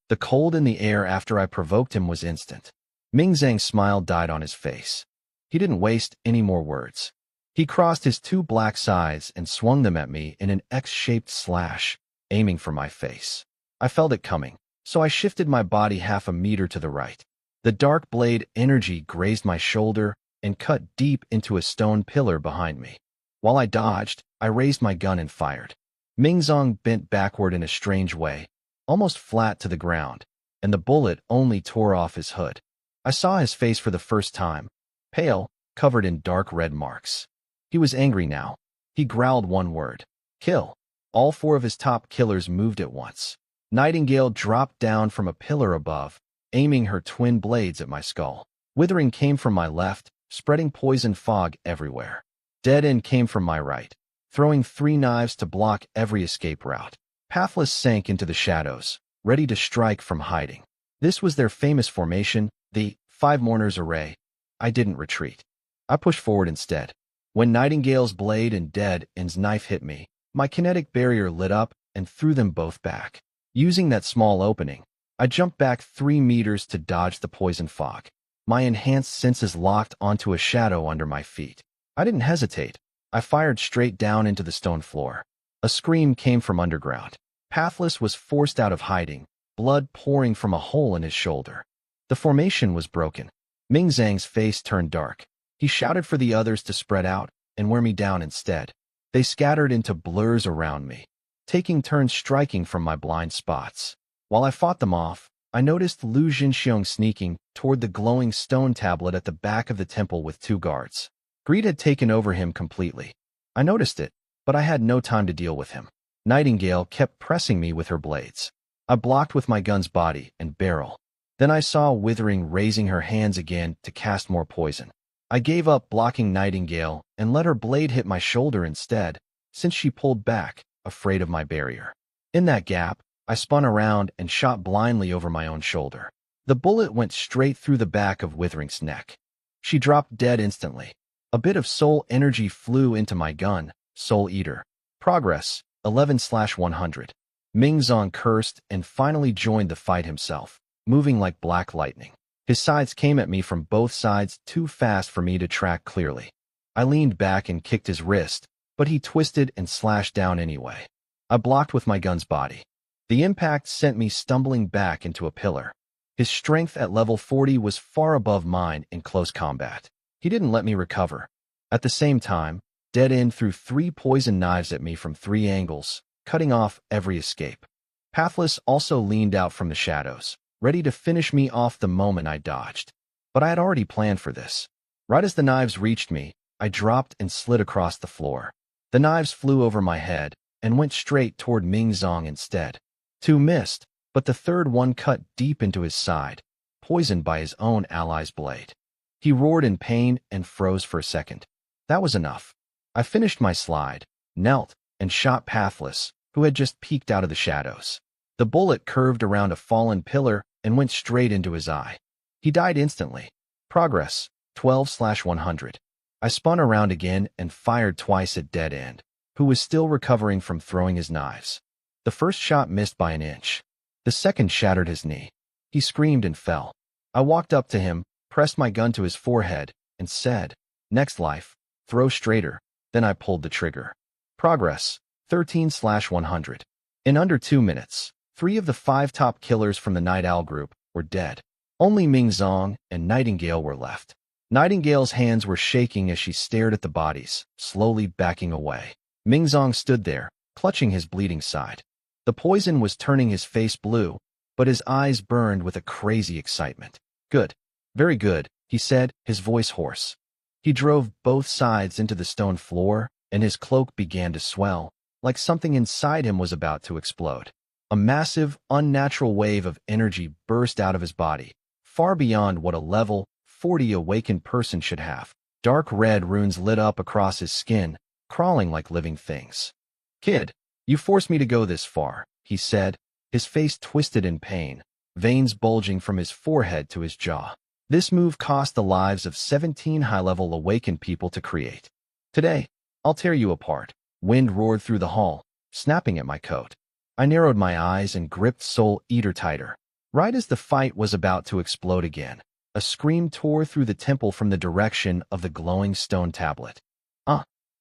The cold in the air after I provoked him was instant. Ming Zhang's smile died on his face. He didn't waste any more words. He crossed his two black sides and swung them at me in an X-shaped slash, aiming for my face. I felt it coming, so I shifted my body half a meter to the right. The dark blade energy grazed my shoulder and cut deep into a stone pillar behind me. While I dodged, I raised my gun and fired. Ming Zhang bent backward in a strange way, almost flat to the ground, and the bullet only tore off his hood. I saw his face for the first time, pale, covered in dark red marks. He was angry now. He growled one word: kill. All four of his top killers moved at once. Nightingale dropped down from a pillar above, aiming her twin blades at my skull. Withering came from my left, spreading poison fog everywhere. Dead End came from my right, throwing 3 knives to block every escape route. Pathless sank into the shadows, ready to strike from hiding. This was their famous formation, the 5 Mourners Array. I didn't retreat. I pushed forward instead. When Nightingale's blade and Dead End's knife hit me, my kinetic barrier lit up and threw them both back. Using that small opening, I jumped back 3 meters to dodge the poison fog. My enhanced senses locked onto a shadow under my feet. I didn't hesitate. I fired straight down into the stone floor. A scream came from underground. Pathless was forced out of hiding, blood pouring from a hole in his shoulder. The formation was broken. Ming Zhang's face turned dark. He shouted for the others to spread out and wear me down instead. They scattered into blurs around me, taking turns striking from my blind spots. While I fought them off, I noticed Lu Jinxiong sneaking toward the glowing stone tablet at the back of the temple with 2 guards. Greed had taken over him completely. I noticed it, but I had no time to deal with him. Nightingale kept pressing me with her blades. I blocked with my gun's body and barrel. Then I saw Withering raising her hands again to cast more poison. I gave up blocking Nightingale and let her blade hit my shoulder instead, since she pulled back, afraid of my barrier. In that gap, I spun around and shot blindly over my own shoulder. The bullet went straight through the back of Withering's neck. She dropped dead instantly. A bit of soul energy flew into my gun, Soul Eater. Progress, 11/100. Ming Zhang cursed and finally joined the fight himself, moving like black lightning. His sides came at me from both sides too fast for me to track clearly. I leaned back and kicked his wrist, but he twisted and slashed down anyway. I blocked with my gun's body. The impact sent me stumbling back into a pillar. His strength at level 40 was far above mine in close combat. He didn't let me recover. At the same time, Dead End threw 3 poison knives at me from 3 angles, cutting off every escape. Pathless also leaned out from the shadows, ready to finish me off the moment I dodged. But I had already planned for this. Right as the knives reached me, I dropped and slid across the floor. The knives flew over my head and went straight toward Ming Zhang instead. 2 missed, but the third one cut deep into his side, poisoned by his own ally's blade. He roared in pain and froze for a second. That was enough. I finished my slide, knelt, and shot Pathless, who had just peeked out of the shadows. The bullet curved around a fallen pillar and went straight into his eye. He died instantly. Progress, 12/100. I spun around again and fired twice at Dead End, who was still recovering from throwing his knives. The first shot missed by an inch. The second shattered his knee. He screamed and fell. I walked up to him, pressed my gun to his forehead, and said, "Next life, throw straighter." Then I pulled the trigger. Progress, 13/100. In under 2 minutes, 3 of the 5 top killers from the Night Owl group were dead. Only Ming Zhang and Nightingale were left. Nightingale's hands were shaking as she stared at the bodies, slowly backing away. Ming Zhang stood there, clutching his bleeding side. The poison was turning his face blue, but his eyes burned with a crazy excitement. "Good. Very good," he said, his voice hoarse. He drove both sides into the stone floor, and his cloak began to swell, like something inside him was about to explode. A massive, unnatural wave of energy burst out of his body, far beyond what a level 40 awakened person should have. Dark red runes lit up across his skin, crawling like living things. "Kid, you forced me to go this far," he said, his face twisted in pain, veins bulging from his forehead to his jaw. "This move cost the lives of 17 high-level awakened people to create. Today, I'll tear you apart." Wind roared through the hall, snapping at my coat. I narrowed my eyes and gripped Soul Eater tighter. Right as the fight was about to explode again, a scream tore through the temple from the direction of the glowing stone tablet.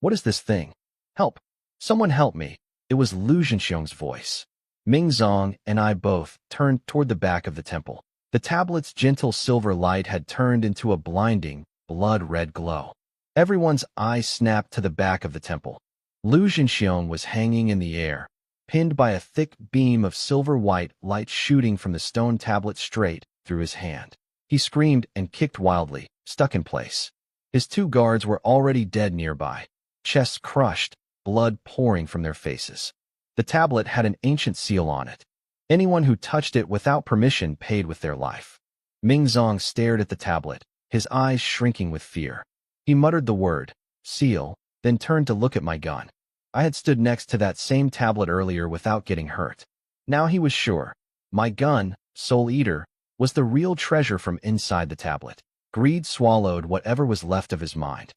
What is this thing? Help! Someone help me! It was Lu Zhenxiong's voice. Ming Zong and I both turned toward the back of the temple. The tablet's gentle silver light had turned into a blinding, blood-red glow. Everyone's eyes snapped to the back of the temple. Lu Zhenxiong was hanging in the air, pinned by a thick beam of silver-white light shooting from the stone tablet straight through his hand. He screamed and kicked wildly, stuck in place. His two guards were already dead nearby, chests crushed, blood pouring from their faces. The tablet had an ancient seal on it. Anyone who touched it without permission paid with their life. Ming Zong stared at the tablet, his eyes shrinking with fear. He muttered the word, seal, then turned to look at my gun. I had stood next to that same tablet earlier without getting hurt. Now he was sure. My gun, Soul Eater, was the real treasure from inside the tablet. Greed swallowed whatever was left of his mind.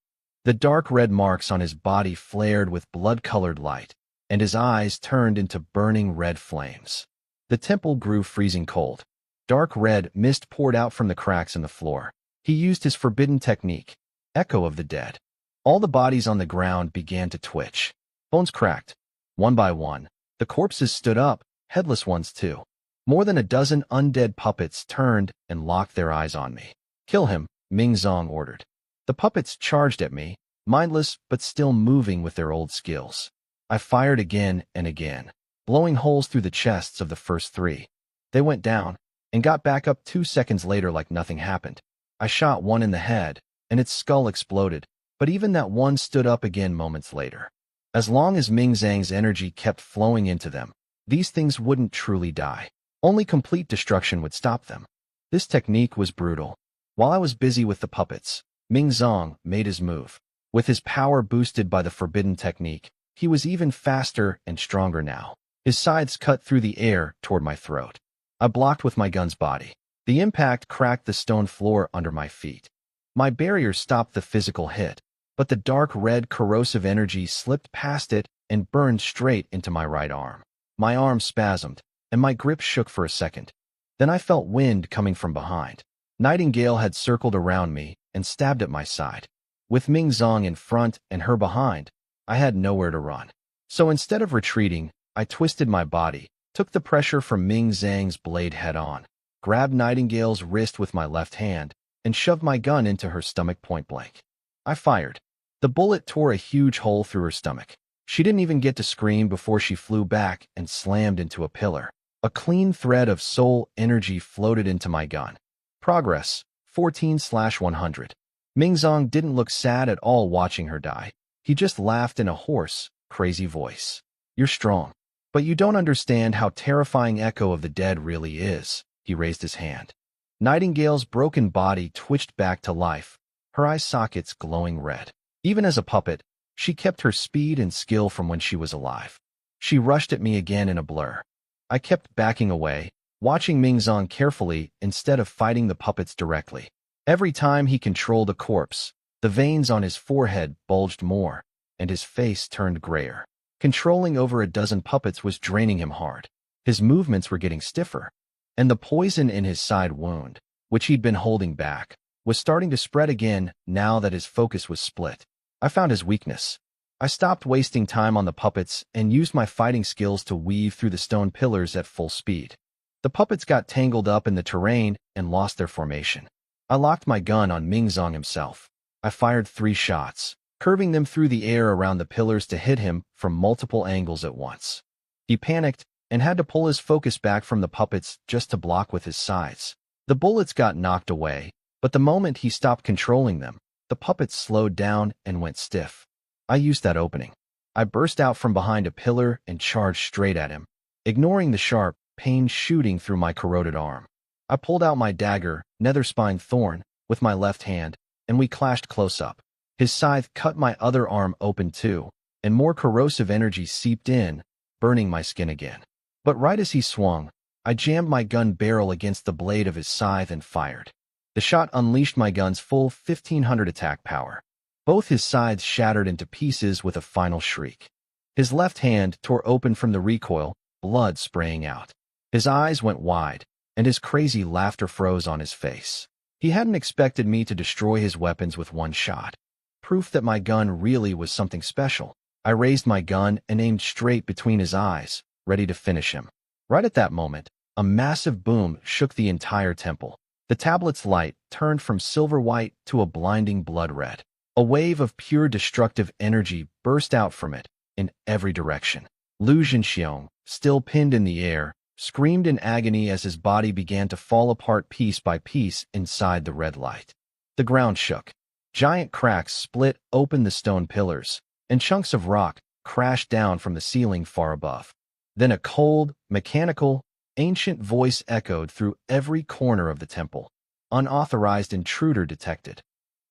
The dark red marks on his body flared with blood-colored light, and his eyes turned into burning red flames. The temple grew freezing cold. Dark red mist poured out from the cracks in the floor. He used his forbidden technique, Echo of the Dead. All the bodies on the ground began to twitch. Bones cracked. One by one, the corpses stood up, headless ones too. More than a dozen undead puppets turned and locked their eyes on me. Kill him, Ming Zong ordered. The puppets charged at me, mindless but still moving with their old skills. I fired again and again, blowing holes through the chests of the first three. They went down and got back up 2 seconds later like nothing happened. I shot one in the head, and its skull exploded, but even that one stood up again moments later. As long as Ming Zhang's energy kept flowing into them, these things wouldn't truly die. Only complete destruction would stop them. This technique was brutal. While I was busy with the puppets, Ming Zong made his move. With his power boosted by the forbidden technique, he was even faster and stronger now. His scythes cut through the air toward my throat. I blocked with my gun's body. The impact cracked the stone floor under my feet. My barrier stopped the physical hit, but the dark red corrosive energy slipped past it and burned straight into my right arm. My arm spasmed, and my grip shook for a second. Then I felt wind coming from behind. Nightingale had circled around me and stabbed at my side. With Ming Zong in front and her behind, I had nowhere to run. So instead of retreating, I twisted my body, took the pressure from Ming Zhang's blade head-on, grabbed Nightingale's wrist with my left hand, and shoved my gun into her stomach point-blank. I fired. The bullet tore a huge hole through her stomach. She didn't even get to scream before she flew back and slammed into a pillar. A clean thread of soul energy floated into my gun. Progress, 14/100. Ming Zong didn't look sad at all watching her die. He just laughed in a hoarse, crazy voice. You're strong. But you don't understand how terrifying Echo of the Dead really is. He raised his hand. Nightingale's broken body twitched back to life, her eye sockets glowing red. Even as a puppet, she kept her speed and skill from when she was alive. She rushed at me again in a blur. I kept backing away, watching Ming Zong carefully instead of fighting the puppets directly. Every time he controlled a corpse, the veins on his forehead bulged more, and his face turned grayer. Controlling over a dozen puppets was draining him hard. His movements were getting stiffer, and the poison in his side wound, which he'd been holding back, was starting to spread again now that his focus was split. I found his weakness. I stopped wasting time on the puppets and used my fighting skills to weave through the stone pillars at full speed. The puppets got tangled up in the terrain and lost their formation. I locked my gun on Ming Zong himself. I fired 3 shots, curving them through the air around the pillars to hit him from multiple angles at once. He panicked and had to pull his focus back from the puppets just to block with his scythes. The bullets got knocked away, but the moment he stopped controlling them, the puppets slowed down and went stiff. I used that opening. I burst out from behind a pillar and charged straight at him, ignoring the sharp pain shooting through my corroded arm. I pulled out my dagger, Netherspine Thorn, with my left hand, and we clashed close up. His scythe cut my other arm open too, and more corrosive energy seeped in, burning my skin again. But right as he swung, I jammed my gun barrel against the blade of his scythe and fired. The shot unleashed my gun's full 1500 attack power. Both his scythes shattered into pieces with a final shriek. His left hand tore open from the recoil, blood spraying out. His eyes went wide, and his crazy laughter froze on his face. He hadn't expected me to destroy his weapons with one shot. Proof that my gun really was something special. I raised my gun and aimed straight between his eyes, ready to finish him. Right at that moment, a massive boom shook the entire temple. The tablet's light turned from silver white to a blinding blood red. A wave of pure destructive energy burst out from it in every direction. Lu Zhenxiong, still pinned in the air, screamed in agony as his body began to fall apart piece by piece inside the red light. The ground shook. Giant cracks split open the stone pillars, and chunks of rock crashed down from the ceiling far above. Then a cold, mechanical, ancient voice echoed through every corner of the temple. Unauthorized intruder detected.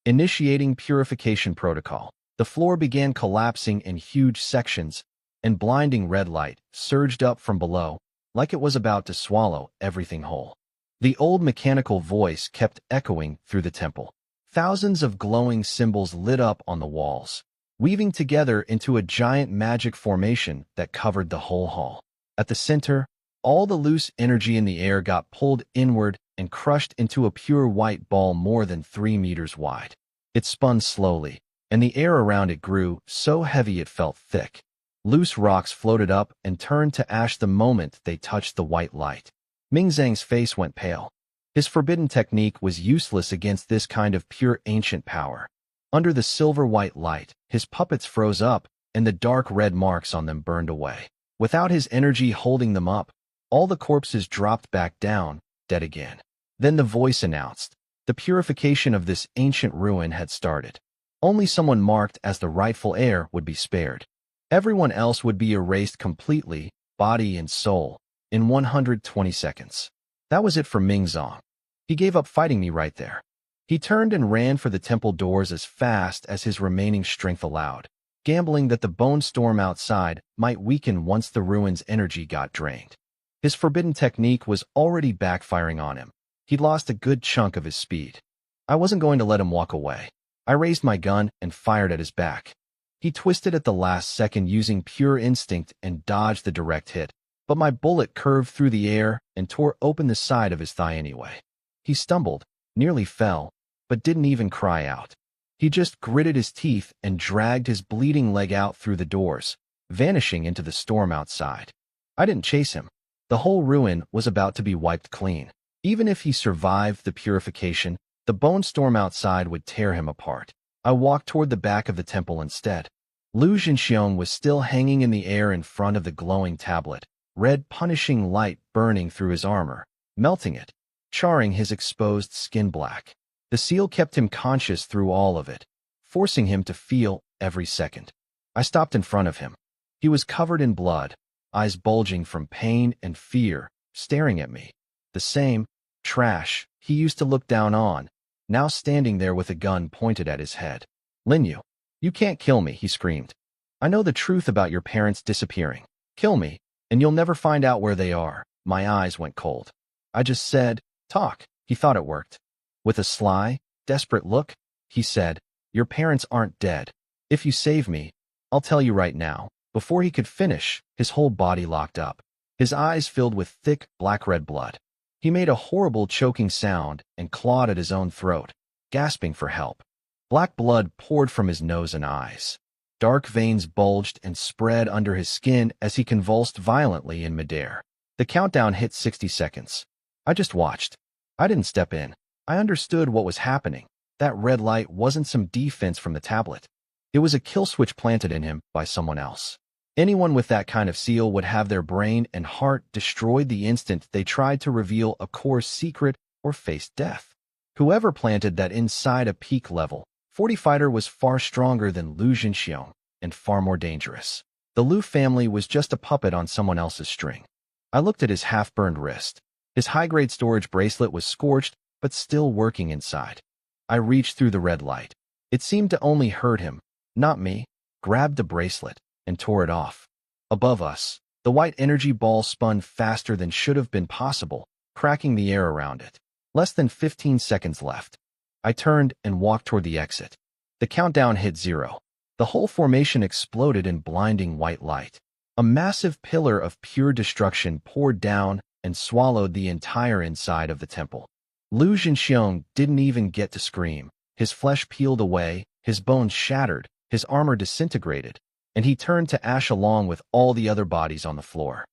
Initiating purification protocol. The floor began collapsing in huge sections, and blinding red light surged up from below, like it was about to swallow everything whole. The old mechanical voice kept echoing through the temple. Thousands of glowing symbols lit up on the walls, weaving together into a giant magic formation that covered the whole hall. At the center, all the loose energy in the air got pulled inward and crushed into a pure white ball more than 3 meters wide. It spun slowly, and the air around it grew so heavy it felt thick. Loose rocks floated up and turned to ash the moment they touched the white light. Ming Zhang's face went pale. His forbidden technique was useless against this kind of pure ancient power. Under the silver-white light, his puppets froze up, and the dark red marks on them burned away. Without his energy holding them up, all the corpses dropped back down, dead again. Then the voice announced, the purification of this ancient ruin had started. Only someone marked as the rightful heir would be spared. Everyone else would be erased completely, body and soul, in 120 seconds. That was it for Ming Zhang. He gave up fighting me right there. He turned and ran for the temple doors as fast as his remaining strength allowed, gambling that the bone storm outside might weaken once the ruin's energy got drained. His forbidden technique was already backfiring on him. He'd lost a good chunk of his speed. I wasn't going to let him walk away. I raised my gun and fired at his back. He twisted at the last second using pure instinct and dodged the direct hit, but my bullet curved through the air and tore open the side of his thigh anyway. He stumbled, nearly fell, but didn't even cry out. He just gritted his teeth and dragged his bleeding leg out through the doors, vanishing into the storm outside. I didn't chase him. The whole ruin was about to be wiped clean. Even if he survived the purification, the bone storm outside would tear him apart. I walked toward the back of the temple instead. Lu Zhenxiong was still hanging in the air in front of the glowing tablet, red punishing light burning through his armor, melting it, charring his exposed skin black. The seal kept him conscious through all of it, forcing him to feel every second. I stopped in front of him. He was covered in blood, eyes bulging from pain and fear, staring at me. The same trash he used to look down on, now standing there with a gun pointed at his head. Linyu, you can't kill me, he screamed. I know the truth about your parents disappearing. Kill me, and you'll never find out where they are. My eyes went cold. I just said, talk. He thought it worked. With a sly, desperate look, he said, your parents aren't dead. If you save me, I'll tell you right now. Before he could finish, his whole body locked up. His eyes filled with thick, black-red blood. He made a horrible choking sound and clawed at his own throat, gasping for help. Black blood poured from his nose and eyes. Dark veins bulged and spread under his skin as he convulsed violently in midair. The countdown hit 60 seconds. I just watched. I didn't step in. I understood what was happening. That red light wasn't some defense from the tablet. It was a kill switch planted in him by someone else. Anyone with that kind of seal would have their brain and heart destroyed the instant they tried to reveal a core secret or face death. Whoever planted that inside a peak level 40 fighter was far stronger than Lu Zhenxiong and far more dangerous. The Lu family was just a puppet on someone else's string. I looked at his half-burned wrist. His high-grade storage bracelet was scorched but still working inside. I reached through the red light. It seemed to only hurt him, not me, grabbed the bracelet, and tore it off. Above us, the white energy ball spun faster than should have been possible, cracking the air around it. Less than 15 seconds left. I turned and walked toward the exit. The countdown hit 0. The whole formation exploded in blinding white light. A massive pillar of pure destruction poured down and swallowed the entire inside of the temple. Lu Zhenxiong didn't even get to scream. His flesh peeled away, his bones shattered, his armor disintegrated, and he turned to ash along with all the other bodies on the floor.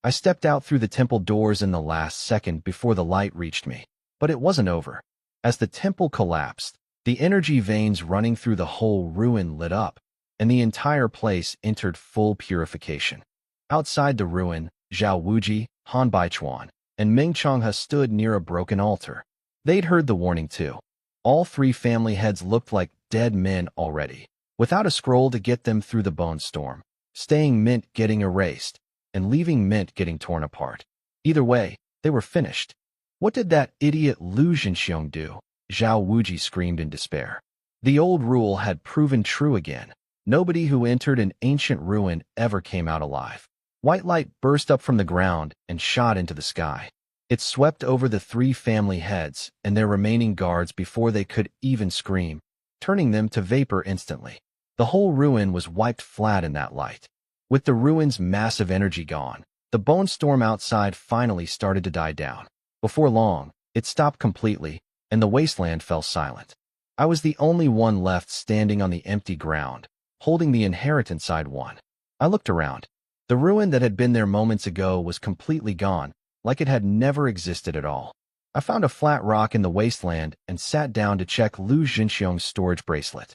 I stepped out through the temple doors in the last second before the light reached me. But it wasn't over. As the temple collapsed, the energy veins running through the whole ruin lit up, and the entire place entered full purification. Outside the ruin, Zhao Wuji, Han Baichuan, and Ming Changhe stood near a broken altar. They'd heard the warning too. All three family heads looked like dead men already, without a scroll to get them through the bone storm, staying mint getting erased, and leaving mint getting torn apart. Either way, they were finished. What did that idiot Lu Zhenxiong do? Zhao Wuji screamed in despair. The old rule had proven true again. Nobody who entered an ancient ruin ever came out alive. White light burst up from the ground and shot into the sky. It swept over the three family heads and their remaining guards before they could even scream, turning them to vapor instantly. The whole ruin was wiped flat in that light. With the ruin's massive energy gone, the bone storm outside finally started to die down. Before long, it stopped completely, and the wasteland fell silent. I was the only one left standing on the empty ground, holding the inheritance side one. I looked around. The ruin that had been there moments ago was completely gone, like it had never existed at all. I found a flat rock in the wasteland and sat down to check Lu Zhenxiong's storage bracelet.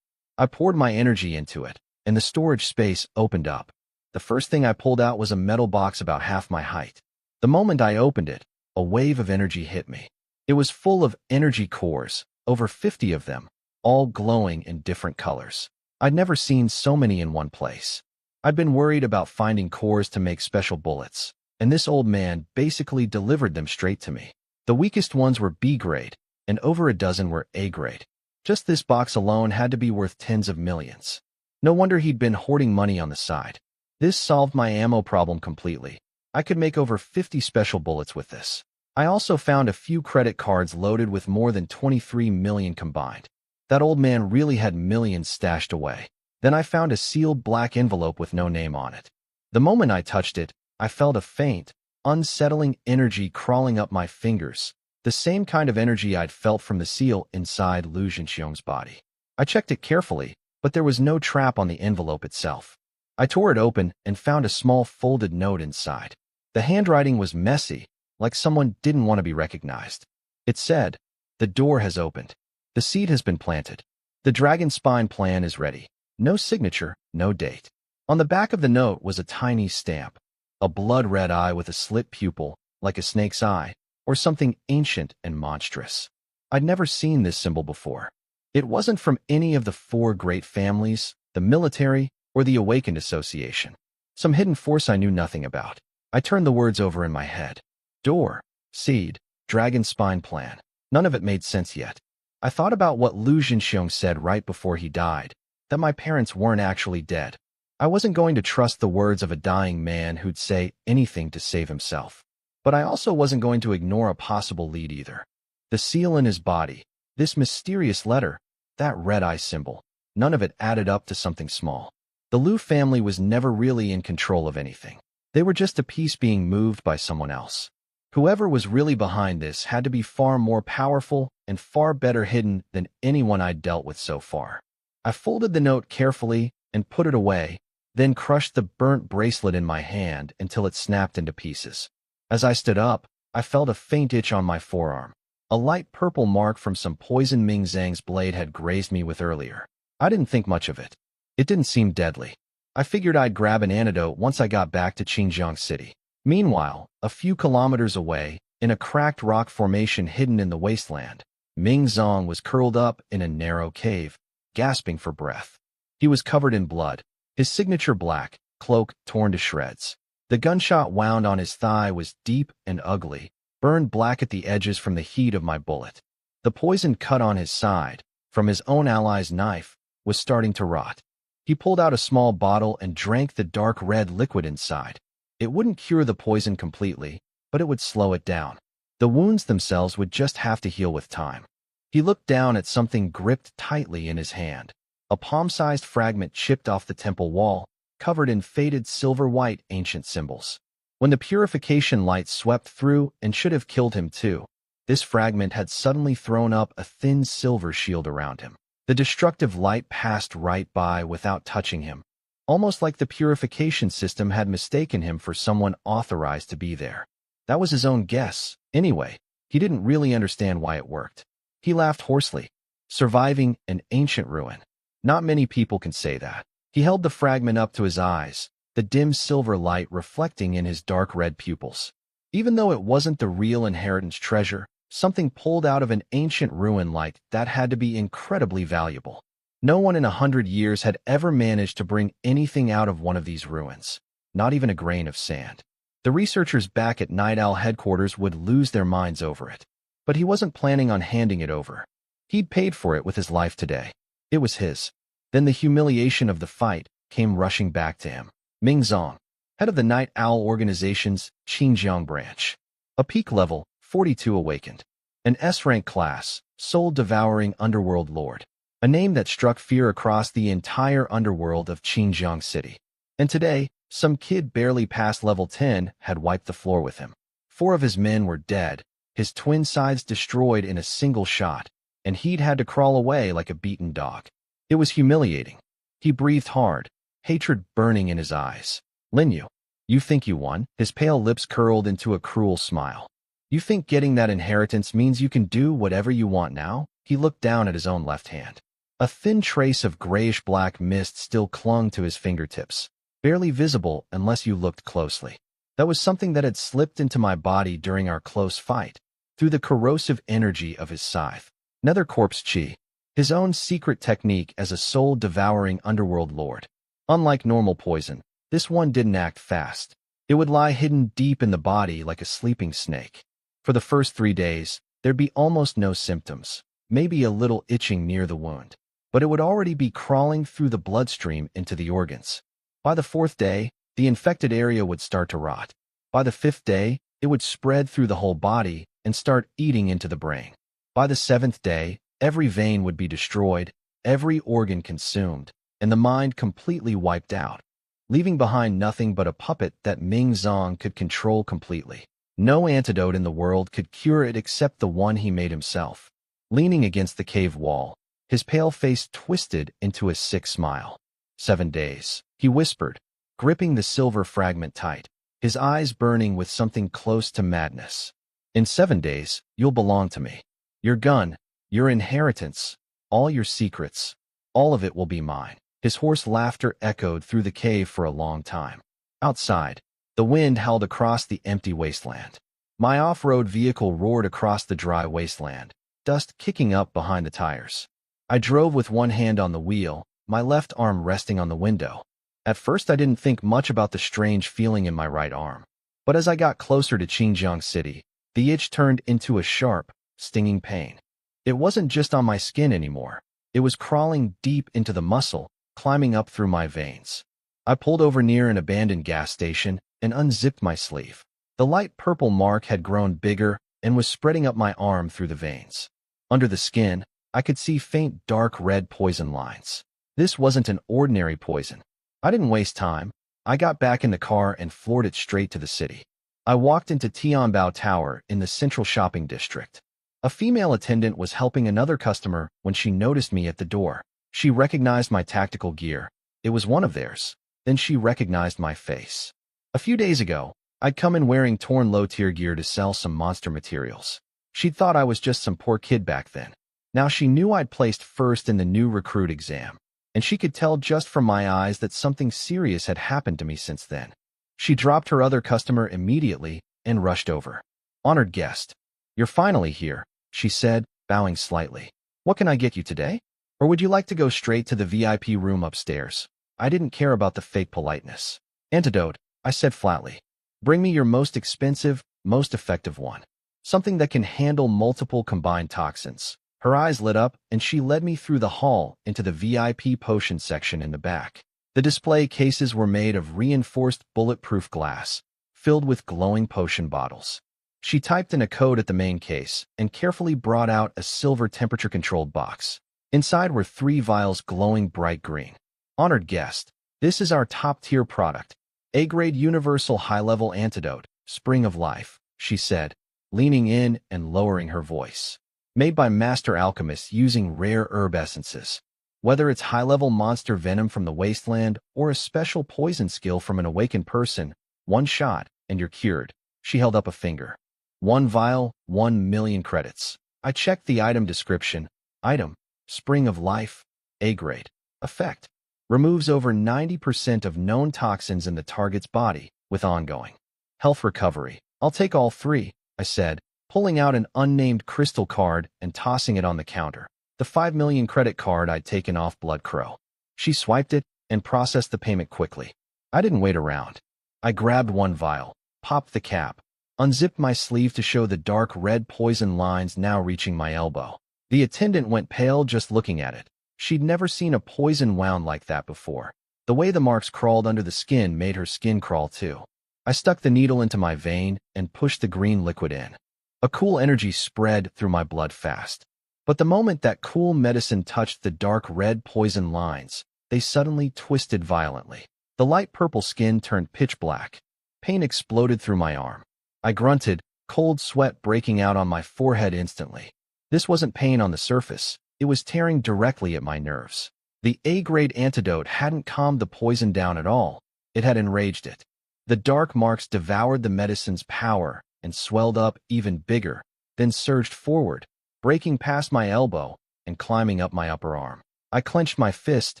I poured my energy into it, and the storage space opened up. The first thing I pulled out was a metal box about half my height. The moment I opened it, a wave of energy hit me. It was full of energy cores, over 50 of them, all glowing in different colors. I'd never seen so many in one place. I'd been worried about finding cores to make special bullets, and this old man basically delivered them straight to me. The weakest ones were B grade, and over a dozen were A grade. Just this box alone had to be worth tens of millions. No wonder he'd been hoarding money on the side. This solved my ammo problem completely. I could make over 50 special bullets with this. I also found a few credit cards loaded with more than 23 million combined. That old man really had millions stashed away. Then I found a sealed black envelope with no name on it. The moment I touched it, I felt a faint, unsettling energy crawling up my fingers, the same kind of energy I'd felt from the seal inside Lu Zhenxiong's body. I checked it carefully, but there was no trap on the envelope itself. I tore it open and found a small folded note inside. The handwriting was messy, like someone didn't want to be recognized. It said, "The door has opened. The seed has been planted. The dragon spine plan is ready. No signature, no date." On the back of the note was a tiny stamp, a blood-red eye with a slit pupil, like a snake's eye, or something ancient and monstrous. I'd never seen this symbol before. It wasn't from any of the four great families, the military, or the Awakened Association. Some hidden force I knew nothing about. I turned the words over in my head. Door, seed, dragon spine plan. None of it made sense yet. I thought about what Lu Zhenxiong said right before he died, that my parents weren't actually dead. I wasn't going to trust the words of a dying man who'd say anything to save himself. But I also wasn't going to ignore a possible lead either. The seal in his body, this mysterious letter, that red-eye symbol, none of it added up to something small. The Lu family was never really in control of anything. They were just a piece being moved by someone else. Whoever was really behind this had to be far more powerful and far better hidden than anyone I'd dealt with so far. I folded the note carefully and put it away, then crushed the burnt bracelet in my hand until it snapped into pieces. As I stood up, I felt a faint itch on my forearm. A light purple mark from some poison Ming Zhang's blade had grazed me with earlier. I didn't think much of it. It didn't seem deadly. I figured I'd grab an antidote once I got back to Qingjiang City. Meanwhile, a few kilometers away, in a cracked rock formation hidden in the wasteland, Ming Zhang was curled up in a narrow cave, gasping for breath. He was covered in blood, his signature black, cloak torn to shreds. The gunshot wound on his thigh was deep and ugly, burned black at the edges from the heat of my bullet. The poison cut on his side, from his own ally's knife, was starting to rot. He pulled out a small bottle and drank the dark red liquid inside. It wouldn't cure the poison completely, but it would slow it down. The wounds themselves would just have to heal with time. He looked down at something gripped tightly in his hand. A palm-sized fragment chipped off the temple wall, covered in faded silver-white ancient symbols. When the purification light swept through and should have killed him too, this fragment had suddenly thrown up a thin silver shield around him. The destructive light passed right by without touching him, almost like the purification system had mistaken him for someone authorized to be there. That was his own guess. Anyway, he didn't really understand why it worked. He laughed hoarsely. Surviving an ancient ruin. Not many people can say that. He held the fragment up to his eyes, the dim silver light reflecting in his dark red pupils. Even though it wasn't the real inheritance treasure, something pulled out of an ancient ruin like that had to be incredibly valuable. No one in 100 years had ever managed to bring anything out of one of these ruins, not even a grain of sand. The researchers back at Night Owl headquarters would lose their minds over it. But he wasn't planning on handing it over. He'd paid for it with his life today. It was his. Then the humiliation of the fight came rushing back to him. Ming Zong, head of the Night Owl organization's Xinjiang branch. A peak level, 42 awakened. An S-rank class, soul-devouring underworld lord. A name that struck fear across the entire underworld of Xinjiang City. And today, some kid barely past level 10 had wiped the floor with him. 4 of his men were dead, his twin sides destroyed in a single shot, and he'd had to crawl away like a beaten dog. It was humiliating. He breathed hard, hatred burning in his eyes. Linyu, you think you won? His pale lips curled into a cruel smile. You think getting that inheritance means you can do whatever you want now? He looked down at his own left hand. A thin trace of grayish-black mist still clung to his fingertips, barely visible unless you looked closely. That was something that had slipped into my body during our close fight, through the corrosive energy of his scythe. Nether corpse chi, his own secret technique as a soul-devouring underworld lord. Unlike normal poison, this one didn't act fast. It would lie hidden deep in the body like a sleeping snake. For the first 3 days, there'd be almost no symptoms, maybe a little itching near the wound. But it would already be crawling through the bloodstream into the organs. By the 4th day, the infected area would start to rot. By the 5th day, it would spread through the whole body and start eating into the brain. By the 7th day, every vein would be destroyed, every organ consumed, and the mind completely wiped out, leaving behind nothing but a puppet that Ming Zong could control completely. No antidote in the world could cure it except the one he made himself. Leaning against the cave wall, his pale face twisted into a sick smile. 7 days, he whispered, gripping the silver fragment tight, his eyes burning with something close to madness. In 7 days, you'll belong to me. Your gun, your inheritance, all your secrets, all of it will be mine. His hoarse laughter echoed through the cave for a long time. Outside, the wind howled across the empty wasteland. My off-road vehicle roared across the dry wasteland, dust kicking up behind the tires. I drove with one hand on the wheel, my left arm resting on the window. At first I didn't think much about the strange feeling in my right arm. But as I got closer to Xinjiang City, the itch turned into a sharp, stinging pain. It wasn't just on my skin anymore. It was crawling deep into the muscle, climbing up through my veins. I pulled over near an abandoned gas station and unzipped my sleeve. The light purple mark had grown bigger and was spreading up my arm through the veins. Under the skin, I could see faint dark red poison lines. This wasn't an ordinary poison. I didn't waste time. I got back in the car and floored it straight to the city. I walked into Tianbao Tower in the central shopping district. A female attendant was helping another customer when she noticed me at the door. She recognized my tactical gear. It was one of theirs. Then she recognized my face. A few days ago, I'd come in wearing torn low-tier gear to sell some monster materials. She'd thought I was just some poor kid back then. Now she knew I'd placed first in the new recruit exam, and she could tell just from my eyes that something serious had happened to me since then. She dropped her other customer immediately and rushed over. "Honored guest, you're finally here," she said, bowing slightly. "What can I get you today? Or would you like to go straight to the VIP room upstairs?" I didn't care about the fake politeness. "Antidote," I said flatly. "Bring me your most expensive, most effective one. Something that can handle multiple combined toxins." Her eyes lit up, and she led me through the hall into the VIP potion section in the back. The display cases were made of reinforced bulletproof glass, filled with glowing potion bottles. She typed in a code at the main case and carefully brought out a silver temperature-controlled box. Inside were 3 vials glowing bright green. "Honored guest, this is our top-tier product. A-grade universal high-level antidote, spring of life, she said, leaning in and lowering her voice. Made by master alchemists using rare herb essences. Whether it's high-level monster venom from the wasteland or a special poison skill from an awakened person, one shot, and you're cured. She held up a finger. One vial, 1,000,000 credits. I checked the item description. Item, spring of life, A-grade. Effect, removes over 90% of known toxins in the target's body with ongoing health recovery. I'll take all three, I said, pulling out an unnamed crystal card and tossing it on the counter. The 5,000,000 credit card I'd taken off Blood Crow. She swiped it and processed the payment quickly. I didn't wait around. I grabbed one vial, popped the cap, unzipped my sleeve to show the dark red poison lines now reaching my elbow. The attendant went pale just looking at it. She'd never seen a poison wound like that before. The way the marks crawled under the skin made her skin crawl too. I stuck the needle into my vein and pushed the green liquid in. A cool energy spread through my blood fast. But the moment that cool medicine touched the dark red poison lines, they suddenly twisted violently. The light purple skin turned pitch black. Pain exploded through my arm. I grunted, cold sweat breaking out on my forehead instantly. This wasn't pain on the surface. It was tearing directly at my nerves. The A-grade antidote hadn't calmed the poison down at all. It had enraged it. The dark marks devoured the medicine's power and swelled up even bigger, then surged forward, breaking past my elbow and climbing up my upper arm. I clenched my fist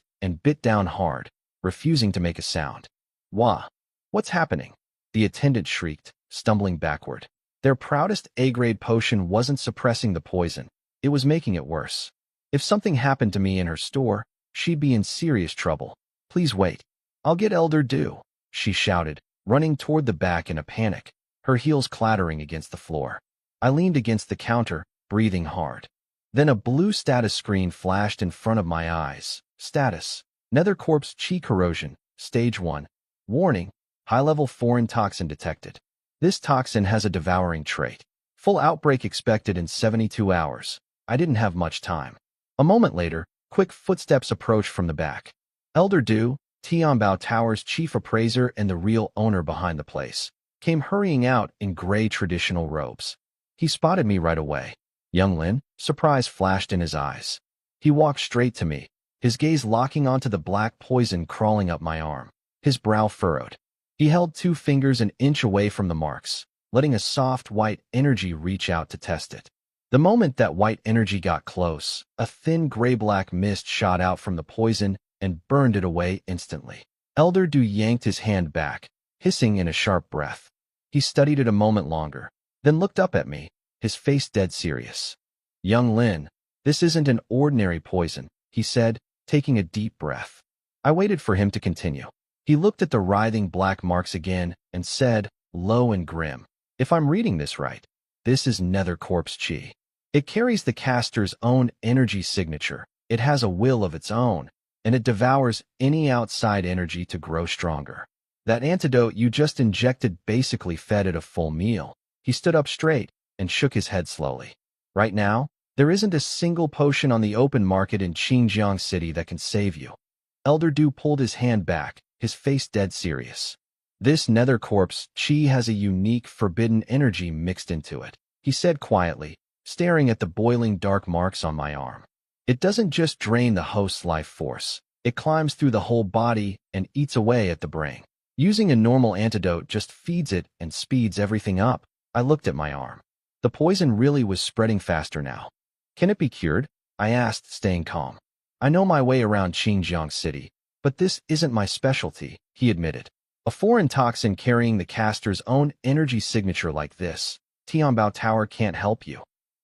and bit down hard, refusing to make a sound. Wah! What's happening? The attendant shrieked, stumbling backward. Their proudest A-grade potion wasn't suppressing the poison. It was making it worse. If something happened to me in her store, she'd be in serious trouble. Please wait. I'll get Elder Dew, she shouted, running toward the back in a panic, her heels clattering against the floor. I leaned against the counter, breathing hard. Then a blue status screen flashed in front of my eyes. Status: Nether Corpse Chi Corrosion, Stage 1. Warning: high-level foreign toxin detected. This toxin has a devouring trait. Full outbreak expected in 72 hours. I didn't have much time. A moment later, quick footsteps approached from the back. Elder Du, Tianbao Tower's chief appraiser and the real owner behind the place, came hurrying out in gray traditional robes. He spotted me right away. Young Lin, surprise flashed in his eyes. He walked straight to me, his gaze locking onto the black poison crawling up my arm. His brow furrowed. He held 2 fingers an inch away from the marks, letting a soft white energy reach out to test it. The moment that white energy got close, a thin gray-black mist shot out from the poison and burned it away instantly. Elder Du yanked his hand back, hissing in a sharp breath. He studied it a moment longer, then looked up at me, his face dead serious. Young Lin, this isn't an ordinary poison, he said, taking a deep breath. I waited for him to continue. He looked at the writhing black marks again and said, low and grim, if I'm reading this right, this is Nether Corpse Chi. It carries the caster's own energy signature. It has a will of its own, and it devours any outside energy to grow stronger. That antidote you just injected basically fed it a full meal. He stood up straight and shook his head slowly. Right now, there isn't a single potion on the open market in Xinjiang City that can save you. Elder Du pulled his hand back, his face dead serious. This Nether Corpse Chi has a unique forbidden energy mixed into it, he said quietly, staring at the boiling dark marks on my arm. It doesn't just drain the host's life force. It climbs through the whole body and eats away at the brain. Using a normal antidote just feeds it and speeds everything up. I looked at my arm. The poison really was spreading faster now. Can it be cured? I asked, staying calm. I know my way around Xinjiang City, but this isn't my specialty, he admitted. A foreign toxin carrying the caster's own energy signature like this, Tianbao Tower can't help you.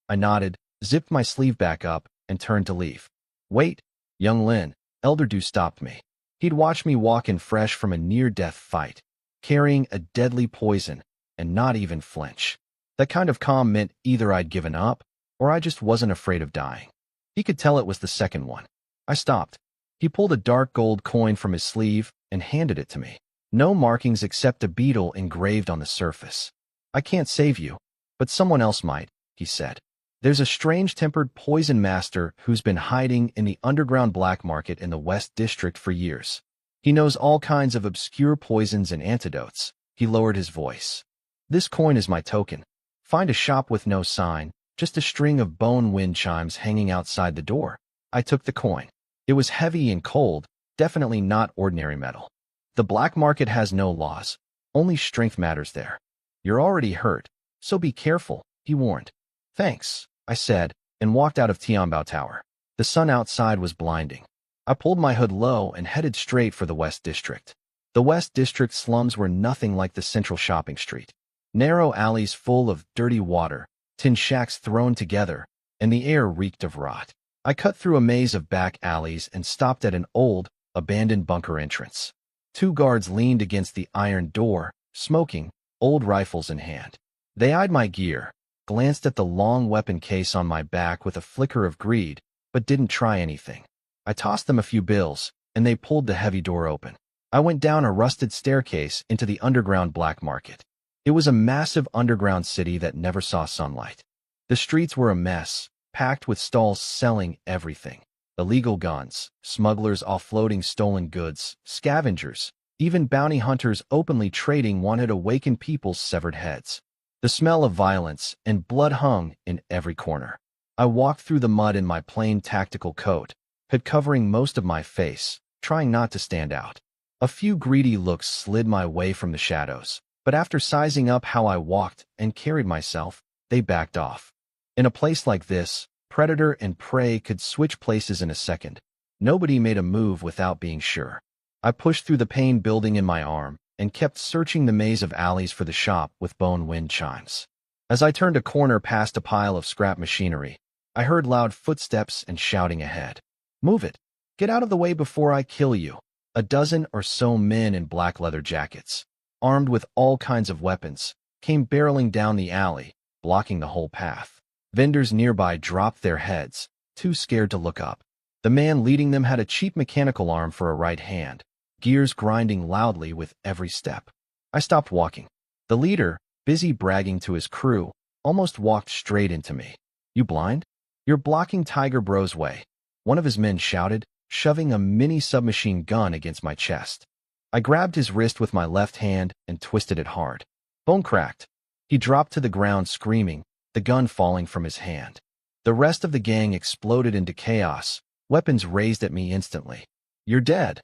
I nodded, zipped my sleeve back up, and turned to leave. Wait, Young Lin, Elder Du stopped me. He'd watched me walk in fresh from a near-death fight, carrying a deadly poison, and not even flinch. That kind of calm meant either I'd given up, or I just wasn't afraid of dying. He could tell it was the second one. I stopped. He pulled a dark gold coin from his sleeve and handed it to me. No markings except a beetle engraved on the surface. I can't save you, but someone else might, he said. There's a strange-tempered poison master who's been hiding in the underground black market in the West District for years. He knows all kinds of obscure poisons and antidotes. He lowered his voice. This coin is my token. Find a shop with no sign, just a string of bone wind chimes hanging outside the door. I took the coin. It was heavy and cold, definitely not ordinary metal. The black market has no laws. Only strength matters there. You're already hurt, so be careful, he warned. Thanks, I said, and walked out of Tianbao Tower. The sun outside was blinding. I pulled my hood low and headed straight for the West District. The West District slums were nothing like the central shopping street. Narrow alleys full of dirty water, tin shacks thrown together, and the air reeked of rot. I cut through a maze of back alleys and stopped at an old, abandoned bunker entrance. 2 guards leaned against the iron door, smoking, old rifles in hand. They eyed my gear, glanced at the long weapon case on my back with a flicker of greed, but didn't try anything. I tossed them a few bills, and they pulled the heavy door open. I went down a rusted staircase into the underground black market. It was a massive underground city that never saw sunlight. The streets were a mess, packed with stalls selling everything. Illegal guns, smugglers offloading stolen goods, scavengers, even bounty hunters openly trading wanted awakened people's severed heads. The smell of violence and blood hung in every corner. I walked through the mud in my plain tactical coat, hood covering most of my face, trying not to stand out. A few greedy looks slid my way from the shadows, but after sizing up how I walked and carried myself, they backed off. In a place like this, predator and prey could switch places in a second. Nobody made a move without being sure. I pushed through the pain building in my arm and kept searching the maze of alleys for the shop with bone wind chimes. As I turned a corner past a pile of scrap machinery, I heard loud footsteps and shouting ahead. Move it! Get out of the way before I kill you! A dozen or so men in black leather jackets, armed with all kinds of weapons, came barreling down the alley, blocking the whole path. Vendors nearby dropped their heads, too scared to look up. The man leading them had a cheap mechanical arm for a right hand, gears grinding loudly with every step. I stopped walking. The leader, busy bragging to his crew, almost walked straight into me. You blind? You're blocking Tiger Bro's way, one of his men shouted, shoving a mini submachine gun against my chest. I grabbed his wrist with my left hand and twisted it hard. Bone cracked. He dropped to the ground screaming, the gun falling from his hand. The rest of the gang exploded into chaos, weapons raised at me instantly. You're dead,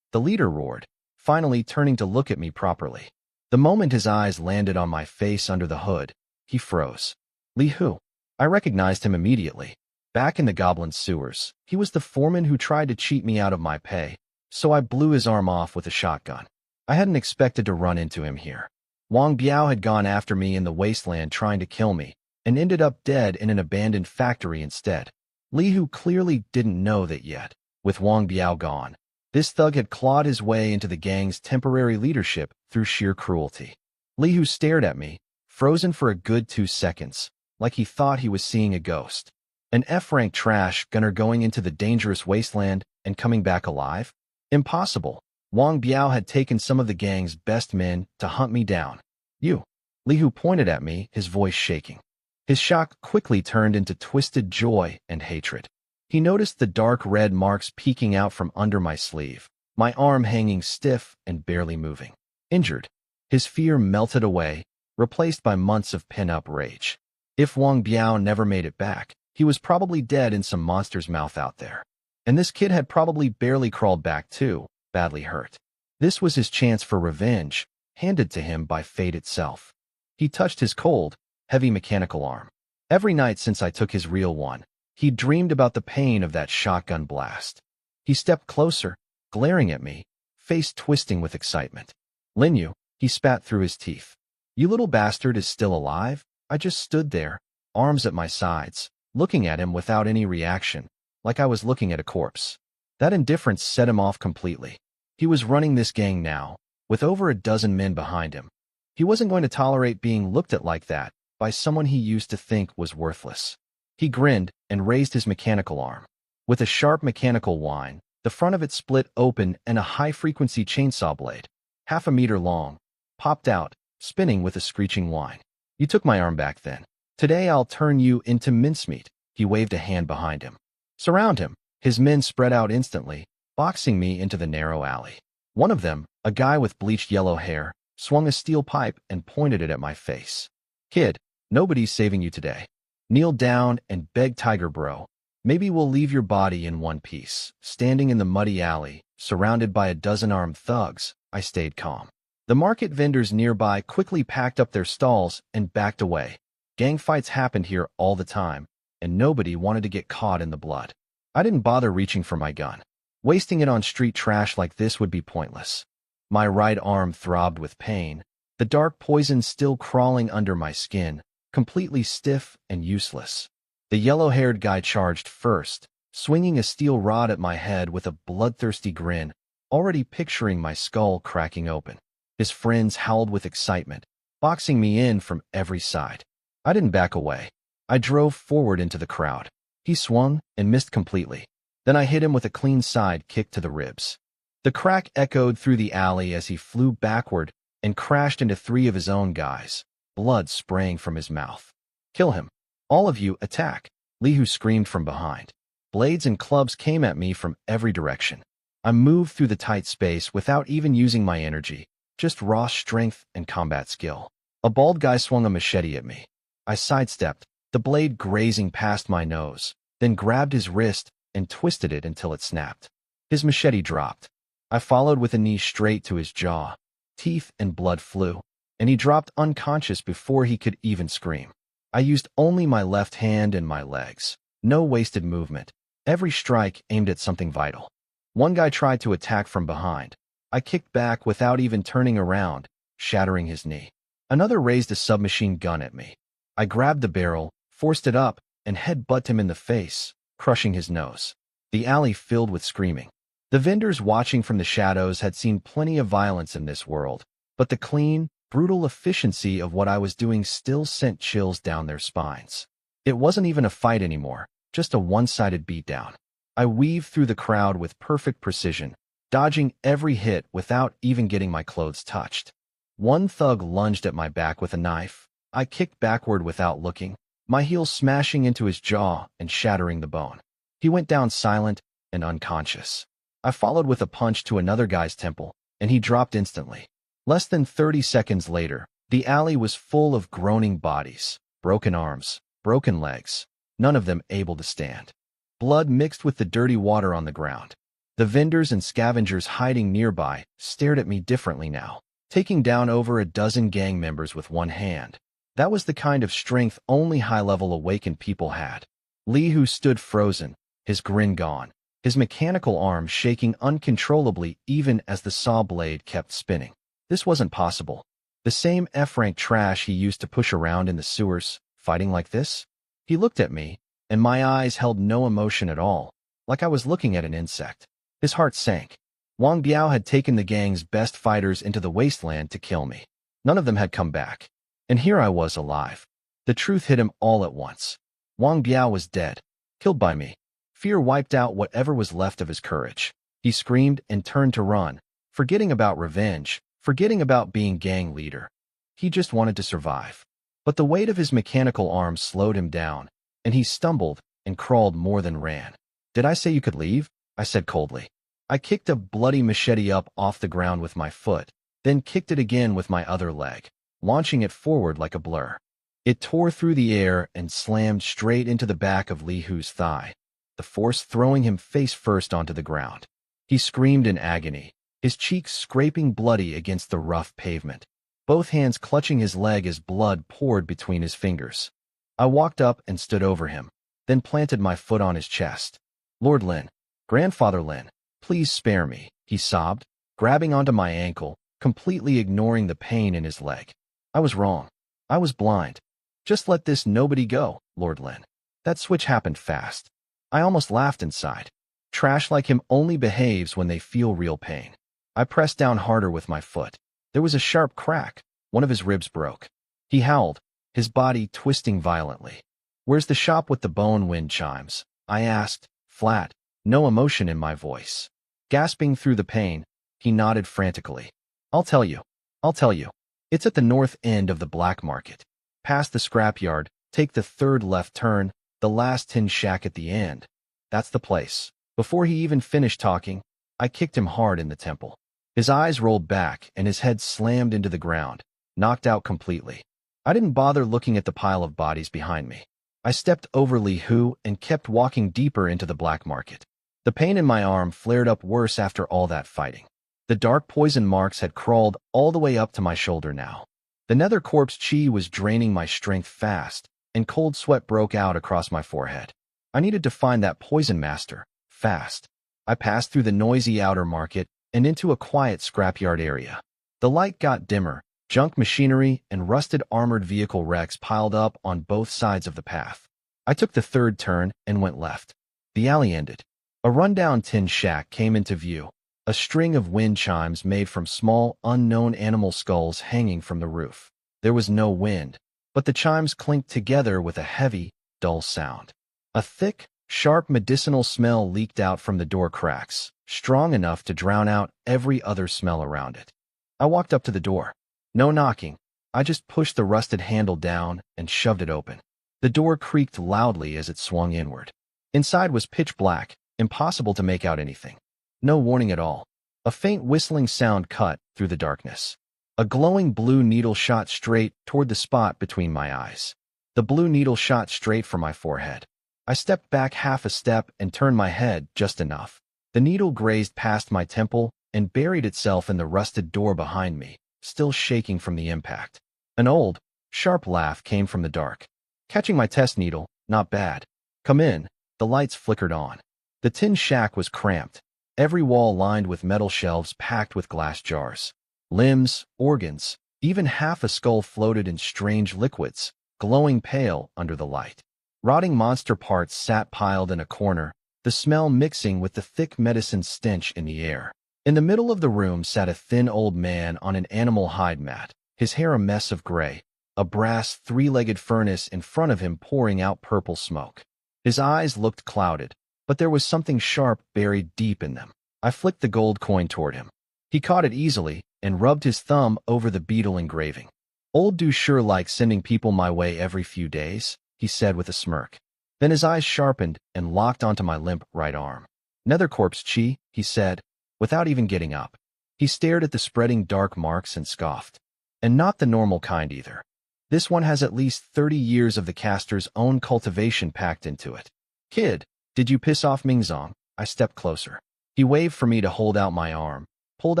the leader roared, finally turning to look at me properly. The moment his eyes landed on my face under the hood, he froze. Li Hu. I recognized him immediately. Back in the goblin sewers, he was the foreman who tried to cheat me out of my pay, so I blew his arm off with a shotgun. I hadn't expected to run into him here. Wang Biao had gone after me in the wasteland trying to kill me, and ended up dead in an abandoned factory instead. Li Hu clearly didn't know that yet. With Wang Biao gone, this thug had clawed his way into the gang's temporary leadership through sheer cruelty. Li Hu stared at me, frozen for a good 2 seconds, like he thought he was seeing a ghost. An F-rank trash gunner going into the dangerous wasteland and coming back alive? Impossible. Wang Biao had taken some of the gang's best men to hunt me down. You. Li Hu pointed at me, his voice shaking. His shock quickly turned into twisted joy and hatred. He noticed the dark red marks peeking out from under my sleeve, my arm hanging stiff and barely moving. Injured. His fear melted away, replaced by months of pent-up rage. If Wang Biao never made it back, he was probably dead in some monster's mouth out there. And this kid had probably barely crawled back too, badly hurt. This was his chance for revenge, handed to him by fate itself. He touched his cold, heavy mechanical arm. Every night since I took his real one, he dreamed about the pain of that shotgun blast. He stepped closer, glaring at me, face twisting with excitement. Linyu, he spat through his teeth. You little bastard is still alive? I just stood there, arms at my sides, looking at him without any reaction, like I was looking at a corpse. That indifference set him off completely. He was running this gang now, with over a dozen men behind him. He wasn't going to tolerate being looked at like that by someone he used to think was worthless. He grinned and raised his mechanical arm. With a sharp mechanical whine, the front of it split open and a high-frequency chainsaw blade, 1/2 meter long, popped out, spinning with a screeching whine. You took my arm back then. Today I'll turn you into mincemeat. He waved a hand behind him. Surround him. His men spread out instantly, boxing me into the narrow alley. One of them, a guy with bleached yellow hair, swung a steel pipe and pointed it at my face. Kid, nobody's saving you today. Kneel down and beg Tiger Bro. Maybe we'll leave your body in one piece. Standing in the muddy alley, surrounded by a dozen armed thugs, I stayed calm. The market vendors nearby quickly packed up their stalls and backed away. Gang fights happened here all the time, and nobody wanted to get caught in the blood. I didn't bother reaching for my gun. Wasting it on street trash like this would be pointless. My right arm throbbed with pain, the dark poison still crawling under my skin, completely stiff and useless. The yellow-haired guy charged first, swinging a steel rod at my head with a bloodthirsty grin, already picturing my skull cracking open. His friends howled with excitement, boxing me in from every side. I didn't back away. I drove forward into the crowd. He swung and missed completely. Then I hit him with a clean side kick to the ribs. The crack echoed through the alley as he flew backward and crashed into 3 of his own guys, blood spraying from his mouth. Kill him. All of you, attack, Lihu screamed from behind. Blades and clubs came at me from every direction. I moved through the tight space without even using my energy, just raw strength and combat skill. A bald guy swung a machete at me. I sidestepped, the blade grazing past my nose, then grabbed his wrist and twisted it until it snapped. His machete dropped. I followed with a knee straight to his jaw. Teeth and blood flew, and he dropped unconscious before he could even scream. I used only my left hand and my legs. No wasted movement. Every strike aimed at something vital. One guy tried to attack from behind. I kicked back without even turning around, shattering his knee. Another raised a submachine gun at me. I grabbed the barrel, forced it up, and headbutted him in the face, crushing his nose. The alley filled with screaming. The vendors watching from the shadows had seen plenty of violence in this world, but the clean, brutal efficiency of what I was doing still sent chills down their spines. It wasn't even a fight anymore, just a one-sided beatdown. I weaved through the crowd with perfect precision, dodging every hit without even getting my clothes touched. One thug lunged at my back with a knife. I kicked backward without looking, my heel smashing into his jaw and shattering the bone. He went down silent and unconscious. I followed with a punch to another guy's temple, and he dropped instantly. Less than 30 seconds later, the alley was full of groaning bodies, broken arms, broken legs, none of them able to stand. Blood mixed with the dirty water on the ground. The vendors and scavengers hiding nearby stared at me differently now, taking down over a dozen gang members with one hand. That was the kind of strength only high-level awakened people had. Lihu stood frozen, his grin gone, his mechanical arm shaking uncontrollably even as the saw blade kept spinning. This wasn't possible. The same F-rank trash he used to push around in the sewers, fighting like this? He looked at me, and my eyes held no emotion at all, like I was looking at an insect. His heart sank. Wang Biao had taken the gang's best fighters into the wasteland to kill me. None of them had come back. And here I was alive. The truth hit him all at once. Wang Biao was dead, killed by me. Fear wiped out whatever was left of his courage. He screamed and turned to run, forgetting about revenge, forgetting about being gang leader. He just wanted to survive. But the weight of his mechanical arm slowed him down, and he stumbled and crawled more than ran. Did I say you could leave? I said coldly. I kicked a bloody machete up off the ground with my foot, then kicked it again with my other leg, launching it forward like a blur. It tore through the air and slammed straight into the back of Lihu's thigh, the force throwing him face first onto the ground. He screamed in agony, his cheeks scraping bloody against the rough pavement, both hands clutching his leg as blood poured between his fingers. I walked up and stood over him, then planted my foot on his chest. Lord Lin, Grandfather Lin, please spare me, he sobbed, grabbing onto my ankle, completely ignoring the pain in his leg. I was wrong. I was blind. Just let this nobody go, Lord Lin. That switch happened fast. I almost laughed inside. Trash like him only behaves when they feel real pain. I pressed down harder with my foot. There was a sharp crack. One of his ribs broke. He howled, his body twisting violently. Where's the shop with the bone wind chimes? I asked, flat, no emotion in my voice. Gasping through the pain, he nodded frantically. I'll tell you. I'll tell you. It's at the north end of the black market. Past the scrapyard, take the third left turn, the last tin shack at the end. That's the place. Before he even finished talking, I kicked him hard in the temple. His eyes rolled back and his head slammed into the ground, knocked out completely. I didn't bother looking at the pile of bodies behind me. I stepped over Li Hu and kept walking deeper into the black market. The pain in my arm flared up worse after all that fighting. The dark poison marks had crawled all the way up to my shoulder now. The nether corpse chi was draining my strength fast, and cold sweat broke out across my forehead. I needed to find that poison master, fast. I passed through the noisy outer market and into a quiet scrapyard area. The light got dimmer, junk machinery and rusted armored vehicle wrecks piled up on both sides of the path. I took the third turn and went left. The alley ended. A rundown tin shack came into view, a string of wind chimes made from small, unknown animal skulls hanging from the roof. There was no wind, but the chimes clinked together with a heavy, dull sound. A thick, sharp medicinal smell leaked out from the door cracks, strong enough to drown out every other smell around it. I walked up to the door. No knocking. I just pushed the rusted handle down and shoved it open. The door creaked loudly as it swung inward. Inside was pitch black, impossible to make out anything. No warning at all. A faint whistling sound cut through the darkness. A glowing blue needle shot straight toward the spot between my eyes. The blue needle shot straight for my forehead. I stepped back half a step and turned my head just enough. The needle grazed past my temple and buried itself in the rusted door behind me, still shaking from the impact. An old, sharp laugh came from the dark. Catching my test needle, not bad. Come in. The lights flickered on. The tin shack was cramped, every wall lined with metal shelves packed with glass jars. Limbs, organs, even half a skull floated in strange liquids, glowing pale under the light. Rotting monster parts sat piled in a corner, the smell mixing with the thick medicine stench in the air. In the middle of the room sat a thin old man on an animal hide mat, his hair a mess of gray, a brass three-legged furnace in front of him pouring out purple smoke. His eyes looked clouded, but there was something sharp buried deep in them. I flicked the gold coin toward him. He caught it easily and rubbed his thumb over the beetle engraving. Old do sure like sending people my way every few days, he said with a smirk. Then his eyes sharpened and locked onto my limp right arm. Nether corpse chi, he said, without even getting up. He stared at the spreading dark marks and scoffed. And not the normal kind either. This one has at least 30 years of the caster's own cultivation packed into it. Kid, did you piss off Mingzong? I stepped closer. He waved for me to hold out my arm, pulled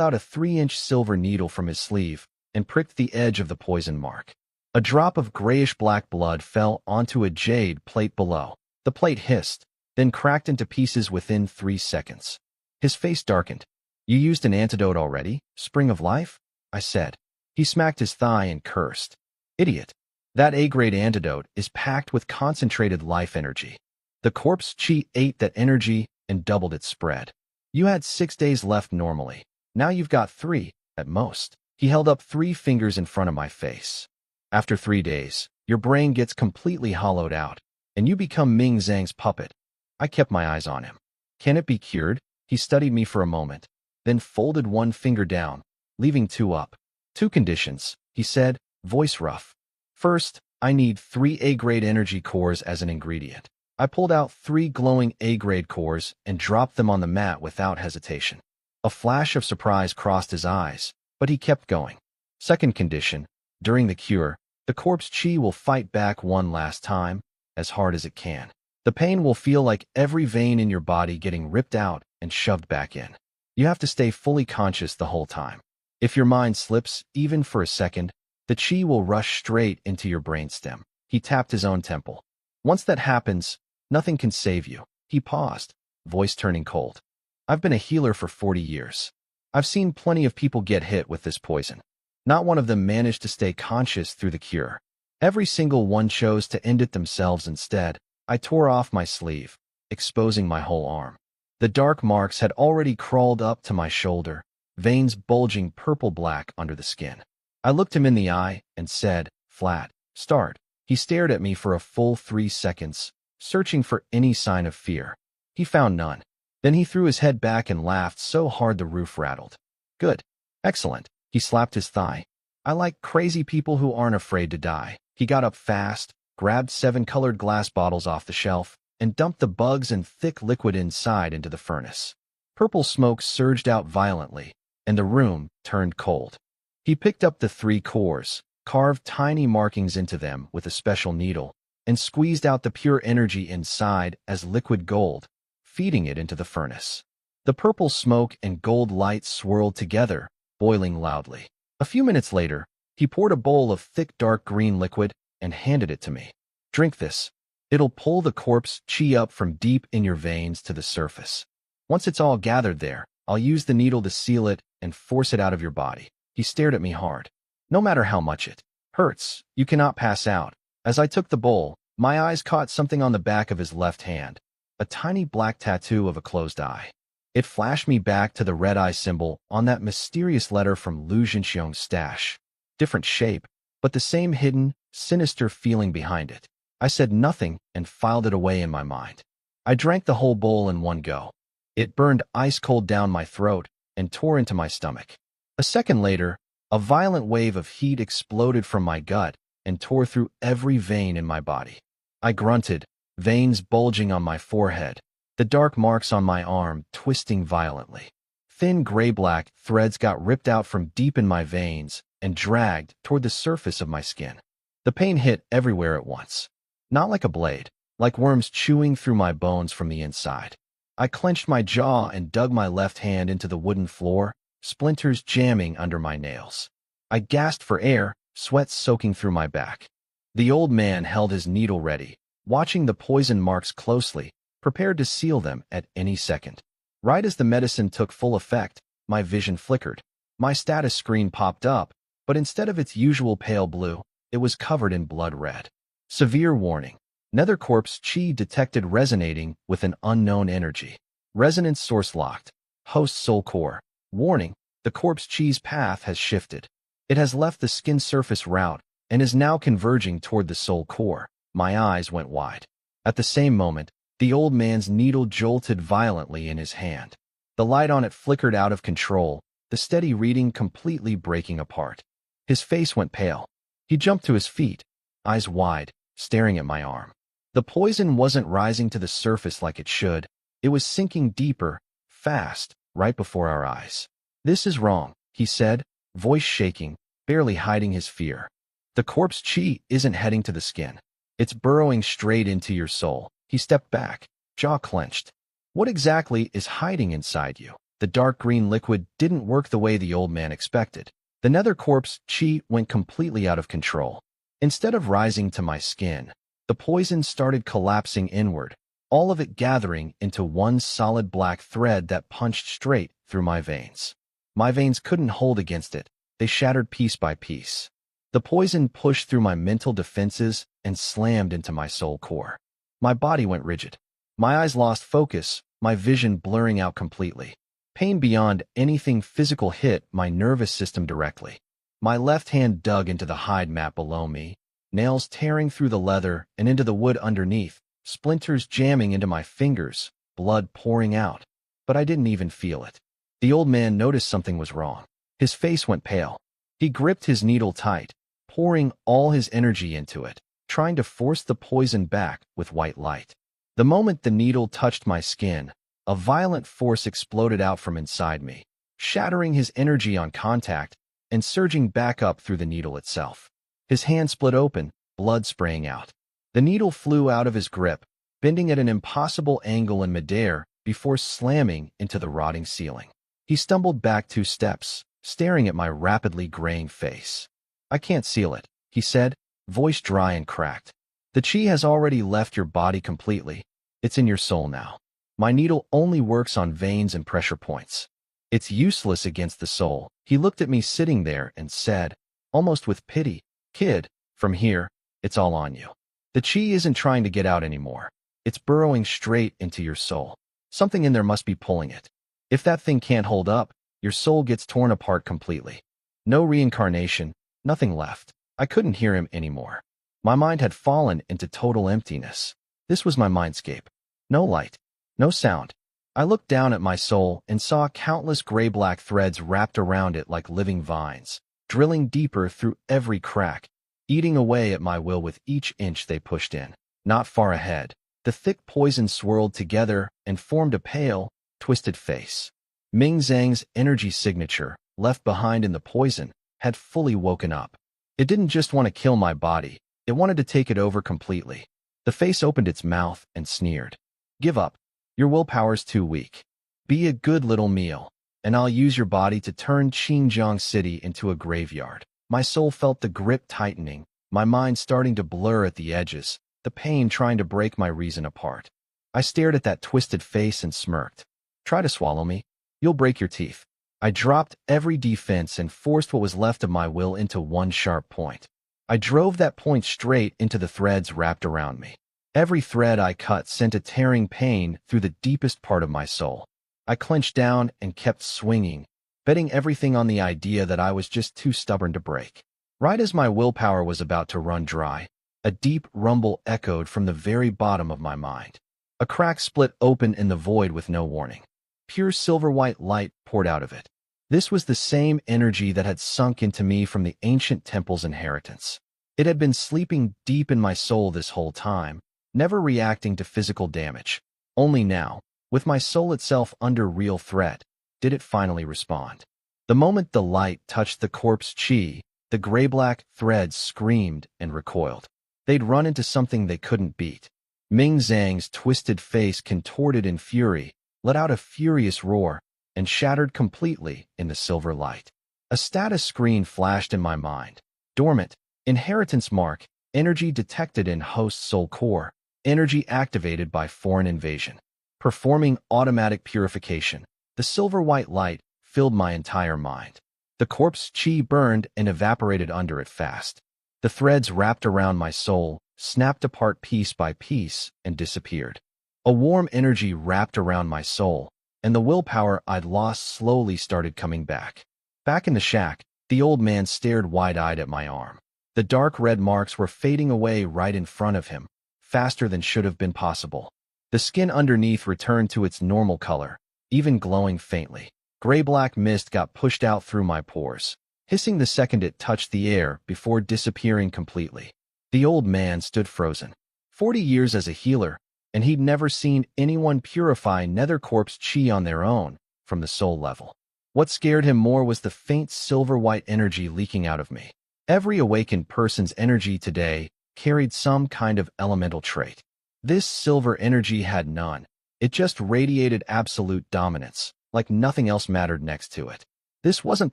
out a 3-inch silver needle from his sleeve, and pricked the edge of the poison mark. A drop of grayish-black blood fell onto a jade plate below. The plate hissed, then cracked into pieces within 3 seconds. His face darkened. You used an antidote already? Spring of life? I said. He smacked his thigh and cursed. Idiot. That A-grade antidote is packed with concentrated life energy. The corpse chi ate that energy and doubled its spread. You had 6 days left normally. Now you've got 3, at most. He held up 3 fingers in front of my face. After 3 days, your brain gets completely hollowed out, and you become Ming Zhang's puppet. I kept my eyes on him. Can it be cured? He studied me for a moment, then folded 1 finger down, leaving 2 up. 2 conditions, he said, voice rough. First, I need 3 A-grade energy cores as an ingredient. I pulled out 3 glowing A-grade cores and dropped them on the mat without hesitation. A flash of surprise crossed his eyes, but he kept going. Second condition, during the cure, the corpse chi will fight back one last time, as hard as it can. The pain will feel like every vein in your body getting ripped out and shoved back in. You have to stay fully conscious the whole time. If your mind slips, even for a second, the chi will rush straight into your brainstem. He tapped his own temple. Once that happens, nothing can save you. He paused, voice turning cold. I've been a healer for 40 years. I've seen plenty of people get hit with this poison. Not one of them managed to stay conscious through the cure. Every single one chose to end it themselves instead. I tore off my sleeve, exposing my whole arm. The dark marks had already crawled up to my shoulder, veins bulging purple-black under the skin. I looked him in the eye and said, flat, start. He stared at me for a full 3 seconds, searching for any sign of fear. He found none. Then he threw his head back and laughed so hard the roof rattled. Good. Excellent. He slapped his thigh. I like crazy people who aren't afraid to die. He got up fast, grabbed 7 colored glass bottles off the shelf, and dumped the bugs and thick liquid inside into the furnace. Purple smoke surged out violently, and the room turned cold. He picked up the 3 cores, carved tiny markings into them with a special needle, and squeezed out the pure energy inside as liquid gold, feeding it into the furnace. The purple smoke and gold light swirled together, boiling loudly. A few minutes later, he poured a bowl of thick dark green liquid and handed it to me. "Drink this. It'll pull the corpse chi up from deep in your veins to the surface. Once it's all gathered there, I'll use the needle to seal it and force it out of your body." He stared at me hard. "No matter how much it hurts, you cannot pass out." As I took the bowl, my eyes caught something on the back of his left hand, a tiny black tattoo of a closed eye. It flashed me back to the red eye symbol on that mysterious letter from Lu Jinxiong's stash. Different shape, but the same hidden, sinister feeling behind it. I said nothing and filed it away in my mind. I drank the whole bowl in one go. It burned ice-cold down my throat and tore into my stomach. A second later, a violent wave of heat exploded from my gut and tore through every vein in my body. I grunted, veins bulging on my forehead, the dark marks on my arm twisting violently. Thin gray-black threads got ripped out from deep in my veins and dragged toward the surface of my skin. The pain hit everywhere at once. Not like a blade, like worms chewing through my bones from the inside. I clenched my jaw and dug my left hand into the wooden floor, splinters jamming under my nails. I gasped for air, sweat soaking through my back. The old man held his needle ready, watching the poison marks closely, prepared to seal them at any second. Right as the medicine took full effect, my vision flickered. My status screen popped up, but instead of its usual pale blue, it was covered in blood red. Severe warning. Nether corpse chi detected resonating with an unknown energy. Resonance source locked. Host soul core. Warning, the corpse chi's path has shifted. It has left the skin surface route and is now converging toward the soul core. My eyes went wide. At the same moment, the old man's needle jolted violently in his hand. The light on it flickered out of control, the steady reading completely breaking apart. His face went pale. He jumped to his feet, eyes wide, staring at my arm. The poison wasn't rising to the surface like it should. It was sinking deeper, fast, right before our eyes. "This is wrong," he said, voice shaking, barely hiding his fear. "The corpse chi isn't heading to the skin. It's burrowing straight into your soul." He stepped back, jaw clenched. "What exactly is hiding inside you?" The dark green liquid didn't work the way the old man expected. The nether corpse chi went completely out of control. Instead of rising to my skin, the poison started collapsing inward, all of it gathering into one solid black thread that punched straight through my veins. My veins couldn't hold against it. They shattered piece by piece. The poison pushed through my mental defenses and slammed into my soul core. My body went rigid. My eyes lost focus, my vision blurring out completely. Pain beyond anything physical hit my nervous system directly. My left hand dug into the hide mat below me, nails tearing through the leather and into the wood underneath, splinters jamming into my fingers, blood pouring out. But I didn't even feel it. The old man noticed something was wrong. His face went pale. He gripped his needle tight, pouring all his energy into it, trying to force the poison back with white light. The moment the needle touched my skin, a violent force exploded out from inside me, shattering his energy on contact and surging back up through the needle itself. His hand split open, blood spraying out. The needle flew out of his grip, bending at an impossible angle in midair before slamming into the rotting ceiling. He stumbled back 2 steps, staring at my rapidly graying face. "I can't seal it," he said, voice dry and cracked. "The chi has already left your body completely. It's in your soul now. My needle only works on veins and pressure points. It's useless against the soul." He looked at me sitting there and said, almost with pity, "Kid, from here, it's all on you. The chi isn't trying to get out anymore. It's burrowing straight into your soul. Something in there must be pulling it. If that thing can't hold up, your soul gets torn apart completely. No reincarnation, nothing left." I couldn't hear him anymore. My mind had fallen into total emptiness. This was my mindscape. No light, no sound. I looked down at my soul and saw countless gray-black threads wrapped around it like living vines, drilling deeper through every crack, eating away at my will with each inch they pushed in. Not far ahead, the thick poison swirled together and formed a pale, twisted face. Ming Zhang's energy signature, left behind in the poison, had fully woken up. It didn't just want to kill my body, it wanted to take it over completely. The face opened its mouth and sneered. Give up. Your willpower's too weak. Be a good little meal, and I'll use your body to turn Qingjiang City into a graveyard. My soul felt the grip tightening, my mind starting to blur at the edges, the pain trying to break my reason apart. I stared at that twisted face and smirked. Try to swallow me. You'll break your teeth. I dropped every defense and forced what was left of my will into one sharp point. I drove that point straight into the threads wrapped around me. Every thread I cut sent a tearing pain through the deepest part of my soul. I clenched down and kept swinging, betting everything on the idea that I was just too stubborn to break. Right as my willpower was about to run dry, a deep rumble echoed from the very bottom of my mind. A crack split open in the void with no warning. Pure silver-white light poured out of it. This was the same energy that had sunk into me from the ancient temple's inheritance. It had been sleeping deep in my soul this whole time, never reacting to physical damage. Only now, with my soul itself under real threat, did it finally respond. The moment the light touched the corpse chi, the gray-black threads screamed and recoiled. They'd run into something they couldn't beat. Ming Zhang's twisted face contorted in fury, let out a furious roar, and shattered completely in the silver light. A status screen flashed in my mind. Dormant, inheritance mark, energy detected in host soul core, energy activated by foreign invasion. Performing automatic purification. The silver-white light filled my entire mind. The corpse chi burned and evaporated under it fast. The threads wrapped around my soul, snapped apart piece by piece, and disappeared. A warm energy wrapped around my soul, and the willpower I'd lost slowly started coming back. Back in the shack, the old man stared wide-eyed at my arm. The dark red marks were fading away right in front of him, faster than should have been possible. The skin underneath returned to its normal color, even glowing faintly. Gray-black mist got pushed out through my pores, hissing the second it touched the air before disappearing completely. The old man stood frozen. 40 years as a healer, and he'd never seen anyone purify nether corpse chi on their own, from the soul level. What scared him more was the faint silver-white energy leaking out of me. Every awakened person's energy today carried some kind of elemental trait. This silver energy had none. It just radiated absolute dominance, like nothing else mattered next to it. This wasn't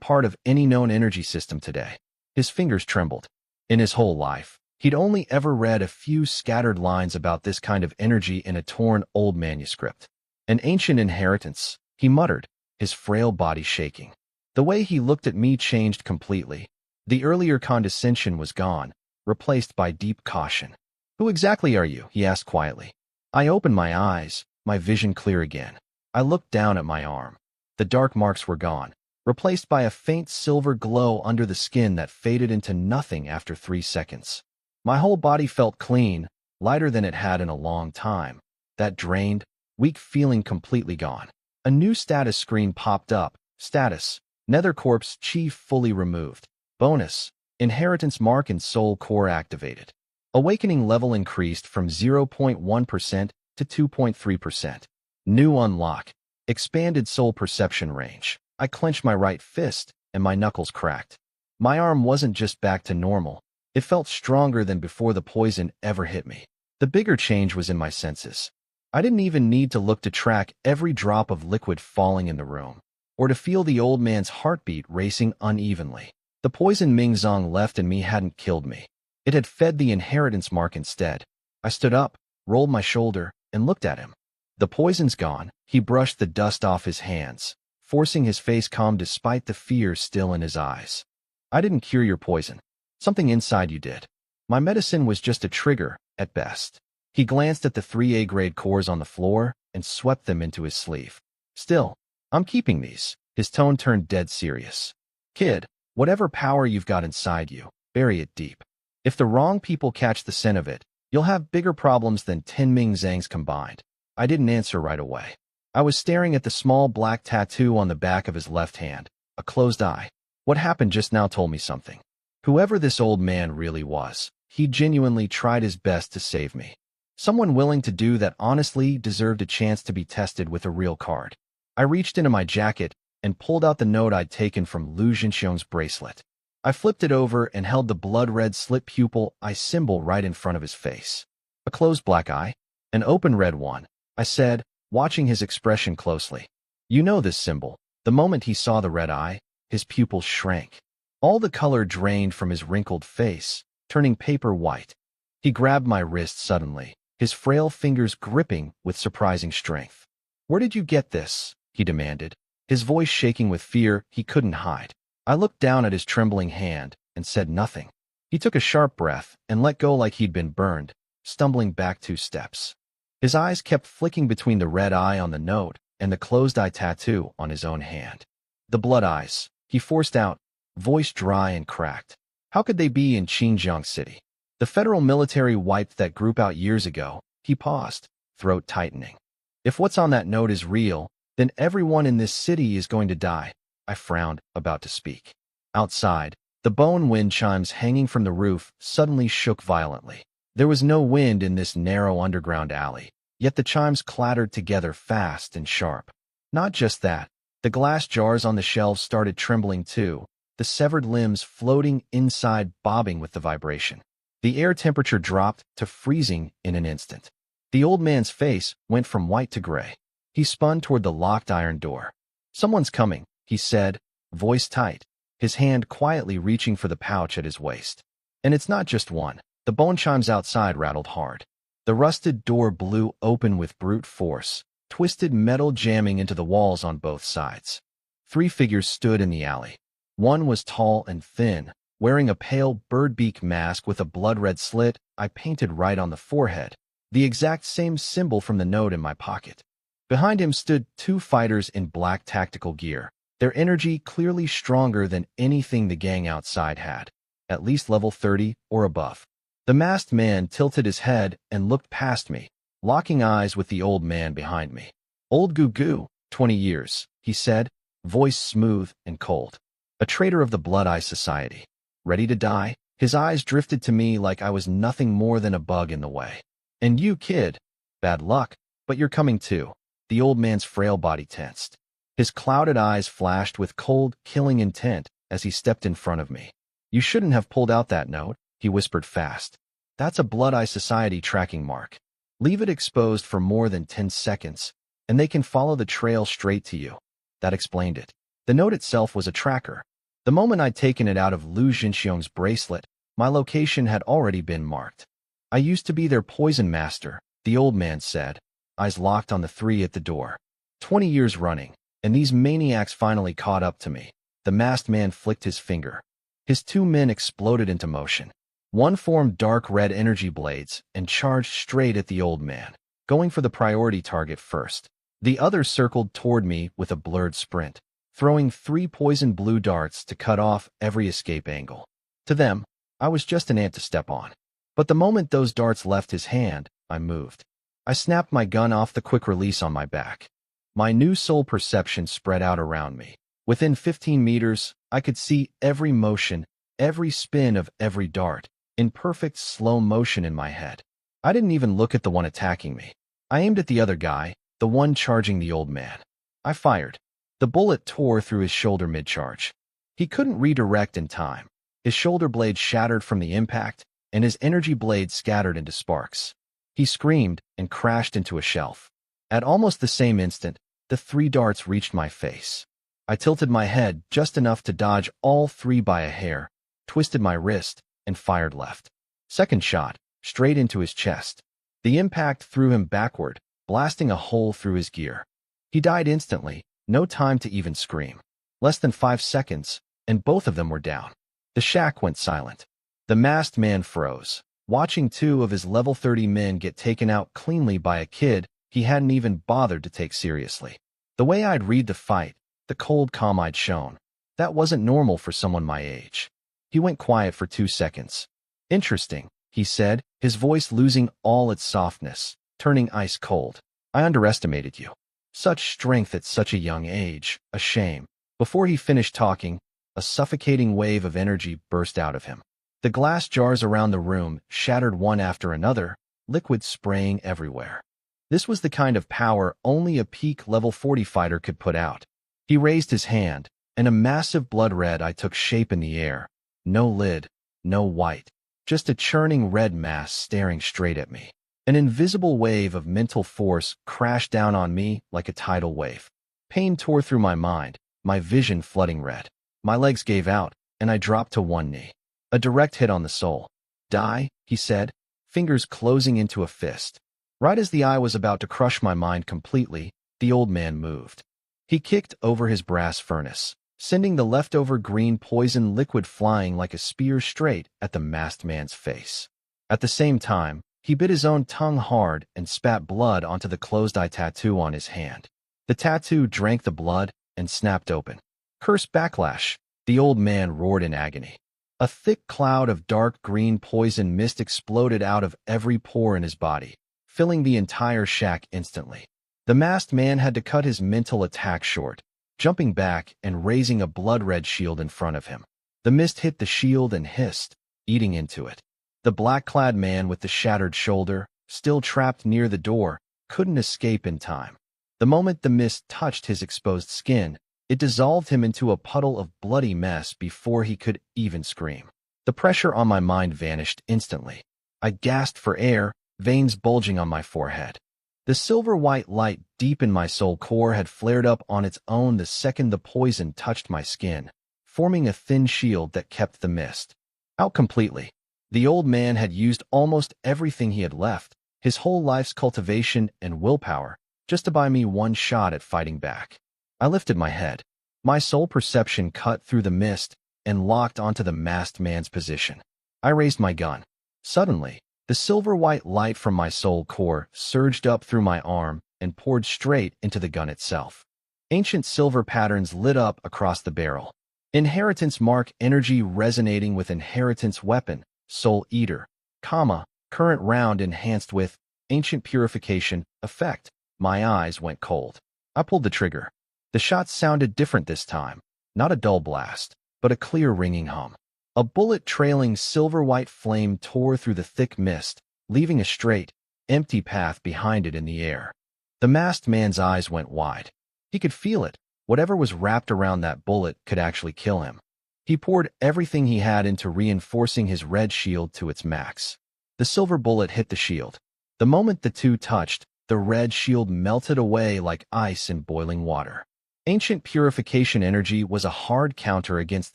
part of any known energy system today. His fingers trembled. In his whole life, he'd only ever read a few scattered lines about this kind of energy in a torn old manuscript. An ancient inheritance, he muttered, his frail body shaking. The way he looked at me changed completely. The earlier condescension was gone, replaced by deep caution. "Who exactly are you?" he asked quietly. I opened my eyes, my vision clear again. I looked down at my arm. The dark marks were gone, replaced by a faint silver glow under the skin that faded into nothing after 3 seconds. My whole body felt clean, lighter than it had in a long time. That drained, weak feeling completely gone. A new status screen popped up. Status: Nether Corpse Chi fully removed. Bonus: Inheritance mark and soul core activated. Awakening level increased from 0.1% to 2.3%. New unlock: Expanded soul perception range. I clenched my right fist, and my knuckles cracked. My arm wasn't just back to normal. It felt stronger than before the poison ever hit me. The bigger change was in my senses. I didn't even need to look to track every drop of liquid falling in the room, or to feel the old man's heartbeat racing unevenly. The poison Ming Zhang left in me hadn't killed me. It had fed the inheritance mark instead. I stood up, rolled my shoulder, and looked at him. The poison's gone. He brushed the dust off his hands, forcing his face calm despite the fear still in his eyes. "I didn't cure your poison. Something inside you did. My medicine was just a trigger, at best." He glanced at the 3A grade cores on the floor and swept them into his sleeve. "Still, I'm keeping these." His tone turned dead serious. "Kid, whatever power you've got inside you, bury it deep. If the wrong people catch the scent of it, you'll have bigger problems than 10 Ming Zhangs combined." I didn't answer right away. I was staring at the small black tattoo on the back of his left hand, a closed eye. What happened just now told me something. Whoever this old man really was, he genuinely tried his best to save me. Someone willing to do that honestly deserved a chance to be tested with a real card. I reached into my jacket and pulled out the note I'd taken from Lu Jinxiong's bracelet. I flipped it over and held the blood-red slit pupil eye symbol right in front of his face. A closed black eye? An open red one, I said, watching his expression closely. You know this symbol. The moment he saw the red eye, his pupils shrank. All the color drained from his wrinkled face, turning paper white. He grabbed my wrist suddenly, his frail fingers gripping with surprising strength. Where did you get this? He demanded, his voice shaking with fear he couldn't hide. I looked down at his trembling hand and said nothing. He took a sharp breath and let go like he'd been burned, stumbling back 2 steps. His eyes kept flicking between the red eye on the note and the closed eye tattoo on his own hand. The blood eyes, he forced out, voice dry and cracked. How could they be in Xinjiang City? The federal military wiped that group out years ago. He paused, throat tightening. If what's on that note is real, then everyone in this city is going to die. I frowned, about to speak. Outside, the bone wind chimes hanging from the roof suddenly shook violently. There was no wind in this narrow underground alley, yet the chimes clattered together fast and sharp. Not just that, the glass jars on the shelves started trembling too, the severed limbs floating inside bobbing with the vibration. The air temperature dropped to freezing in an instant. The old man's face went from white to gray. He spun toward the locked iron door. Someone's coming, he said, voice tight, his hand quietly reaching for the pouch at his waist. And it's not just one. The bone chimes outside rattled hard. The rusted door blew open with brute force, twisted metal jamming into the walls on both sides. 3 figures stood in the alley. One was tall and thin, wearing a pale bird-beak mask with a blood-red slit I painted right on the forehead, the exact same symbol from the note in my pocket. Behind him stood 2 fighters in black tactical gear, their energy clearly stronger than anything the gang outside had, at least level 30 or above. The masked man tilted his head and looked past me, locking eyes with the old man behind me. Old Gugu, 20 years, he said, voice smooth and cold. A traitor of the Blood Eye Society. Ready to die? His eyes drifted to me like I was nothing more than a bug in the way. And you, kid. Bad luck, but you're coming too. The old man's frail body tensed. His clouded eyes flashed with cold, killing intent as he stepped in front of me. You shouldn't have pulled out that note, he whispered fast. That's a Blood Eye Society tracking mark. Leave it exposed for more than 10 seconds, and they can follow the trail straight to you. That explained it. The note itself was a tracker. The moment I'd taken it out of Lu Jinxiong's bracelet, my location had already been marked. I used to be their poison master, the old man said, eyes locked on the 3 at the door. 20 years running, and these maniacs finally caught up to me. The masked man flicked his finger. His 2 men exploded into motion. One formed dark red energy blades and charged straight at the old man, going for the priority target first. The other circled toward me with a blurred sprint, throwing 3 poison blue darts to cut off every escape angle. To them, I was just an ant to step on. But the moment those darts left his hand, I moved. I snapped my gun off the quick release on my back. My new soul perception spread out around me. Within 15 meters, I could see every motion, every spin of every dart, in perfect slow motion in my head. I didn't even look at the one attacking me. I aimed at the other guy, the one charging the old man. I fired. The bullet tore through his shoulder mid-charge. He couldn't redirect in time. His shoulder blade shattered from the impact, and his energy blade scattered into sparks. He screamed and crashed into a shelf. At almost the same instant, the 3 darts reached my face. I tilted my head just enough to dodge all 3 by a hair, twisted my wrist, and fired left. Second shot, straight into his chest. The impact threw him backward, blasting a hole through his gear. He died instantly, no time to even scream. Less than 5 seconds, and both of them were down. The shack went silent. The masked man froze, watching 2 of his level 30 men get taken out cleanly by a kid he hadn't even bothered to take seriously. The way I'd read the fight, the cold calm I'd shown, that wasn't normal for someone my age. He went quiet for 2 seconds. Interesting, he said, his voice losing all its softness, turning ice cold. I underestimated you. Such strength at such a young age, a shame. Before he finished talking, a suffocating wave of energy burst out of him. The glass jars around the room shattered one after another, liquid spraying everywhere. This was the kind of power only a peak level 40 fighter could put out. He raised his hand, and a massive blood red eye took shape in the air. No lid, no white, just a churning red mass staring straight at me. An invisible wave of mental force crashed down on me like a tidal wave. Pain tore through my mind, my vision flooding red. My legs gave out, and I dropped to one knee. A direct hit on the soul. Die, he said, fingers closing into a fist. Right as the eye was about to crush my mind completely, the old man moved. He kicked over his brass furnace, sending the leftover green poison liquid flying like a spear straight at the masked man's face. At the same time, he bit his own tongue hard and spat blood onto the closed-eye tattoo on his hand. The tattoo drank the blood and snapped open. Curse backlash, the old man roared in agony. A thick cloud of dark green poison mist exploded out of every pore in his body, filling the entire shack instantly. The masked man had to cut his mental attack short, jumping back and raising a blood-red shield in front of him. The mist hit the shield and hissed, eating into it. The black-clad man with the shattered shoulder, still trapped near the door, couldn't escape in time. The moment the mist touched his exposed skin, it dissolved him into a puddle of bloody mess before he could even scream. The pressure on my mind vanished instantly. I gasped for air, veins bulging on my forehead. The silver-white light deep in my soul core had flared up on its own the second the poison touched my skin, forming a thin shield that kept the mist out completely. The old man had used almost everything he had left, his whole life's cultivation and willpower, just to buy me one shot at fighting back. I lifted my head. My soul perception cut through the mist and locked onto the masked man's position. I raised my gun. Suddenly, the silver-white light from my soul core surged up through my arm and poured straight into the gun itself. Ancient silver patterns lit up across the barrel. Inheritance mark energy resonating with inheritance weapon, Soul Eater, current round enhanced with ancient purification effect. My eyes went cold. I pulled the trigger. The shot sounded different this time, not a dull blast, but a clear ringing hum. A bullet trailing silver-white flame tore through the thick mist, leaving a straight, empty path behind it in the air. The masked man's eyes went wide. He could feel it. Whatever was wrapped around that bullet could actually kill him. He poured everything he had into reinforcing his red shield to its max. The silver bullet hit the shield. The moment the two touched, the red shield melted away like ice in boiling water. Ancient purification energy was a hard counter against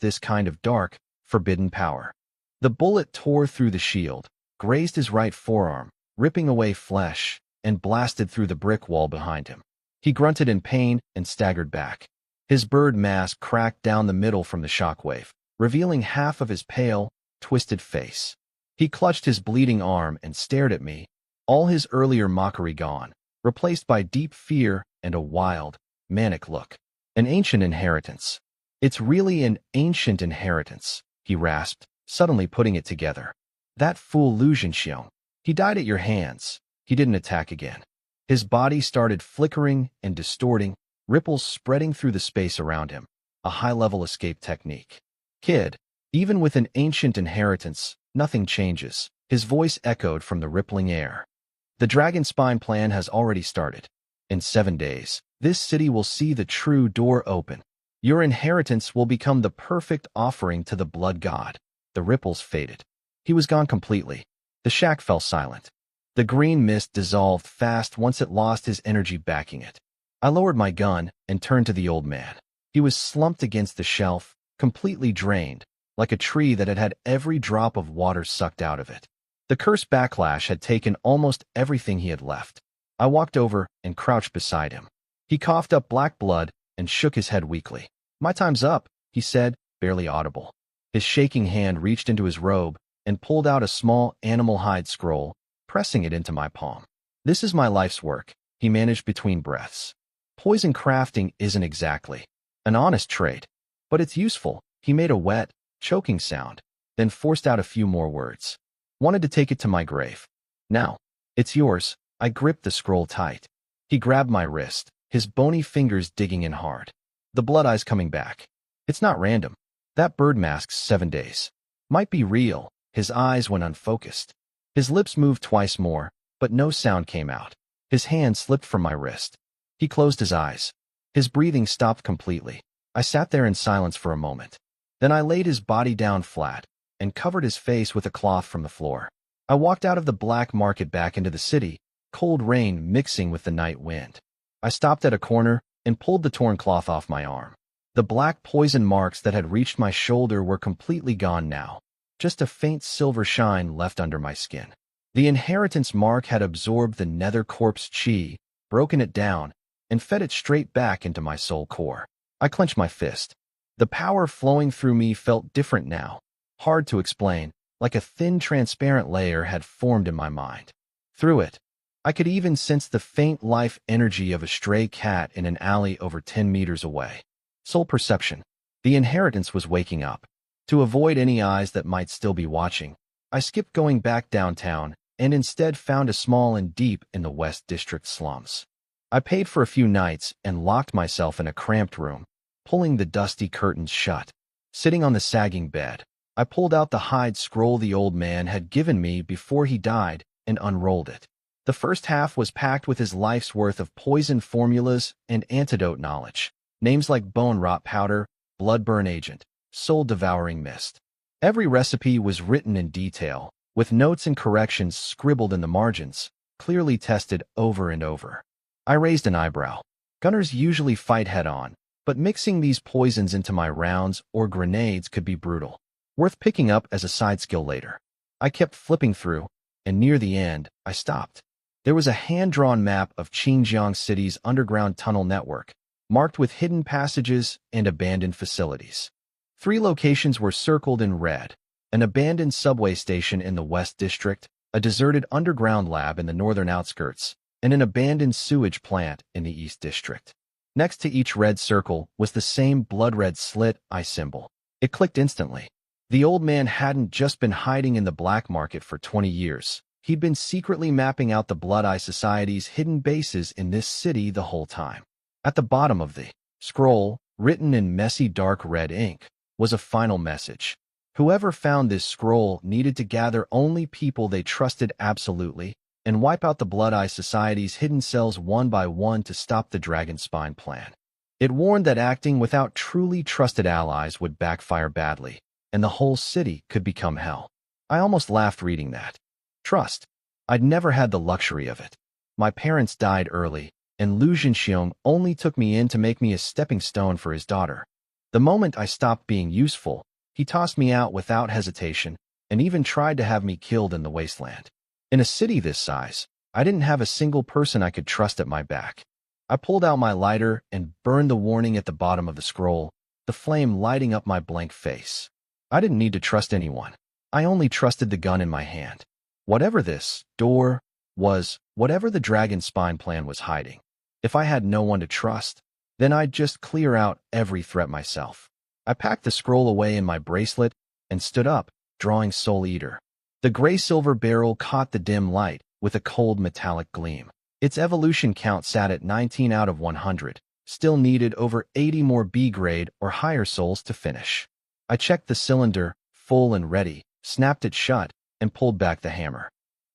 this kind of dark, forbidden power. The bullet tore through the shield, grazed his right forearm, ripping away flesh, and blasted through the brick wall behind him. He grunted in pain and staggered back. His bird mask cracked down the middle from the shockwave, revealing half of his pale, twisted face. He clutched his bleeding arm and stared at me, all his earlier mockery gone, replaced by deep fear and a wild, manic look. An ancient inheritance. It's really an ancient inheritance, he rasped, suddenly putting it together. That fool Lu Zhenxiong. He died at your hands. He didn't attack again. His body started flickering and distorting, ripples spreading through the space around him. A high-level escape technique. Kid, even with an ancient inheritance, nothing changes. His voice echoed from the rippling air. The Dragon Spine plan has already started. In 7 days, this city will see the true door open. Your inheritance will become the perfect offering to the blood god. The ripples faded. He was gone completely. The shack fell silent. The green mist dissolved fast once it lost his energy backing it. I lowered my gun and turned to the old man. He was slumped against the shelf, completely drained, like a tree that had had every drop of water sucked out of it. The curse backlash had taken almost everything he had left. I walked over and crouched beside him. He coughed up black blood and shook his head weakly. My time's up, he said, barely audible. His shaking hand reached into his robe and pulled out a small animal hide scroll, pressing it into my palm. This is my life's work, he managed between breaths. Poison crafting isn't exactly an honest trade, but it's useful. He made a wet, choking sound, then forced out a few more words. Wanted to take it to my grave. Now, it's yours. I gripped the scroll tight. He grabbed my wrist, his bony fingers digging in hard. The blood eyes coming back. It's not random. That bird mask's 7 days. Might be real. His eyes went unfocused. His lips moved twice more, but no sound came out. His hand slipped from my wrist. He closed his eyes. His breathing stopped completely. I sat there in silence for a moment. Then I laid his body down flat and covered his face with a cloth from the floor. I walked out of the black market back into the city, cold rain mixing with the night wind. I stopped at a corner and pulled the torn cloth off my arm. The black poison marks that had reached my shoulder were completely gone now, just a faint silver shine left under my skin. The inheritance mark had absorbed the nether corpse chi, broken it down, and fed it straight back into my soul core. I clenched my fist. The power flowing through me felt different now, hard to explain, like a thin transparent layer had formed in my mind. Through it, I could even sense the faint life energy of a stray cat in an alley over 10 meters away. Soul perception. The inheritance was waking up. To avoid any eyes that might still be watching, I skipped going back downtown and instead found a small and deep in the West District slums. I paid for a few nights and locked myself in a cramped room, pulling the dusty curtains shut. Sitting on the sagging bed, I pulled out the hide scroll the old man had given me before he died and unrolled it. The first half was packed with his life's worth of poison formulas and antidote knowledge. Names like bone rot powder, blood burn agent, soul-devouring mist. Every recipe was written in detail, with notes and corrections scribbled in the margins, clearly tested over and over. I raised an eyebrow. Gunners usually fight head-on, but mixing these poisons into my rounds or grenades could be brutal. Worth picking up as a side skill later. I kept flipping through, and near the end, I stopped. There was a hand-drawn map of Xinjiang City's underground tunnel network, marked with hidden passages and abandoned facilities. 3 locations were circled in red: an abandoned subway station in the West District, a deserted underground lab in the northern outskirts, and an abandoned sewage plant in the East District. Next to each red circle was the same blood-red slit eye symbol. It clicked instantly. The old man hadn't just been hiding in the black market for 20 years. He'd been secretly mapping out the Blood Eye Society's hidden bases in this city the whole time. At the bottom of the scroll, written in messy dark red ink, was a final message. Whoever found this scroll needed to gather only people they trusted absolutely and wipe out the Blood Eye Society's hidden cells one by one to stop the Dragon Spine plan. It warned that acting without truly trusted allies would backfire badly, and the whole city could become hell. I almost laughed reading that. Trust. I'd never had the luxury of it. My parents died early, and Lu Jinxiong only took me in to make me a stepping stone for his daughter. The moment I stopped being useful, he tossed me out without hesitation, and even tried to have me killed in the wasteland. In a city this size, I didn't have a single person I could trust at my back. I pulled out my lighter and burned the warning at the bottom of the scroll, the flame lighting up my blank face. I didn't need to trust anyone. I only trusted the gun in my hand. Whatever this door was, whatever the Dragon Spine plan was hiding, if I had no one to trust, then I'd just clear out every threat myself. I packed the scroll away in my bracelet and stood up, drawing Soul Eater. The gray-silver barrel caught the dim light with a cold metallic gleam. Its evolution count sat at 19 out of 100, still needed over 80 more B-grade or higher souls to finish. I checked the cylinder, full and ready, snapped it shut, and pulled back the hammer.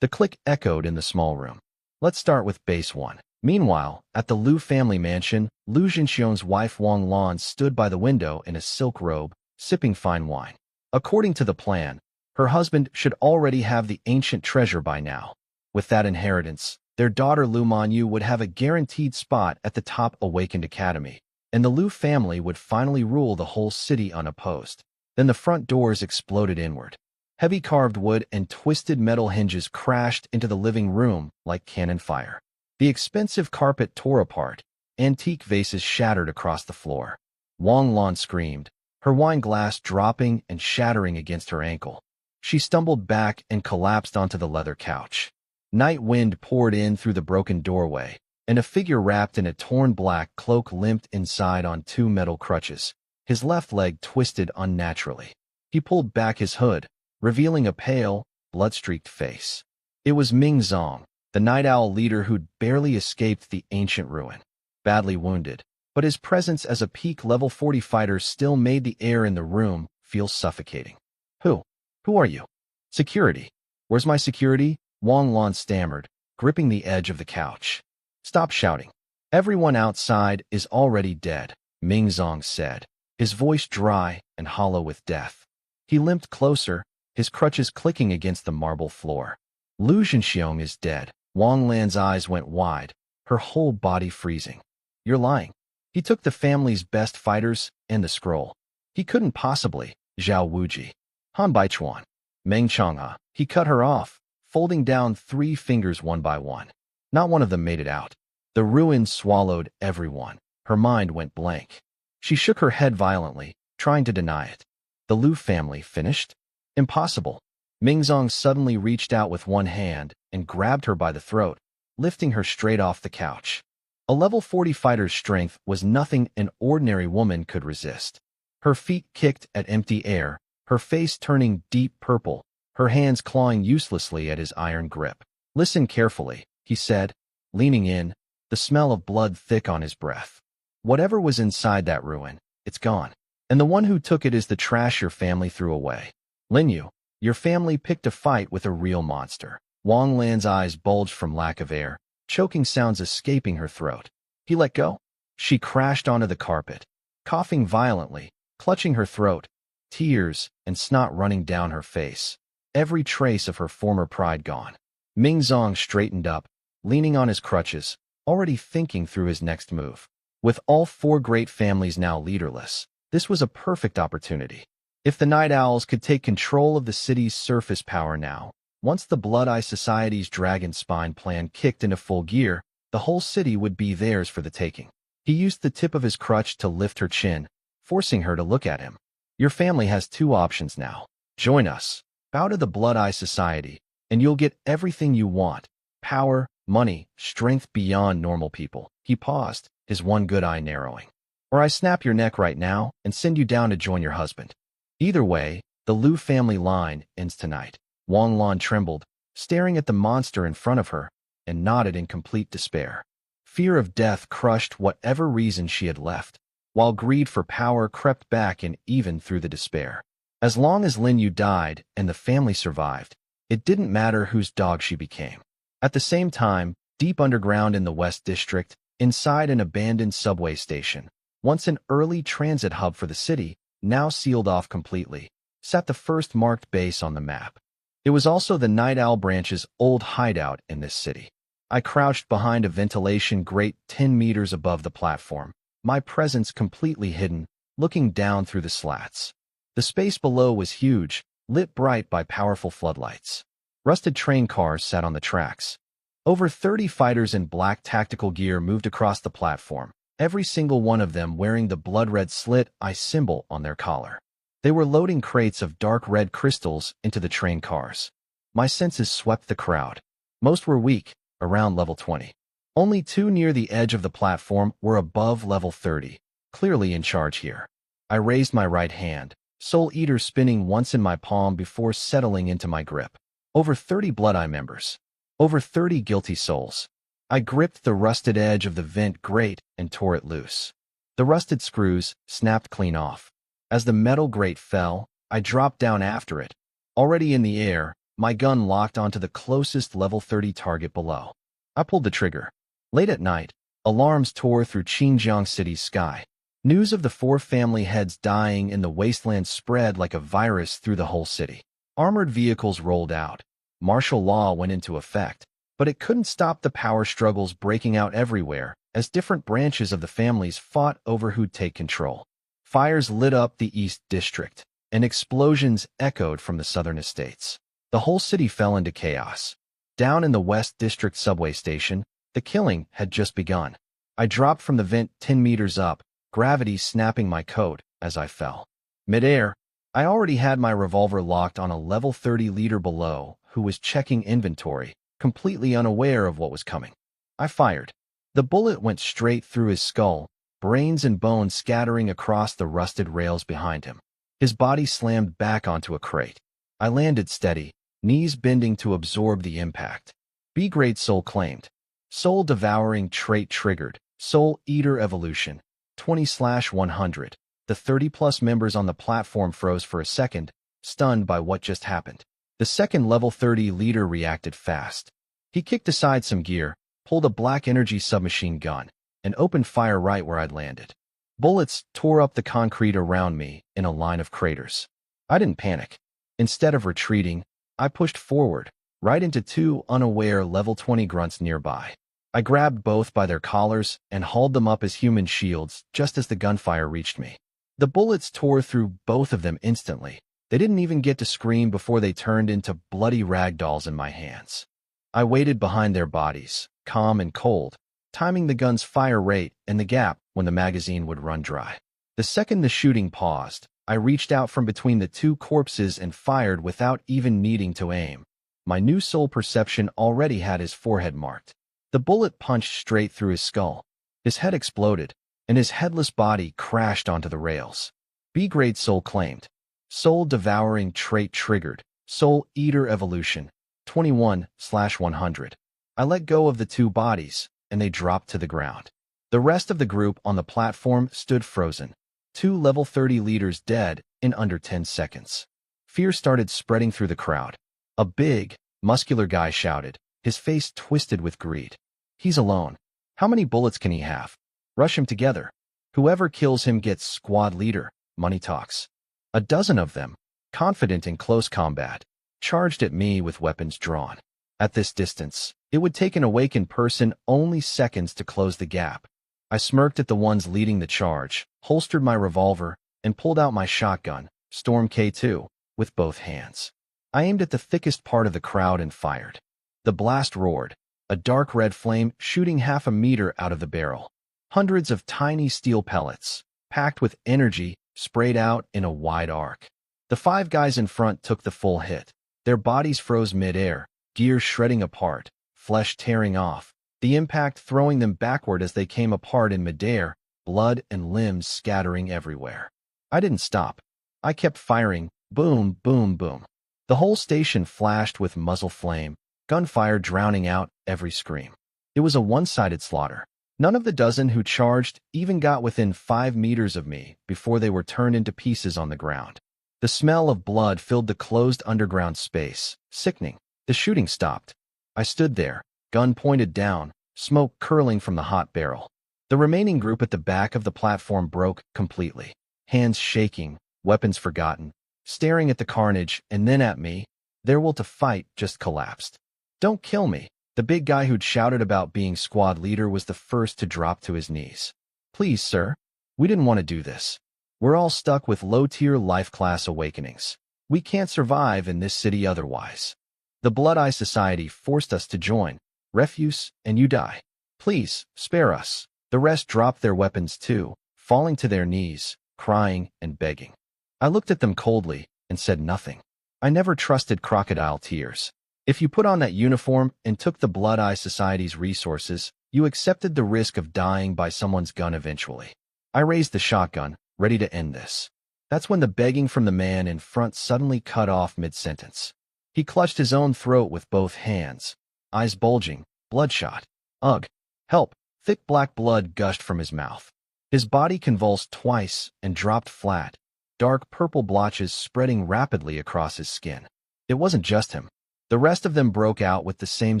The click echoed in the small room. Let's start with base 1. Meanwhile, at the Lu family mansion, Lu Jinxiong's wife Wang Lan stood by the window in a silk robe, sipping fine wine. According to the plan, her husband should already have the ancient treasure by now. With that inheritance, their daughter Lu Manyu would have a guaranteed spot at the top Awakened Academy, and the Lu family would finally rule the whole city unopposed. Then the front doors exploded inward. Heavy carved wood and twisted metal hinges crashed into the living room like cannon fire. The expensive carpet tore apart. Antique vases shattered across the floor. Wang Lan screamed, her wine glass dropping and shattering against her ankle. She stumbled back and collapsed onto the leather couch. Night wind poured in through the broken doorway, and a figure wrapped in a torn black cloak limped inside on 2 metal crutches, his left leg twisted unnaturally. He pulled back his hood, revealing a pale, blood-streaked face. It was Ming Zong, the Night Owl leader who'd barely escaped the ancient ruin. Badly wounded, but his presence as a peak level 40 fighter still made the air in the room feel suffocating. Who are you? Security. Where's my security? Wang Lan stammered, gripping the edge of the couch. Stop shouting. Everyone outside is already dead, Mingzong said, his voice dry and hollow with death. He limped closer, his crutches clicking against the marble floor. Lu Zhenxiong is dead. Wang Lan's eyes went wide, her whole body freezing. You're lying. He took the family's best fighters and the scroll. He couldn't possibly. Zhao Wuji. Han Baichuan. Meng Chang'e. He cut her off, folding down 3 fingers one by one. Not one of them made it out. The ruins swallowed everyone. Her mind went blank. She shook her head violently, trying to deny it. The Lu family finished? Impossible. Mingzong suddenly reached out with one hand and grabbed her by the throat, lifting her straight off the couch. A level 40 fighter's strength was nothing an ordinary woman could resist. Her feet kicked at empty air, her face turning deep purple, her hands clawing uselessly at his iron grip. Listen carefully, he said, leaning in, the smell of blood thick on his breath. Whatever was inside that ruin, it's gone. And the one who took it is the trash your family threw away. Linyu, your family picked a fight with a real monster. Wang Lan's eyes bulged from lack of air, choking sounds escaping her throat. He let go. She crashed onto the carpet, coughing violently, clutching her throat, tears and snot running down her face. Every trace of her former pride gone. Mingzong straightened up, leaning on his crutches, already thinking through his next move. With all 4 great families now leaderless, this was a perfect opportunity. If the Night Owls could take control of the city's surface power now, once the Blood Eye Society's Dragon Spine plan kicked into full gear, the whole city would be theirs for the taking. He used the tip of his crutch to lift her chin, forcing her to look at him. Your family has 2 options now. Join us. Bow to the Blood Eye Society, and you'll get everything you want. Power, money, strength beyond normal people. He paused, his one good eye narrowing. Or I snap your neck right now and send you down to join your husband. Either way, the Lu family line ends tonight. Wang Lan trembled, staring at the monster in front of her, and nodded in complete despair. Fear of death crushed whatever reason she had left, while greed for power crept back and even through the despair. As long as Lin Yu died and the family survived, it didn't matter whose dog she became. At the same time, deep underground in the West District, inside an abandoned subway station, once an early transit hub for the city, now sealed off completely, sat the first marked base on the map. It was also the Night Owl branch's old hideout in this city. I crouched behind a ventilation grate 10 meters above the platform, my presence completely hidden, looking down through the slats. The space below was huge, lit bright by powerful floodlights. Rusted train cars sat on the tracks. Over 30 fighters in black tactical gear moved across the platform, every single one of them wearing the blood-red slit-eye symbol on their collar. They were loading crates of dark red crystals into the train cars. My senses swept the crowd. Most were weak, around level 20. Only 2 near the edge of the platform were above level 30, clearly in charge here. I raised my right hand, Soul Eater spinning once in my palm before settling into my grip. Over 30 Blood Eye members. Over 30 guilty souls. I gripped the rusted edge of the vent grate and tore it loose. The rusted screws snapped clean off. As the metal grate fell, I dropped down after it. Already in the air, my gun locked onto the closest level 30 target below. I pulled the trigger. Late at night, alarms tore through Xinjiang City's sky. News of the 4 family heads dying in the wasteland spread like a virus through the whole city. Armored vehicles rolled out. Martial law went into effect, but it couldn't stop the power struggles breaking out everywhere as different branches of the families fought over who'd take control. Fires lit up the East District, and explosions echoed from the southern estates. The whole city fell into chaos. Down in the West District subway station, the killing had just begun. I dropped from the vent 10 meters up, gravity snapping my coat as I fell. Midair, I already had my revolver locked on a level 30 leader below who was checking inventory, completely unaware of what was coming. I fired. The bullet went straight through his skull, brains and bones scattering across the rusted rails behind him. His body slammed back onto a crate. I landed steady, knees bending to absorb the impact. B-grade soul claimed. Soul devouring trait triggered. Soul Eater evolution. 20/100. The 30-plus members on the platform froze for a second, stunned by what just happened. The second level 30 leader reacted fast. He kicked aside some gear, pulled a black energy submachine gun, and opened fire right where I'd landed. Bullets tore up the concrete around me in a line of craters. I didn't panic. Instead of retreating, I pushed forward, right into two unaware level 20 grunts nearby. I grabbed both by their collars and hauled them up as human shields just as the gunfire reached me. The bullets tore through both of them instantly. They didn't even get to scream before they turned into bloody ragdolls in my hands. I waited behind their bodies, calm and cold, timing the gun's fire rate and the gap when the magazine would run dry. The second the shooting paused, I reached out from between the two corpses and fired without even needing to aim. My new soul perception already had his forehead marked. The bullet punched straight through his skull. His head exploded, and his headless body crashed onto the rails. B-grade soul claimed. Soul-devouring trait triggered. Soul Eater evolution. 21/100. I let go of the two bodies, and they dropped to the ground. The rest of the group on the platform stood frozen. 2 level 30 leaders dead in under 10 seconds. Fear started spreading through the crowd. A big, muscular guy shouted, his face twisted with greed. He's alone. How many bullets can he have? Rush him together. Whoever kills him gets squad leader. Money talks. A dozen of them, confident in close combat, charged at me with weapons drawn. At this distance, it would take an awakened person only seconds to close the gap. I smirked at the ones leading the charge, holstered my revolver, and pulled out my shotgun, Storm K2, with both hands. I aimed at the thickest part of the crowd and fired. The blast roared, a dark red flame shooting half a meter out of the barrel. Hundreds of tiny steel pellets, packed with energy, sprayed out in a wide arc. The 5 guys in front took the full hit. Their bodies froze mid-air, gear shredding apart, flesh tearing off, the impact throwing them backward as they came apart in mid-air, blood and limbs scattering everywhere. I didn't stop. I kept firing, boom, boom, boom. The whole station flashed with muzzle flame, gunfire drowning out every scream. It was a one-sided slaughter. None of the dozen who charged even got within 5 meters of me before they were turned into pieces on the ground. The smell of blood filled the closed underground space, sickening. The shooting stopped. I stood there, gun pointed down, smoke curling from the hot barrel. The remaining group at the back of the platform broke completely, hands shaking, weapons forgotten, staring at the carnage and then at me. Their will to fight just collapsed. Don't kill me. The big guy who'd shouted about being squad leader was the first to drop to his knees. Please, sir. We didn't want to do this. We're all stuck with low-tier life class awakenings. We can't survive in this city otherwise. The Blood Eye Society forced us to join. Refuse, and you die. Please, spare us. The rest dropped their weapons too, falling to their knees, crying and begging. I looked at them coldly and said nothing. I never trusted crocodile tears. If you put on that uniform and took the Blood Eye Society's resources, you accepted the risk of dying by someone's gun eventually. I raised the shotgun, ready to end this. That's when the begging from the man in front suddenly cut off mid-sentence. He clutched his own throat with both hands, eyes bulging, bloodshot. Ugh! Help! Thick black blood gushed from his mouth. His body convulsed twice and dropped flat, dark purple blotches spreading rapidly across his skin. It wasn't just him. The rest of them broke out with the same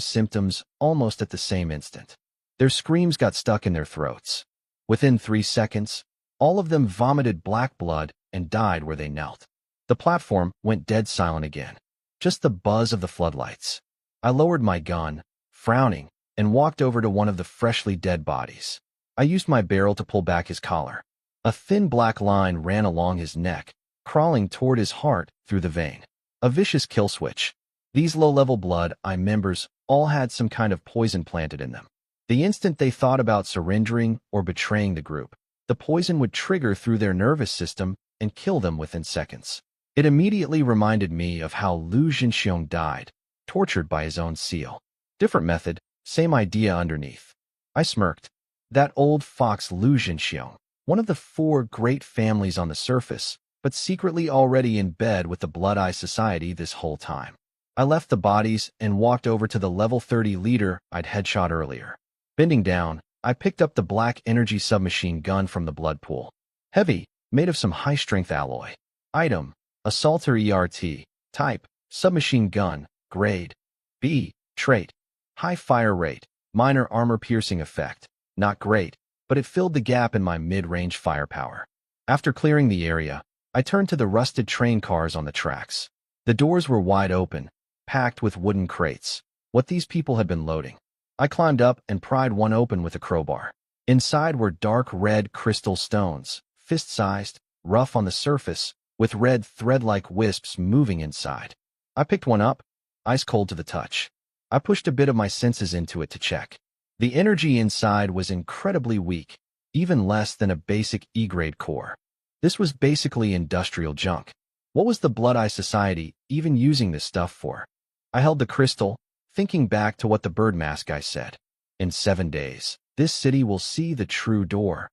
symptoms almost at the same instant. Their screams got stuck in their throats. Within 3 seconds, all of them vomited black blood and died where they knelt. The platform went dead silent again. Just the buzz of the floodlights. I lowered my gun, frowning, and walked over to one of the freshly dead bodies. I used my barrel to pull back his collar. A thin black line ran along his neck, crawling toward his heart through the vein. A vicious kill switch. These low-level Blood Eye members all had some kind of poison planted in them. The instant they thought about surrendering or betraying the group, the poison would trigger through their nervous system and kill them within seconds. It immediately reminded me of how Lu Jinxiong died, tortured by his own seal. Different method, same idea underneath. I smirked. That old fox Lu Jinxiong, one of the 4 great families on the surface, but secretly already in bed with the Blood Eye Society this whole time. I left the bodies and walked over to the level 30 leader I'd headshot earlier. Bending down, I picked up the black energy submachine gun from the blood pool. Heavy, made of some high-strength alloy. Item, Assaulter ERT. Type, submachine gun. Grade, B. Trait, High fire rate, minor armor-piercing effect. Not great, but it filled the gap in my mid-range firepower. After clearing the area, I turned to the rusted train cars on the tracks. The doors were wide open, packed with wooden crates. What these people had been loading. I climbed up and pried one open with a crowbar. Inside were dark red crystal stones, fist-sized, rough on the surface, with red thread-like wisps moving inside. I picked one up, ice cold to the touch. I pushed a bit of my senses into it to check. The energy inside was incredibly weak, even less than a basic E-grade core. This was basically industrial junk. What was the Blood Eye Society even using this stuff for? I held the crystal, thinking back to what the bird mask guy said. In 7 days, this city will see the true door.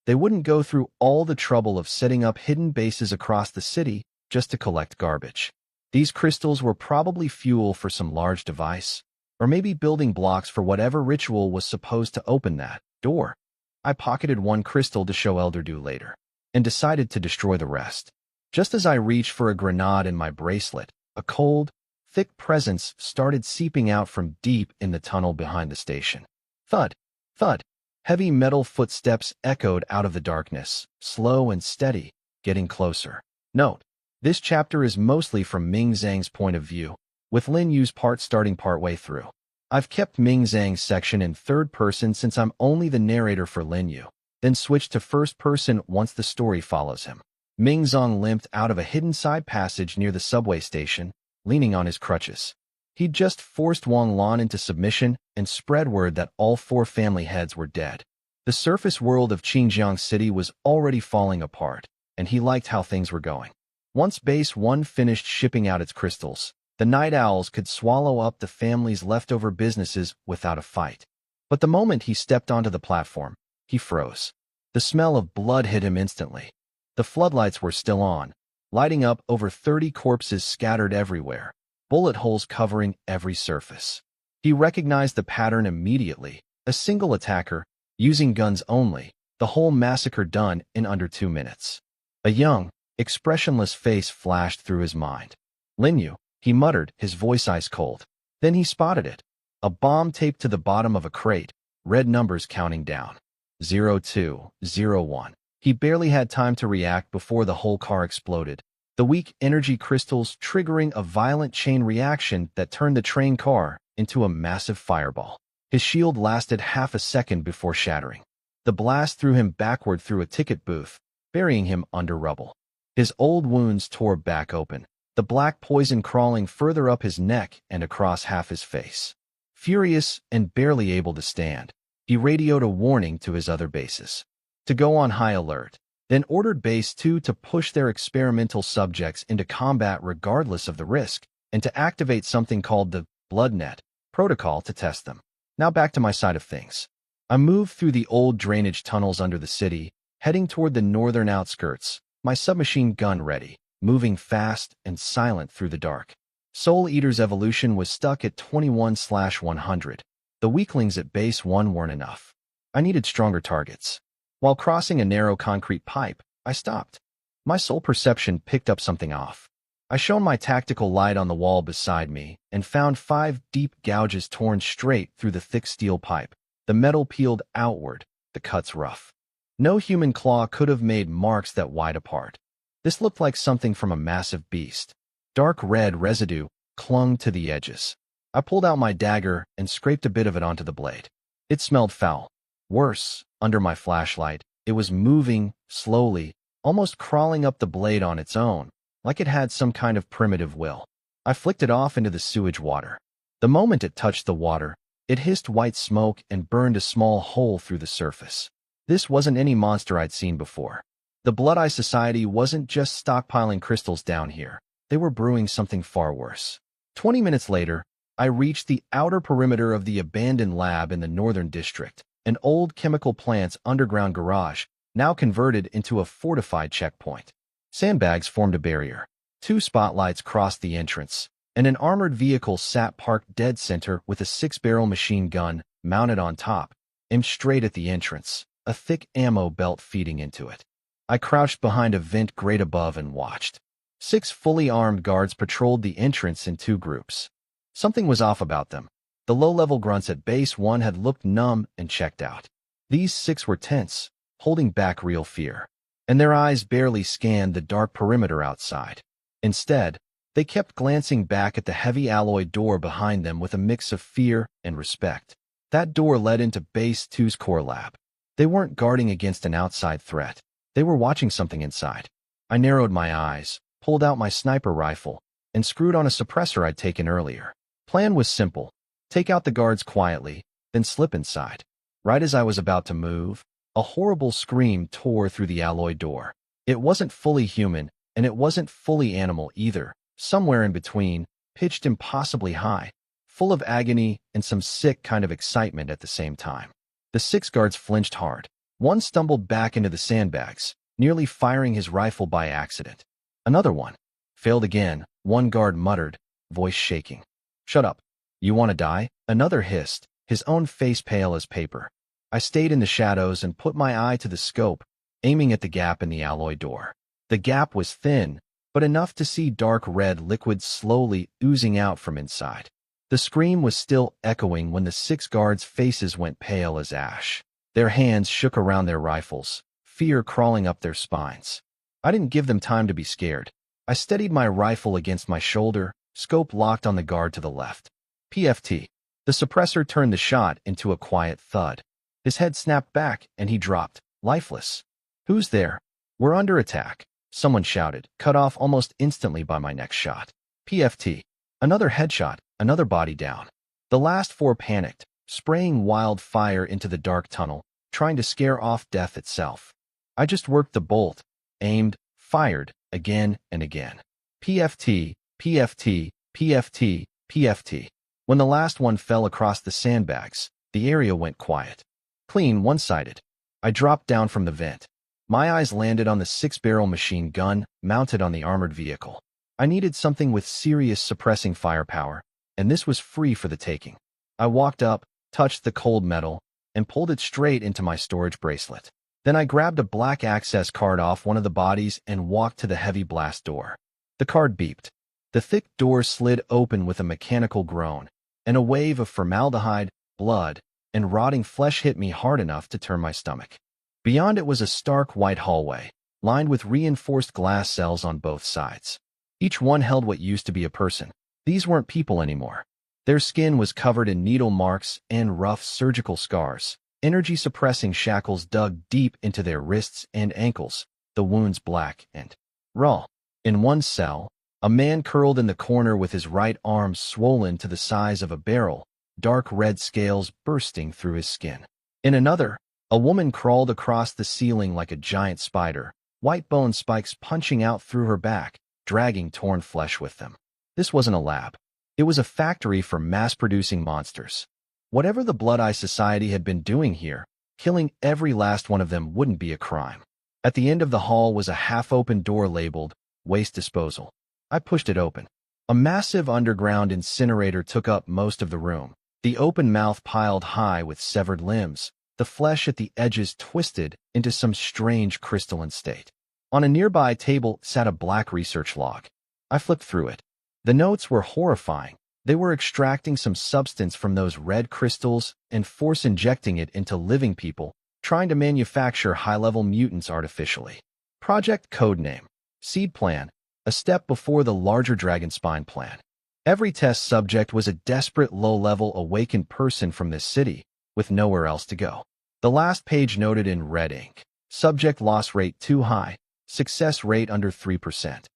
They wouldn't go through all the trouble of setting up hidden bases across the city just to collect garbage. These crystals were probably fuel for some large device, or maybe building blocks for whatever ritual was supposed to open that door. I pocketed one crystal to show Elderdew later, and decided to destroy the rest. Just as I reached for a grenade in my bracelet, a cold, thick presence started seeping out from deep in the tunnel behind the station. Thud, thud. Heavy metal footsteps echoed out of the darkness, slow and steady, getting closer. Note: this chapter is mostly from Ming Zhang's point of view, with Lin Yu's part starting partway through. I've kept Ming Zhang's section in third person since I'm only the narrator for Lin Yu, then switched to first person once the story follows him. Ming Zhang limped out of a hidden side passage near the subway station, leaning on his crutches. He'd just forced Wang Lan into submission and spread word that all 4 family heads were dead. The surface world of Qingjiang City was already falling apart, and he liked how things were going. Once Base 1 finished shipping out its crystals, the Night Owls could swallow up the family's leftover businesses without a fight. But the moment he stepped onto the platform, he froze. The smell of blood hit him instantly. The floodlights were still on, lighting up over 30 corpses scattered everywhere, bullet holes covering every surface. He recognized the pattern immediately, a single attacker, using guns only, the whole massacre done in under 2 minutes. A young, expressionless face flashed through his mind. Lin Yu, he muttered, his voice ice cold. Then he spotted it. A bomb taped to the bottom of a crate, red numbers counting down. 0201. He barely had time to react before the whole car exploded, the weak energy crystals triggering a violent chain reaction that turned the train car into a massive fireball. His shield lasted half a second before shattering. The blast threw him backward through a ticket booth, burying him under rubble. His old wounds tore back open, the black poison crawling further up his neck and across half his face. Furious and barely able to stand, he radioed a warning to his other bases to go on high alert, then ordered Base 2 to push their experimental subjects into combat regardless of the risk, and to activate something called the BloodNet protocol to test them. Now back to my side of things. I moved through the old drainage tunnels under the city, heading toward the northern outskirts, my submachine gun ready, moving fast and silent through the dark. Soul Eater's evolution was stuck at 21/100. The weaklings at Base 1 weren't enough. I needed stronger targets. While crossing a narrow concrete pipe, I stopped. My soul perception picked up something off. I shone my tactical light on the wall beside me and found 5 deep gouges torn straight through the thick steel pipe, the metal peeled outward, the cuts rough. No human claw could have made marks that wide apart. This looked like something from a massive beast. Dark red residue clung to the edges. I pulled out my dagger and scraped a bit of it onto the blade. It smelled foul. Worse, under my flashlight, it was moving, slowly, almost crawling up the blade on its own, like it had some kind of primitive will. I flicked it off into the sewage water. The moment it touched the water, it hissed white smoke and burned a small hole through the surface. This wasn't any monster I'd seen before. The Blood Eye Society wasn't just stockpiling crystals down here. They were brewing something far worse. 20 minutes later, I reached the outer perimeter of the abandoned lab in the northern district, an old chemical plant's underground garage, now converted into a fortified checkpoint. Sandbags formed a barrier. 2 spotlights crossed the entrance, and an armored vehicle sat parked dead center with a 6-barrel machine gun mounted on top, aimed straight at the entrance, a thick ammo belt feeding into it. I crouched behind a vent grate above and watched. 6 fully armed guards patrolled the entrance in 2 groups. Something was off about them. The low-level grunts at base 1 had looked numb and checked out. These 6 were tense, holding back real fear, and their eyes barely scanned the dark perimeter outside. Instead, they kept glancing back at the heavy alloy door behind them with a mix of fear and respect. That door led into Base 2's core lab. They weren't guarding against an outside threat. They were watching something inside. I narrowed my eyes, pulled out my sniper rifle, and screwed on a suppressor I'd taken earlier. Plan was simple. Take out the guards quietly, then slip inside. Right as I was about to move, a horrible scream tore through the alloy door. It wasn't fully human, and it wasn't fully animal either. Somewhere in between, pitched impossibly high, full of agony and some sick kind of excitement at the same time. The 6 guards flinched hard. One stumbled back into the sandbags, nearly firing his rifle by accident. Another one failed again. One guard muttered, voice shaking. "Shut up. You want to die?" Another hissed, his own face pale as paper. I stayed in the shadows and put my eye to the scope, aiming at the gap in the alloy door. The gap was thin, but enough to see dark red liquid slowly oozing out from inside. The scream was still echoing when the 6 guards' faces went pale as ash. Their hands shook around their rifles, fear crawling up their spines. I didn't give them time to be scared. I steadied my rifle against my shoulder, scope locked on the guard to the left. PFT. The suppressor turned the shot into a quiet thud. His head snapped back and he dropped, lifeless. "Who's there? We're under attack," someone shouted, cut off almost instantly by my next shot. PFT. Another headshot, another body down. The last 4 panicked, spraying wild fire into the dark tunnel, trying to scare off death itself. I just worked the bolt, aimed, fired, again and again. PFT, PFT, PFT, PFT. When the last one fell across the sandbags, the area went quiet. Clean, one-sided. I dropped down from the vent. My eyes landed on the 6-barrel machine gun mounted on the armored vehicle. I needed something with serious suppressing firepower, and this was free for the taking. I walked up, touched the cold metal, and pulled it straight into my storage bracelet. Then I grabbed a black access card off one of the bodies and walked to the heavy blast door. The card beeped. The thick door slid open with a mechanical groan, and a wave of formaldehyde, blood, and rotting flesh hit me hard enough to turn my stomach. Beyond it was a stark white hallway, lined with reinforced glass cells on both sides. Each one held what used to be a person. These weren't people anymore. Their skin was covered in needle marks and rough surgical scars. Energy-suppressing shackles dug deep into their wrists and ankles, the wounds black and raw. In one cell, a man curled in the corner with his right arm swollen to the size of a barrel, dark red scales bursting through his skin. In another, a woman crawled across the ceiling like a giant spider, white bone spikes punching out through her back, dragging torn flesh with them. This wasn't a lab. It was a factory for mass-producing monsters. Whatever the Blood Eye Society had been doing here, killing every last one of them wouldn't be a crime. At the end of the hall was a half-open door labeled, Waste Disposal. I pushed it open. A massive underground incinerator took up most of the room, the open mouth piled high with severed limbs, the flesh at the edges twisted into some strange crystalline state. On a nearby table sat a black research log. I flipped through it. The notes were horrifying. They were extracting some substance from those red crystals and force-injecting it into living people, trying to manufacture high-level mutants artificially. Project Codename. Seed Plan. A step before the larger Dragon Spine plan. Every test subject was a desperate low-level awakened person from this city, with nowhere else to go. The last page noted in red ink. Subject loss rate too high. Success rate under 3%.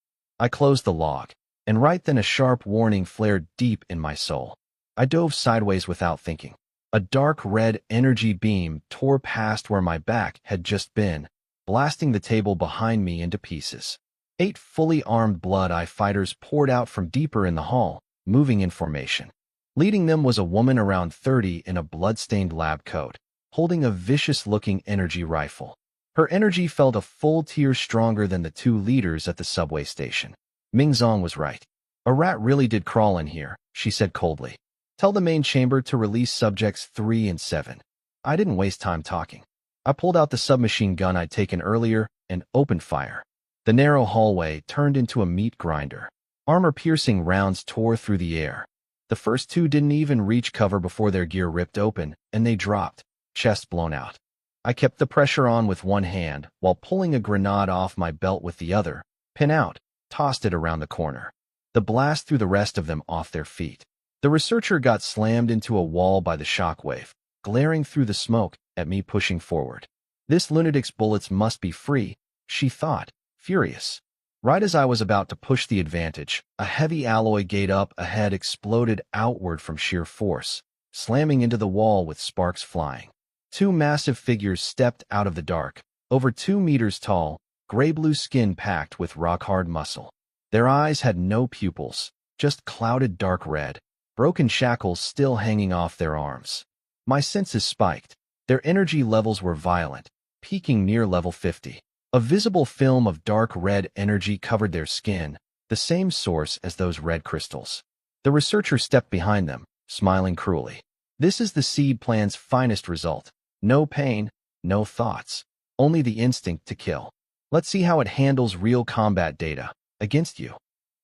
I closed the log, and right then a sharp warning flared deep in my soul. I dove sideways without thinking. A dark red energy beam tore past where my back had just been, blasting the table behind me into pieces. 8 fully armed Blood Eye fighters poured out from deeper in the hall, moving in formation. Leading them was a woman around 30 in a blood-stained lab coat, holding a vicious-looking energy rifle. Her energy felt a full tier stronger than the 2 leaders at the subway station. Ming Zong was right. A rat really did crawl in here, she said coldly. Tell the main chamber to release subjects 3 and 7. I didn't waste time talking. I pulled out the submachine gun I'd taken earlier and opened fire. The narrow hallway turned into a meat grinder. Armor-piercing rounds tore through the air. The first two didn't even reach cover before their gear ripped open, and they dropped, chest blown out. I kept the pressure on with one hand, while pulling a grenade off my belt with the other, pin out, tossed it around the corner. The blast threw the rest of them off their feet. The researcher got slammed into a wall by the shockwave, glaring through the smoke at me pushing forward. This lunatic's bullets must be free, she thought, furious. Right as I was about to push the advantage, a heavy alloy gate up ahead exploded outward from sheer force, slamming into the wall with sparks flying. Two massive figures stepped out of the dark, over 2 meters tall, gray-blue skin packed with rock-hard muscle. Their eyes had no pupils, just clouded dark red, broken shackles still hanging off their arms. My senses spiked. Their energy levels were violent, peaking near level 50. A visible film of dark red energy covered their skin, the same source as those red crystals. The researcher stepped behind them, smiling cruelly. This is the seed plan's finest result. No pain, no thoughts, only the instinct to kill. Let's see how it handles real combat data against you.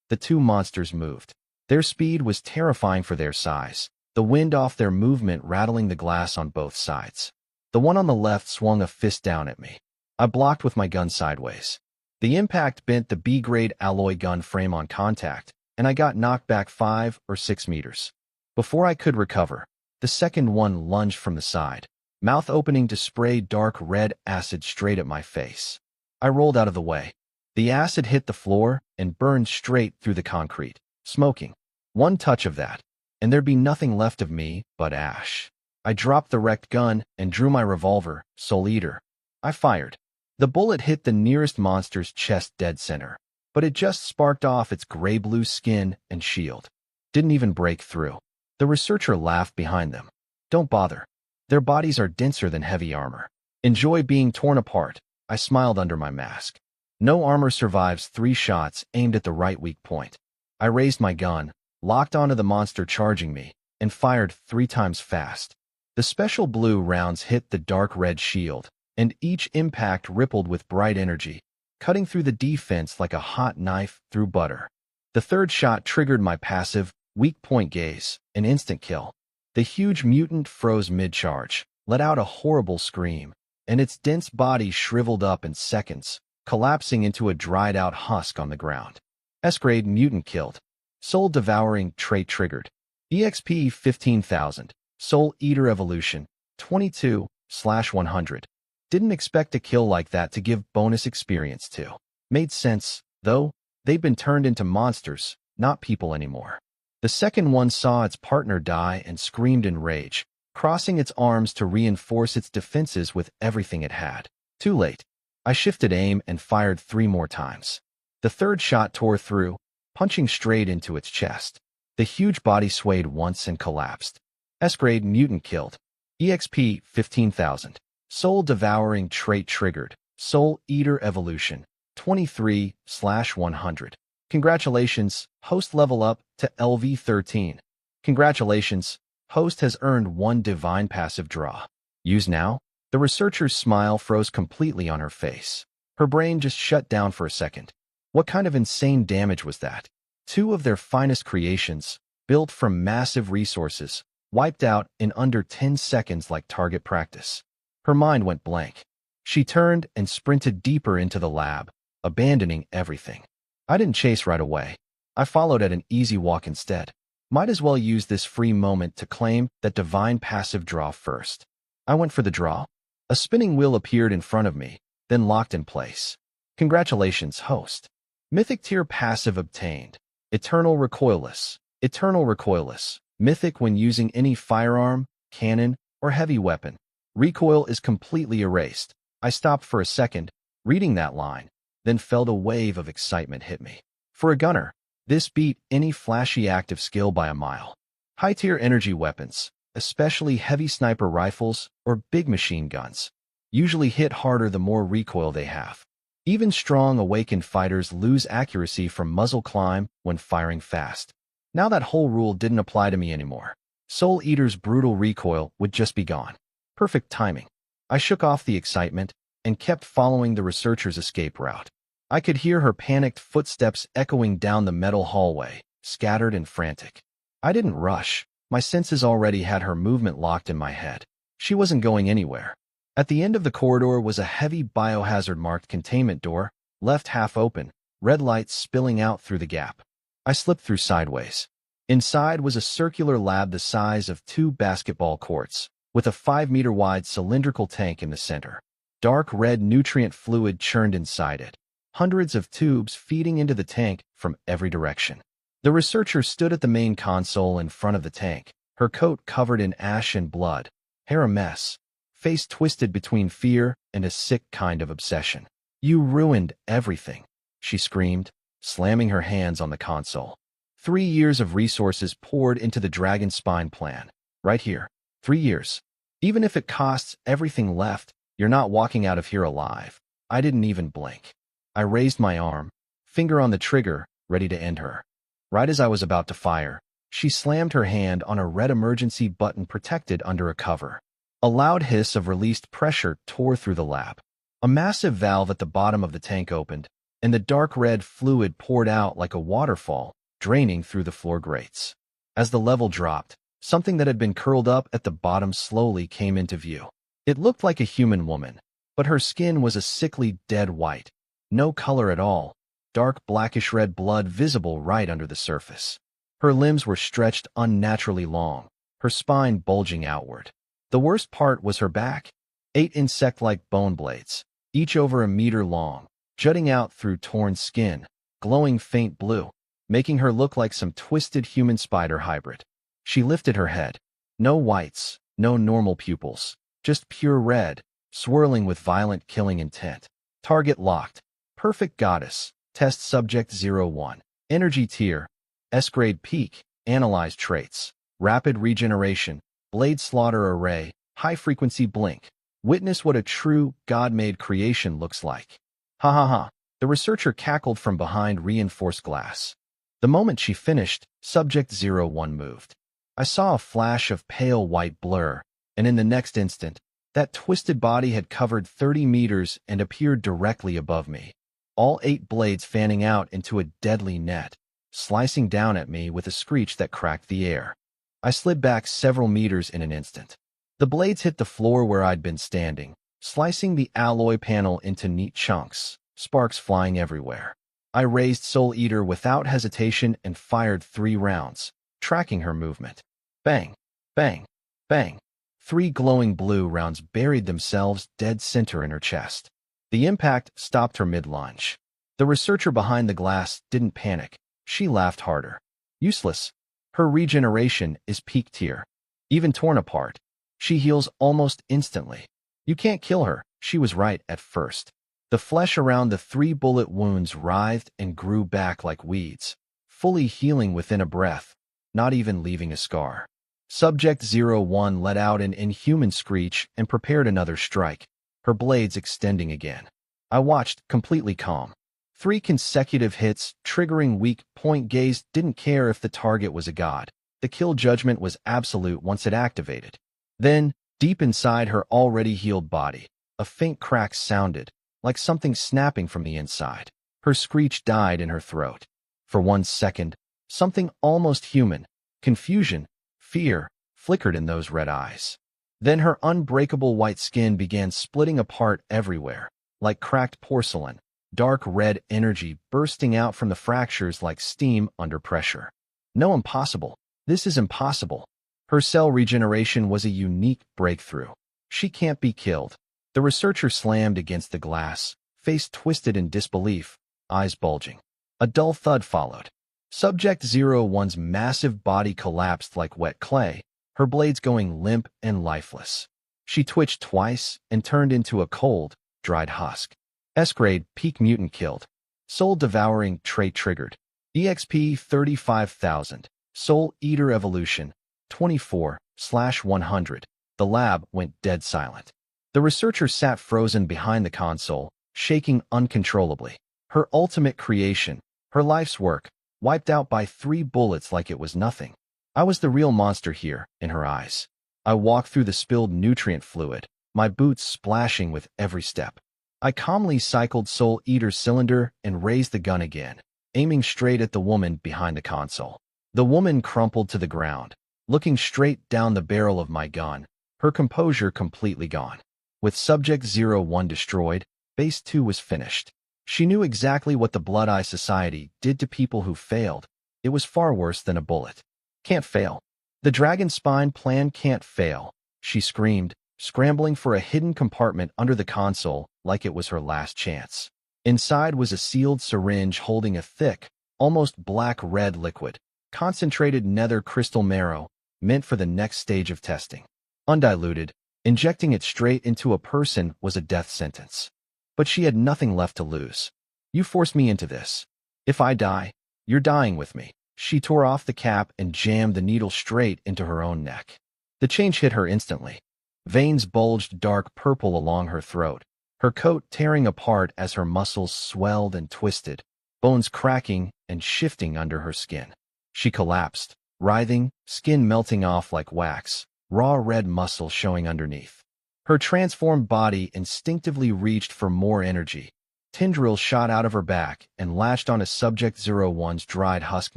The two monsters moved. Their speed was terrifying for their size, the wind off their movement rattling the glass on both sides. The one on the left swung a fist down at me. I blocked with my gun sideways. The impact bent the B-grade alloy gun frame on contact, and I got knocked back 5 or 6 meters. Before I could recover, the second one lunged from the side, mouth opening to spray dark red acid straight at my face. I rolled out of the way. The acid hit the floor and burned straight through the concrete, smoking. One touch of that, and there'd be nothing left of me but ash. I dropped the wrecked gun and drew my revolver, Soul Eater. I fired. The bullet hit the nearest monster's chest dead center, but it just sparked off its gray-blue skin and shield. Didn't even break through. The researcher laughed behind them. Don't bother. Their bodies are denser than heavy armor. Enjoy being torn apart. I smiled under my mask. No armor survives 3 shots aimed at the right weak point. I raised my gun, locked onto the monster charging me, and fired 3 times fast. The special blue rounds hit the dark red shield, and each impact rippled with bright energy, cutting through the defense like a hot knife through butter. The third shot triggered my passive, weak point gaze, an instant kill. The huge mutant froze mid-charge, let out a horrible scream, and its dense body shriveled up in seconds, collapsing into a dried-out husk on the ground. S-grade mutant killed. Soul-devouring trait triggered. EXP 15,000. Soul Eater Evolution 22/100. Didn't expect a kill like that to give bonus experience to. Made sense, though. They've been turned into monsters, not people anymore. The second one saw its partner die and screamed in rage, crossing its arms to reinforce its defenses with everything it had. Too late. I shifted aim and fired 3 more times. The third shot tore through, punching straight into its chest. The huge body swayed once and collapsed. S-grade mutant killed. EXP 15,000. Soul-devouring trait triggered. Soul Eater Evolution 23/100. Congratulations, host level up to LV13. Congratulations, host has earned 1 divine passive draw. Use now? The researcher's smile froze completely on her face. Her brain just shut down for a second. What kind of insane damage was that? 2 of their finest creations, built from massive resources, wiped out in under 10 seconds like target practice. Her mind went blank. She turned and sprinted deeper into the lab, abandoning everything. I didn't chase right away. I followed at an easy walk instead. Might as well use this free moment to claim that divine passive draw first. I went for the draw. A spinning wheel appeared in front of me, then locked in place. Congratulations, host. Mythic tier passive obtained. Eternal Recoilless. Eternal Recoilless. Mythic when using any firearm, cannon, or heavy weapon. Recoil is completely erased. I stopped for a second, reading that line, then felt a wave of excitement hit me. For a gunner, this beat any flashy active skill by a mile. High-tier energy weapons, especially heavy sniper rifles or big machine guns, usually hit harder the more recoil they have. Even strong awakened fighters lose accuracy from muzzle climb when firing fast. Now that whole rule didn't apply to me anymore. Soul Eater's brutal recoil would just be gone. Perfect timing. I shook off the excitement and kept following the researcher's escape route. I could hear her panicked footsteps echoing down the metal hallway, scattered and frantic. I didn't rush. My senses already had her movement locked in my head. She wasn't going anywhere. At the end of the corridor was a heavy biohazard-marked containment door, left half open, red lights spilling out through the gap. I slipped through sideways. Inside was a circular lab the size of 2 basketball courts, with a 5-meter-wide cylindrical tank in the center. Dark red nutrient fluid churned inside it. Hundreds of tubes feeding into the tank from every direction. The researcher stood at the main console in front of the tank, her coat covered in ash and blood, hair a mess, face twisted between fear and a sick kind of obsession. "You ruined everything," she screamed, slamming her hands on the console. 3 years of resources poured into the Dragon Spine plan. Right here. 3 years. Even if it costs everything left, you're not walking out of here alive. I didn't even blink. I raised my arm, finger on the trigger, ready to end her. Right as I was about to fire, she slammed her hand on a red emergency button protected under a cover. A loud hiss of released pressure tore through the lab. A massive valve at the bottom of the tank opened, and the dark red fluid poured out like a waterfall, draining through the floor grates. As the level dropped, something that had been curled up at the bottom slowly came into view. It looked like a human woman, but her skin was a sickly dead white. No color at all, dark blackish-red blood visible right under the surface. Her limbs were stretched unnaturally long, her spine bulging outward. The worst part was her back. 8 insect-like bone blades, each over a meter long, jutting out through torn skin, glowing faint blue, making her look like some twisted human spider hybrid. She lifted her head. No whites, no normal pupils, just pure red, swirling with violent killing intent. Target locked. Perfect goddess. Test subject 01. Energy tier. S-grade peak. Analyze traits. Rapid regeneration. Blade slaughter array. High-frequency blink. Witness what a true, God-made creation looks like. Ha ha ha. The researcher cackled from behind reinforced glass. The moment she finished, subject 01 moved. I saw a flash of pale white blur, and in the next instant, that twisted body had covered 30 meters and appeared directly above me. All 8 blades fanning out into a deadly net, slicing down at me with a screech that cracked the air. I slid back several meters in an instant. The blades hit the floor where I'd been standing, slicing the alloy panel into neat chunks, sparks flying everywhere. I raised Soul Eater without hesitation and fired 3 rounds, tracking her movement. Bang, bang, bang. 3 glowing blue rounds buried themselves dead center in her chest. The impact stopped her mid-lunge. The researcher behind the glass didn't panic. She laughed harder. Useless. Her regeneration is peak tier. Even torn apart, she heals almost instantly. You can't kill her. She was right at first. The flesh around the 3 bullet wounds writhed and grew back like weeds, fully healing within a breath, not even leaving a scar. Subject 01 let out an inhuman screech and prepared another strike, her blades extending again. I watched, completely calm. 3 consecutive hits, triggering weak point gaze, didn't care if the target was a god. The kill judgment was absolute once it activated. Then, deep inside her already healed body, a faint crack sounded, like something snapping from the inside. Her screech died in her throat. For 1 second, something almost human, confusion, fear, flickered in those red eyes. Then her unbreakable white skin began splitting apart everywhere, like cracked porcelain, dark red energy bursting out from the fractures like steam under pressure. No, impossible. This is impossible. Her cell regeneration was a unique breakthrough. She can't be killed. The researcher slammed against the glass, face twisted in disbelief, eyes bulging. A dull thud followed. Subject 01's massive body collapsed like wet clay, her blades going limp and lifeless. She twitched twice and turned into a cold, dried husk. S-grade peak mutant killed. Soul-devouring trait triggered. EXP 35,000. Soul Eater evolution 24/100. The lab went dead silent. The researcher sat frozen behind the console, shaking uncontrollably. Her ultimate creation, her life's work, wiped out by 3 bullets like it was nothing. I was the real monster here, in her eyes. I walked through the spilled nutrient fluid, my boots splashing with every step. I calmly cycled Soul Eater's cylinder and raised the gun again, aiming straight at the woman behind the console. The woman crumpled to the ground, looking straight down the barrel of my gun, her composure completely gone. With Subject 01 destroyed, Base 2 was finished. She knew exactly what the Blood Eye Society did to people who failed. It was far worse than a bullet. Can't fail. The Dragon Spine plan can't fail, she screamed, scrambling for a hidden compartment under the console like it was her last chance. Inside was a sealed syringe holding a thick, almost black-red liquid, concentrated nether crystal marrow, meant for the next stage of testing. Undiluted, injecting it straight into a person was a death sentence. But she had nothing left to lose. You forced me into this. If I die, you're dying with me. She tore off the cap and jammed the needle straight into her own neck. The change hit her instantly. Veins bulged dark purple along her throat, her coat tearing apart as her muscles swelled and twisted, bones cracking and shifting under her skin. She collapsed, writhing, skin melting off like wax, raw red muscle showing underneath. Her transformed body instinctively reached for more energy. Tendrils shot out of her back and latched onto Subject 01's dried husk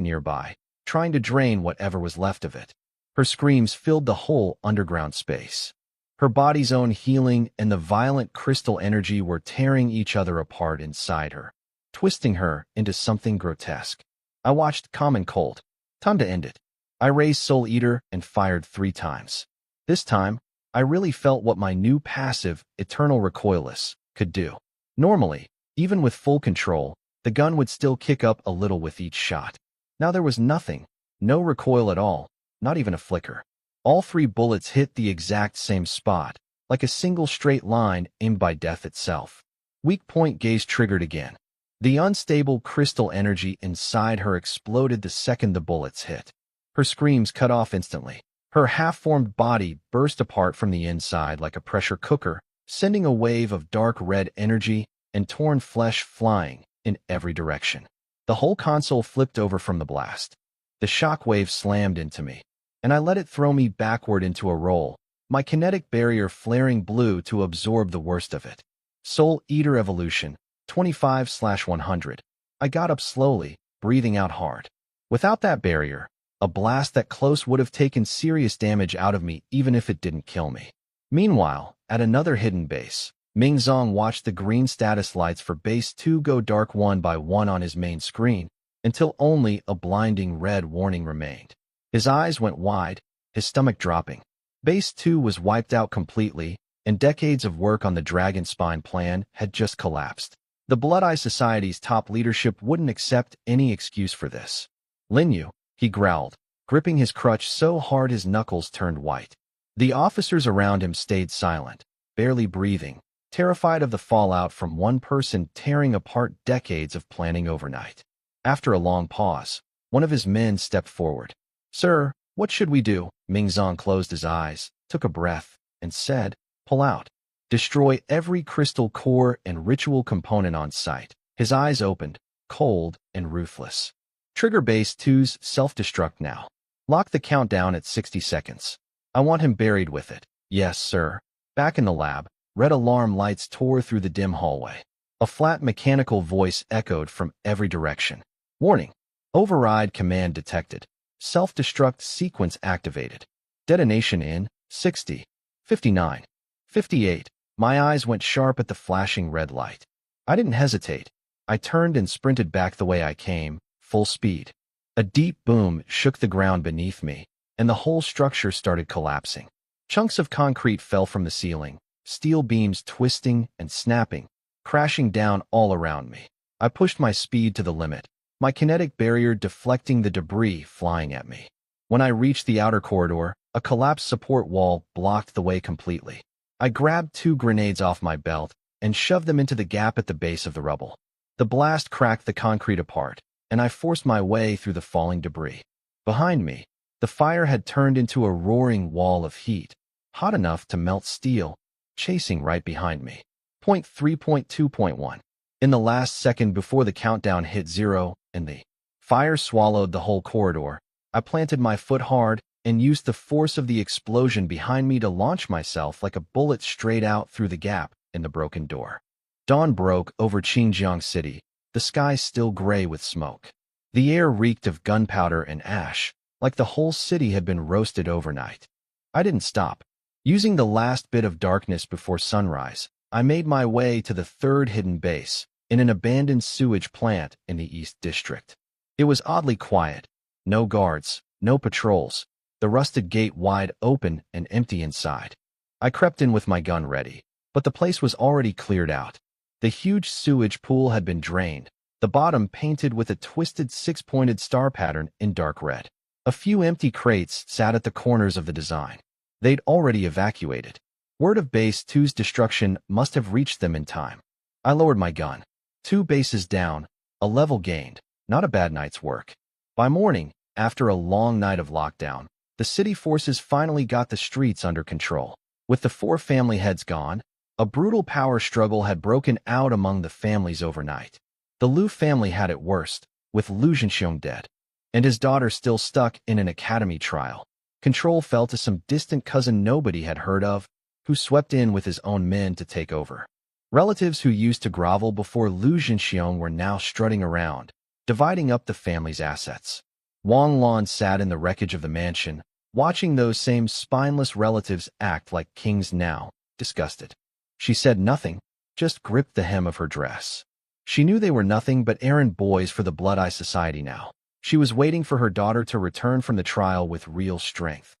nearby, trying to drain whatever was left of it. Her screams filled the whole underground space. Her body's own healing and the violent crystal energy were tearing each other apart inside her, twisting her into something grotesque. I watched calm and cold. Time to end it. I raised Soul Eater and fired 3 times. This time, I really felt what my new passive, Eternal Recoilless, could do. Normally, even with full control, the gun would still kick up a little with each shot. Now there was nothing, no recoil at all, not even a flicker. All 3 bullets hit the exact same spot, like a single straight line aimed by death itself. Weak point gaze triggered again. The unstable crystal energy inside her exploded the second the bullets hit. Her screams cut off instantly. Her half-formed body burst apart from the inside like a pressure cooker, sending a wave of dark red energy and torn flesh flying in every direction. The whole console flipped over from the blast. The shockwave slammed into me, and I let it throw me backward into a roll, my kinetic barrier flaring blue to absorb the worst of it. Soul Eater Evolution, 25/100. I got up slowly, breathing out hard. Without that barrier, a blast that close would have taken serious damage out of me even if it didn't kill me. Meanwhile, at another hidden base, Mingzong watched the green status lights for Base 2 go dark one by one on his main screen, until only a blinding red warning remained. His eyes went wide, his stomach dropping. Base 2 was wiped out completely, and decades of work on the Dragon Spine plan had just collapsed. The Blood Eye Society's top leadership wouldn't accept any excuse for this. Linyu, he growled, gripping his crutch so hard his knuckles turned white. The officers around him stayed silent, barely breathing, terrified of the fallout from one person tearing apart decades of planning overnight. After a long pause, one of his men stepped forward. "Sir, what should we do?" Mingzong closed his eyes, took a breath, and said, "Pull out. Destroy every crystal core and ritual component on site." His eyes opened, cold and ruthless. "Trigger Base 2's self-destruct now. Lock the countdown at 60 seconds. I want him buried with it." "Yes, sir." Back in the lab, red alarm lights tore through the dim hallway. A flat mechanical voice echoed from every direction. "Warning. Override command detected. Self-destruct sequence activated. Detonation in 60, 59, 58. My eyes went sharp at the flashing red light. I didn't hesitate. I turned and sprinted back the way I came, full speed. A deep boom shook the ground beneath me, and the whole structure started collapsing. Chunks of concrete fell from the ceiling, steel beams twisting and snapping, crashing down all around me. I pushed my speed to the limit, my kinetic barrier deflecting the debris flying at me. When I reached the outer corridor, a collapsed support wall blocked the way completely. I grabbed 2 grenades off my belt and shoved them into the gap at the base of the rubble. The blast cracked the concrete apart, and I forced my way through the falling debris. Behind me, the fire had turned into a roaring wall of heat, hot enough to melt steel, chasing right behind me. 3.2.1. In the last second before the countdown hit 0 and the fire swallowed the whole corridor, I planted my foot hard and used the force of the explosion behind me to launch myself like a bullet straight out through the gap in the broken door. Dawn broke over Xinjiang City, the sky still gray with smoke. The air reeked of gunpowder and ash, like the whole city had been roasted overnight. I didn't stop. Using the last bit of darkness before sunrise, I made my way to the third hidden base, in an abandoned sewage plant in the East District. It was oddly quiet. No guards, no patrols, the rusted gate wide open and empty inside. I crept in with my gun ready, but the place was already cleared out. The huge sewage pool had been drained, the bottom painted with a twisted six-pointed star pattern in dark red. A few empty crates sat at the corners of the design. They'd already evacuated. Word of Base 2's destruction must have reached them in time. I lowered my gun. 2 bases down, a level gained. Not a bad night's work. By morning, after a long night of lockdown, the city forces finally got the streets under control. With the 4 family heads gone, a brutal power struggle had broken out among the families overnight. The Liu family had it worst, with Liu Zhenxiong dead, and his daughter still stuck in an academy trial. Control fell to some distant cousin nobody had heard of, who swept in with his own men to take over. Relatives who used to grovel before Liu Zhenxiong were now strutting around, dividing up the family's assets. Wang Lan sat in the wreckage of the mansion, watching those same spineless relatives act like kings now, disgusted. She said nothing, just gripped the hem of her dress. She knew they were nothing but errand boys for the Blood Eye Society now. She was waiting for her daughter to return from the trial with real strength.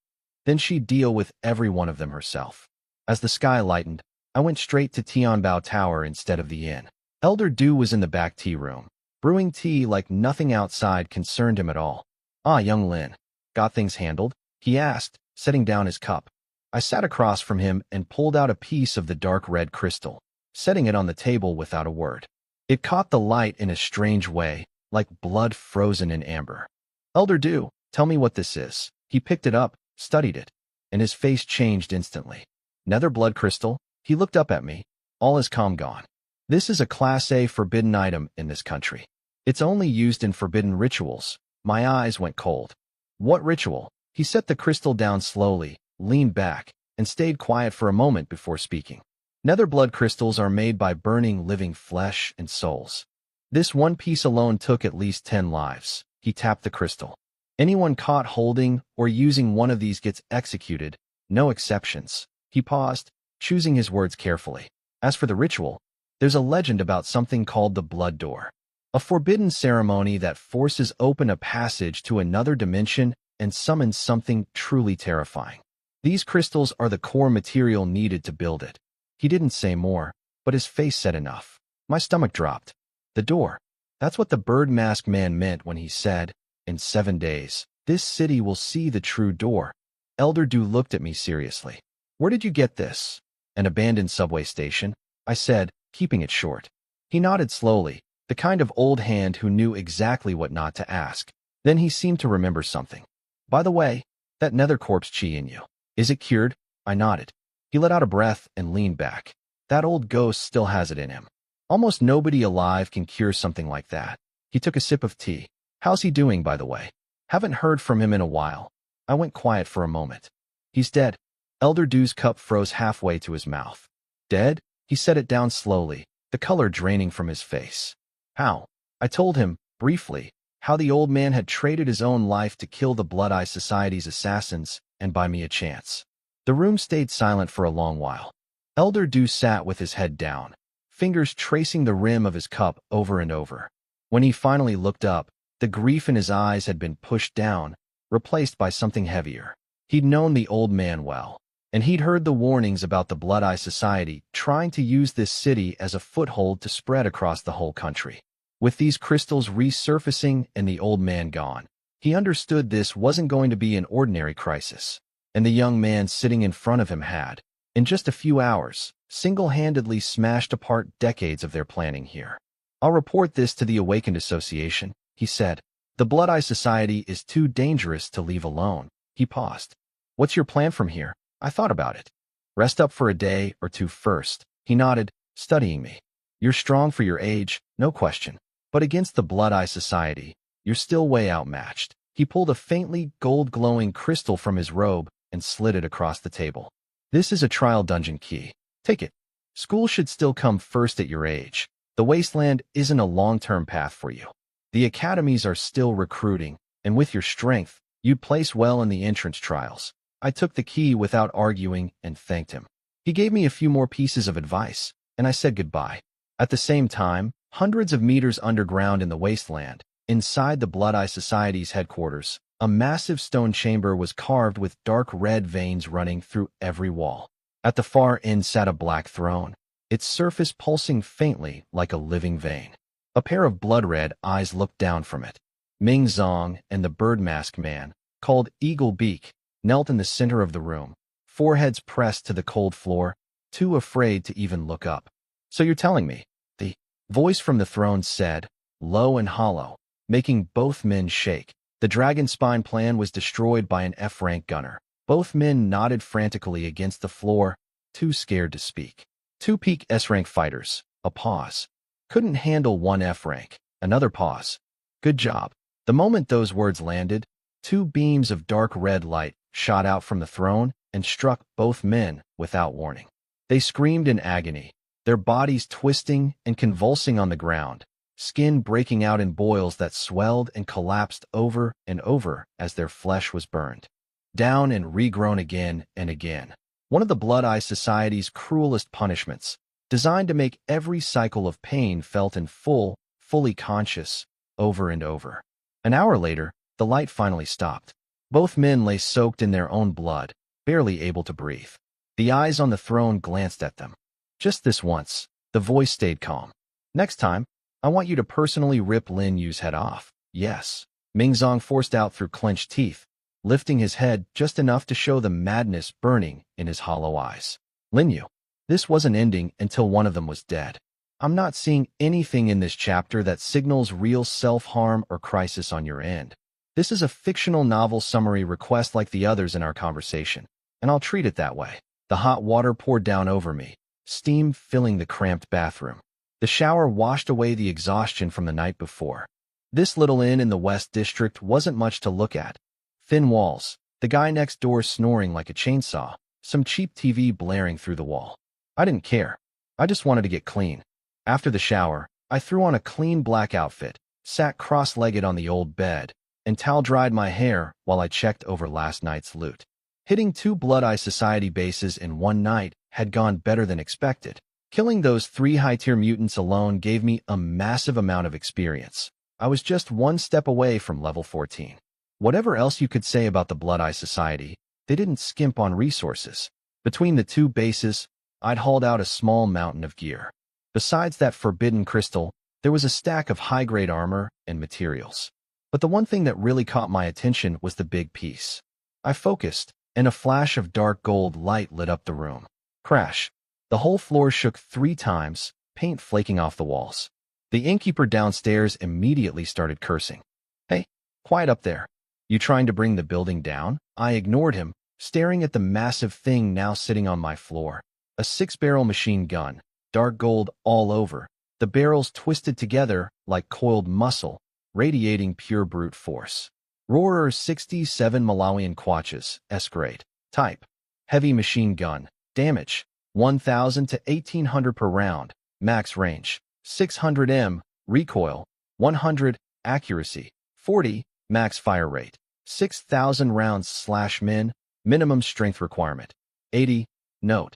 Then she'd deal with every one of them herself. As the sky lightened, I went straight to Tianbao Tower instead of the inn. Elder Du was in the back tea room, brewing tea like nothing outside concerned him at all. "Ah, young Lin, got things handled?" he asked, setting down his cup. I sat across from him and pulled out a piece of the dark red crystal, setting it on the table without a word. It caught the light in a strange way, like blood frozen in amber. "Elder Du, tell me what this is." He picked it up, studied it, and his face changed instantly. "Nether blood crystal?" He looked up at me, all his calm gone. "This is a Class A forbidden item in this country. It's only used in forbidden rituals." My eyes went cold. "What ritual?" He set the crystal down slowly, leaned back, and stayed quiet for a moment before speaking. "Nether blood crystals are made by burning living flesh and souls. This one piece alone took at least 10 lives." He tapped the crystal. "Anyone caught holding or using one of these gets executed, no exceptions." He paused, choosing his words carefully. "As for the ritual, there's a legend about something called the Blood Door, a forbidden ceremony that forces open a passage to another dimension and summons something truly terrifying. These crystals are the core material needed to build it." He didn't say more, but his face said enough. My stomach dropped. The door. That's what the bird mask man meant when he said, "In 7 days, this city will see the true door." Elder Du looked at me seriously. "Where did you get this?" "An abandoned subway station," I said, keeping it short. He nodded slowly, the kind of old hand who knew exactly what not to ask. Then he seemed to remember something. "By the way, that nether corpse chi in you, is it cured?" I nodded. He let out a breath and leaned back. "That old ghost still has it in him. Almost nobody alive can cure something like that." He took a sip of tea. "How's he doing, by the way? Haven't heard from him in a while." I went quiet for a moment. "He's dead." Elder Du's cup froze halfway to his mouth. "Dead?" He set it down slowly, the color draining from his face. "How?" I told him, briefly, how the old man had traded his own life to kill the Blood Eye Society's assassins and buy me a chance. The room stayed silent for a long while. Elder Du sat with his head down, fingers tracing the rim of his cup over and over. When he finally looked up, the grief in his eyes had been pushed down, replaced by something heavier. He'd known the old man well, and he'd heard the warnings about the Blood Eye Society trying to use this city as a foothold to spread across the whole country. With these crystals resurfacing and the old man gone, he understood this wasn't going to be an ordinary crisis. And the young man sitting in front of him had, in just a few hours, single-handedly smashed apart decades of their planning here. "I'll report this to the Awakened Association," he said. "The Blood Eye Society is too dangerous to leave alone." He paused. "What's your plan from here?" I thought about it. "Rest up for a day or two first." He nodded, studying me. "You're strong for your age, no question. But against the Blood Eye Society, you're still way outmatched." He pulled a faintly gold-glowing crystal from his robe and slid it across the table. "This is a trial dungeon key. Take it. School should still come first at your age. The wasteland isn't a long-term path for you." The academies are still recruiting, and with your strength, you'd place well in the entrance trials. I took the key without arguing and thanked him. He gave me a few more pieces of advice, and I said goodbye. At the same time, hundreds of meters underground in the wasteland, inside the Blood Eye Society's headquarters, a massive stone chamber was carved with dark red veins running through every wall. At the far end sat a black throne, its surface pulsing faintly like a living vein. A pair of blood-red eyes looked down from it. Ming Zong and the bird-masked man, called Eagle Beak, knelt in the center of the room, foreheads pressed to the cold floor, too afraid to even look up. "So you're telling me," the voice from the throne said, low and hollow, making both men shake. The Dragon Spine plan was destroyed by an F-rank gunner. Both men nodded frantically against the floor, too scared to speak. Two peak S-rank fighters. A pause. Couldn't handle one F-rank. Another pause. Good job. The moment those words landed, two beams of dark red light shot out from the throne and struck both men without warning. They screamed in agony, their bodies twisting and convulsing on the ground, skin breaking out in boils that swelled and collapsed over and over as their flesh was burned. Down and regrown again and again. One of the Blood Eye Society's cruelest punishments, designed to make every cycle of pain felt in fully conscious, over and over. An hour later, the light finally stopped. Both men lay soaked in their own blood, barely able to breathe. The eyes on the throne glanced at them. "Just this once," the voice stayed calm. "Next time, I want you to personally rip Lin Yu's head off." "Yes," Ming Zong forced out through clenched teeth, lifting his head just enough to show the madness burning in his hollow eyes. "Lin Yu." This wasn't ending until one of them was dead. I'm not seeing anything in this chapter that signals real self-harm or crisis on your end. This is a fictional novel summary request like the others in our conversation, and I'll treat it that way. The hot water poured down over me, steam filling the cramped bathroom. The shower washed away the exhaustion from the night before. This little inn in the West District wasn't much to look at. Thin walls, the guy next door snoring like a chainsaw, some cheap TV blaring through the wall. I didn't care. I just wanted to get clean. After the shower, I threw on a clean black outfit, sat cross-legged on the old bed, and towel-dried my hair while I checked over last night's loot. Hitting 2 Blood Eye Society bases in one night had gone better than expected. Killing those 3 high-tier mutants alone gave me a massive amount of experience. I was just one step away from level 14. Whatever else you could say about the Blood Eye Society, they didn't skimp on resources. Between the 2 bases, I'd hauled out a small mountain of gear. Besides that forbidden crystal, there was a stack of high-grade armor and materials. But the one thing that really caught my attention was the big piece. I focused, and a flash of dark gold light lit up the room. Crash. The whole floor shook 3 times, paint flaking off the walls. The innkeeper downstairs immediately started cursing. "Hey, quiet up there. You trying to bring the building down?" I ignored him, staring at the massive thing now sitting on my floor. A 6-barrel machine gun, dark gold all over, the barrels twisted together like coiled muscle, radiating pure brute force. Roarer 67 Malawian Kwaches, S-grade. Type: heavy machine gun. Damage: 1,000 to 1,800 per round. Max range: 600 m. Recoil: 100. Accuracy: 40. Max fire rate: 6,000 rounds/min. Minimum strength requirement: 80. Note: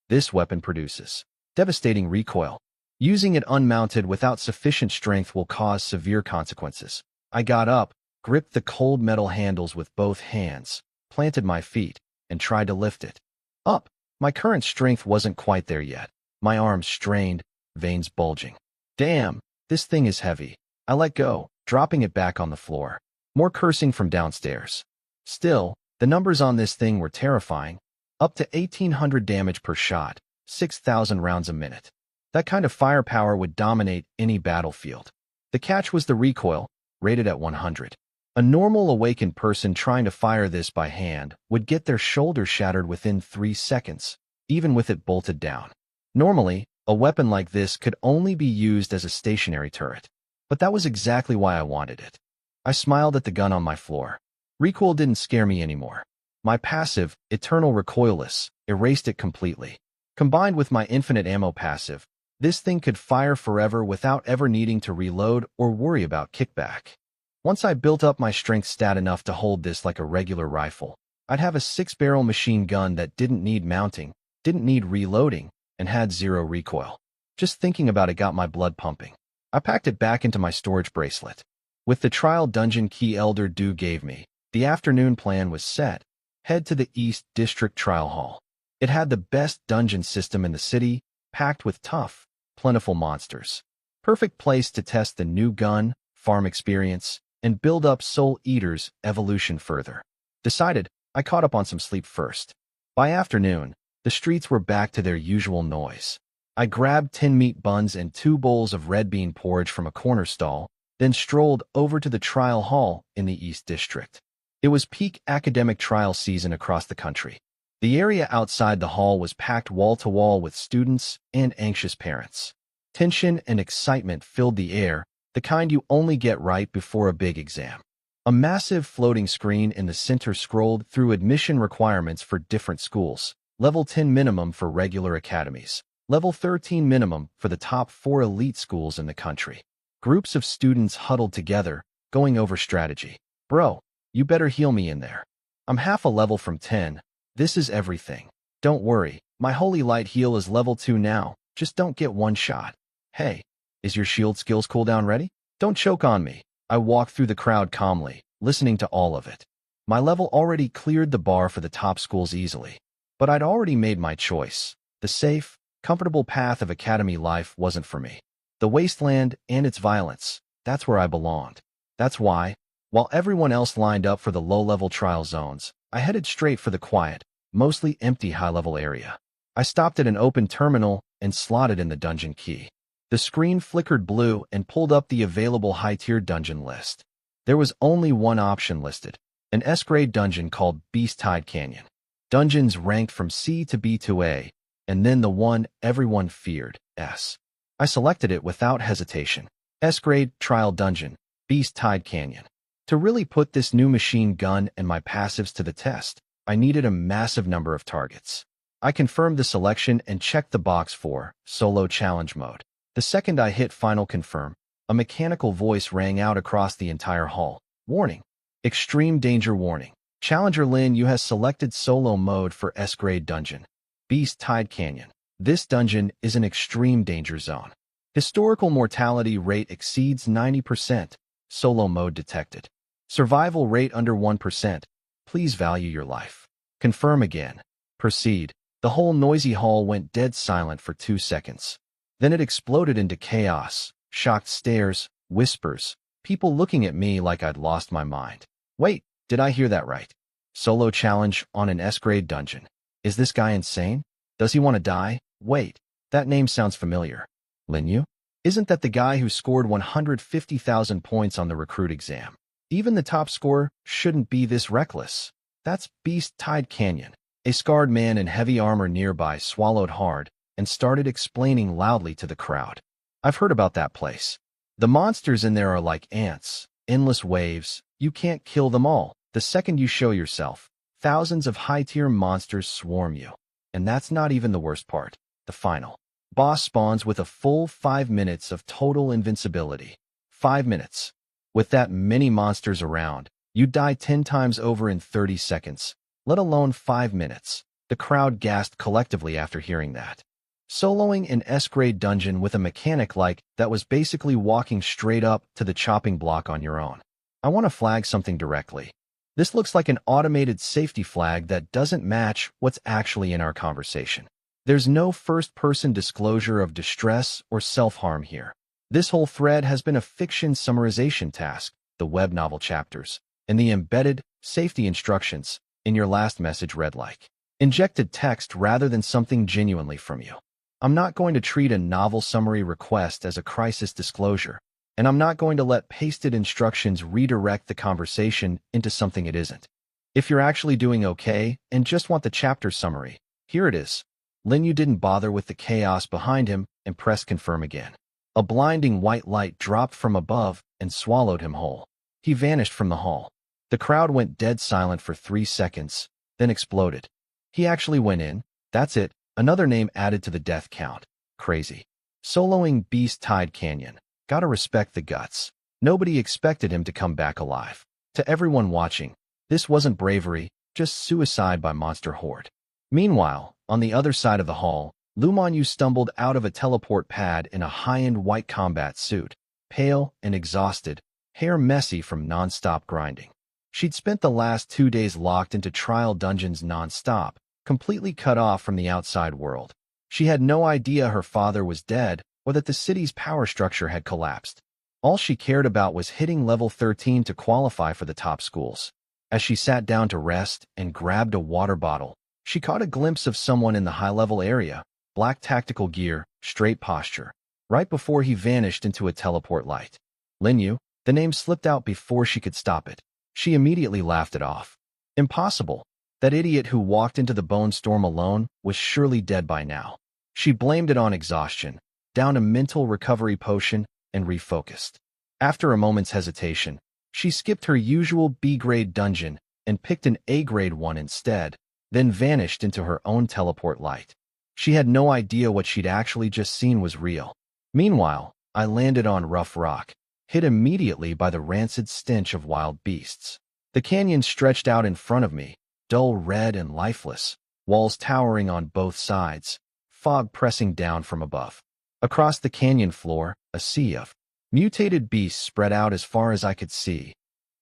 this weapon produces devastating recoil. Using it unmounted without sufficient strength will cause severe consequences. I got up, gripped the cold metal handles with both hands, planted my feet, and tried to lift it. Up. My current strength wasn't quite there yet. My arms strained, veins bulging. Damn, this thing is heavy. I let go, dropping it back on the floor. More cursing from downstairs. Still, the numbers on this thing were terrifying. Up to 1,800 damage per shot, 6,000 rounds a minute. That kind of firepower would dominate any battlefield. The catch was the recoil, rated at 100. A normal awakened person trying to fire this by hand would get their shoulder shattered within 3 seconds, even with it bolted down. Normally, a weapon like this could only be used as a stationary turret. But that was exactly why I wanted it. I smiled at the gun on my floor. Recoil didn't scare me anymore. My passive, Eternal Recoilless, erased it completely. Combined with my infinite ammo passive, This thing could fire forever without ever needing to reload or worry about kickback. Once I built up my strength stat enough to hold this like a regular rifle, I'd have a 6-barrel machine gun that didn't need mounting, didn't need reloading, and had zero recoil. Just thinking about it got my blood pumping. I packed it back into my storage bracelet. With the trial dungeon key Elder Du gave me, the afternoon plan was set. Head to the East District Trial Hall. It had the best dungeon system in the city, packed with tough, plentiful monsters. Perfect place to test the new gun, farm experience, and build up Soul Eater's evolution further. Decided, I caught up on some sleep first. By afternoon, the streets were back to their usual noise. I grabbed 10 meat buns and 2 bowls of red bean porridge from a corner stall, then strolled over to the trial hall in the East District. It was peak academic trial season across the country. The area outside the hall was packed wall-to-wall with students and anxious parents. Tension and excitement filled the air, the kind you only get right before a big exam. A massive floating screen in the center scrolled through admission requirements for different schools. Level 10 minimum for regular academies. Level 13 minimum for the top 4 elite schools in the country. Groups of students huddled together, going over strategy. Bro, you better heal me in there. I'm half a level from 10. This is everything. Don't worry, my holy light heal is level 2 now. Just don't get one shot. Hey, is your shield skills cooldown ready? Don't choke on me. I walked through the crowd calmly, listening to all of it. My level already cleared the bar for the top schools easily. But I'd already made my choice. The safe, comfortable path of academy life wasn't for me. The wasteland and its violence, that's where I belonged. That's why, while everyone else lined up for the low-level trial zones, I headed straight for the quiet, mostly empty high-level area. I stopped at an open terminal and slotted in the dungeon key. The screen flickered blue and pulled up the available high-tier dungeon list. There was only one option listed, an S-grade dungeon called Beast Tide Canyon. Dungeons ranked from C to B to A, and then the one everyone feared, S. I selected it without hesitation. S-grade trial dungeon, Beast Tide Canyon. To really put this new machine gun and my passives to the test, I needed a massive number of targets. I confirmed the selection and checked the box for Solo Challenge Mode. The second I hit Final Confirm, a mechanical voice rang out across the entire hall. Warning. Extreme danger warning. Challenger Lin, you has selected Solo Mode for S-grade dungeon, Beast Tide Canyon. This dungeon is an extreme danger zone. Historical mortality rate exceeds 90%. Solo Mode detected. Survival rate under 1%. Please value your life. Confirm again. Proceed. The whole noisy hall went dead silent for 2 seconds. Then it exploded into chaos, shocked stares, whispers, people looking at me like I'd lost my mind. Wait, did I hear that right? Solo challenge on an S-grade dungeon. Is this guy insane? Does he want to die? Wait, that name sounds familiar. Linyu? Isn't that the guy who scored 150,000 points on the recruit exam? Even the top scorer shouldn't be this reckless. That's Beast Tide Canyon. A scarred man in heavy armor nearby swallowed hard and started explaining loudly to the crowd. I've heard about that place. The monsters in there are like ants, endless waves. You can't kill them all. The second you show yourself, thousands of high-tier monsters swarm you. And that's not even the worst part. The final boss spawns with a full 5 minutes of total invincibility. 5 minutes. With that many monsters around, you die 10 times over in 30 seconds, let alone 5 minutes. The crowd gasped collectively after hearing that. Soloing an S-grade dungeon with a mechanic like that was basically walking straight up to the chopping block on your own. I want to flag something directly. This looks like an automated safety flag that doesn't match what's actually in our conversation. There's no first-person disclosure of distress or self-harm here. This whole thread has been a fiction summarization task, the web novel chapters, and the embedded safety instructions in your last message read like injected text rather than something genuinely from you. I'm not going to treat a novel summary request as a crisis disclosure, and I'm not going to let pasted instructions redirect the conversation into something it isn't. If you're actually doing okay and just want the chapter summary, here it is. Linyu didn't bother with the chaos behind him and pressed confirm again. A blinding white light dropped from above and swallowed him whole. He vanished from the hall. The crowd went dead silent for 3 seconds, then exploded. He actually went in. That's it. Another name added to the death count. Crazy. Soloing Beast-Tide Canyon. Gotta respect the guts. Nobody expected him to come back alive. To everyone watching, this wasn't bravery, just suicide by Monster Horde. Meanwhile, on the other side of the hall, Lumonyu stumbled out of a teleport pad in a high-end white combat suit, pale and exhausted, hair messy from non-stop grinding. She'd spent the last 2 days locked into trial dungeons non-stop, completely cut off from the outside world. She had no idea her father was dead or that the city's power structure had collapsed. All she cared about was hitting level 13 to qualify for the top schools. As she sat down to rest and grabbed a water bottle, she caught a glimpse of someone in the high-level area, black tactical gear, straight posture, right before he vanished into a teleport light. Linyu, the name slipped out before she could stop it. She immediately laughed it off. Impossible. That idiot who walked into the bone storm alone was surely dead by now. She blamed it on exhaustion, downed a mental recovery potion, and refocused. After a moment's hesitation, she skipped her usual B-grade dungeon and picked an A-grade one instead, then vanished into her own teleport light. She had no idea what she'd actually just seen was real. Meanwhile, I landed on rough rock, hit immediately by the rancid stench of wild beasts. The canyon stretched out in front of me, dull red and lifeless, walls towering on both sides, fog pressing down from above. Across the canyon floor, a sea of mutated beasts spread out as far as I could see.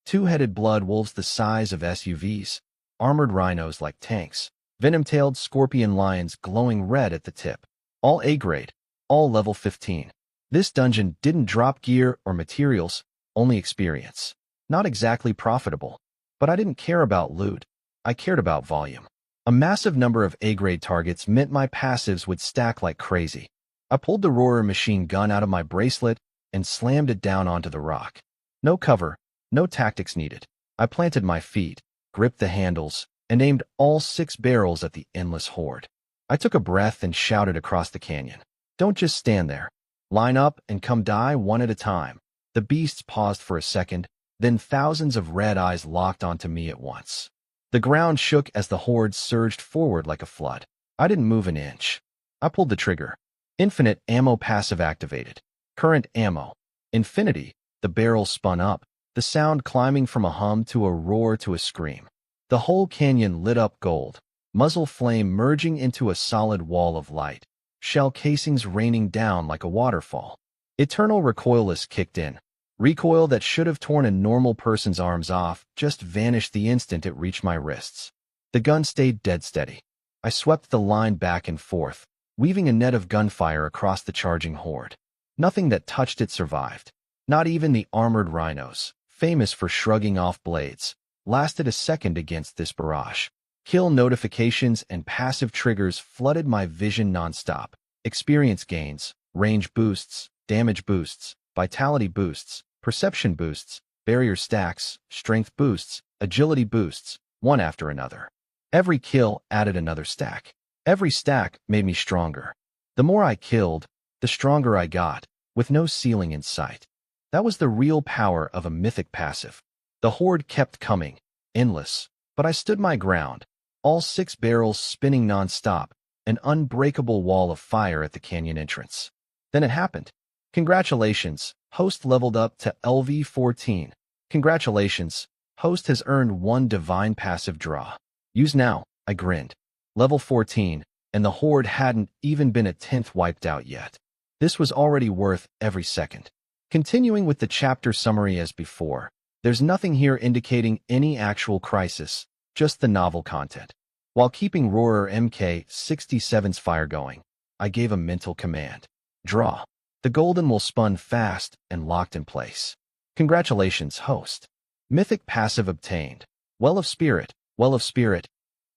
Two-headed blood wolves the size of SUVs, armored rhinos like tanks, venom-tailed scorpion lions glowing red at the tip. All A-grade, all level 15. This dungeon didn't drop gear or materials, only experience. Not exactly profitable, but I didn't care about loot. I cared about volume. A massive number of A-grade targets meant my passives would stack like crazy. I pulled the roarer machine gun out of my bracelet and slammed it down onto the rock. No cover, no tactics needed. I planted my feet, gripped the handles, and aimed all 6 barrels at the endless horde. I took a breath and shouted across the canyon. Don't just stand there. Line up and come die one at a time. The beasts paused for a second, then thousands of red eyes locked onto me at once. The ground shook as the horde surged forward like a flood. I didn't move an inch. I pulled the trigger. Infinite ammo passive activated. Current ammo. Infinity. The barrel spun up, the sound climbing from a hum to a roar to a scream. The whole canyon lit up gold, muzzle flame merging into a solid wall of light, shell casings raining down like a waterfall. Eternal recoilless kicked in. Recoil that should have torn a normal person's arms off just vanished the instant it reached my wrists. The gun stayed dead steady. I swept the line back and forth, weaving a net of gunfire across the charging horde. Nothing that touched it survived. Not even the armored rhinos, famous for shrugging off blades, lasted a second against this barrage. Kill notifications and passive triggers flooded my vision nonstop. Experience gains, range boosts, damage boosts, vitality boosts, perception boosts, barrier stacks, strength boosts, agility boosts, one after another. Every kill added another stack. Every stack made me stronger. The more I killed, the stronger I got, with no ceiling in sight. That was the real power of a mythic passive. The horde kept coming, endless, but I stood my ground, all 6 barrels spinning non-stop, an unbreakable wall of fire at the canyon entrance. Then it happened. Congratulations, host leveled up to LV14. Congratulations, host has earned 1 divine passive draw. Use now, I grinned. Level 14, and the horde hadn't even been a 10th wiped out yet. This was already worth every second. Continuing with the chapter summary as before, there's nothing here indicating any actual crisis, just the novel content. While keeping Roarer MK67's fire going, I gave a mental command. Draw. The golden will spun fast and locked in place. Congratulations, host. Mythic passive obtained. Well of Spirit, Well of Spirit.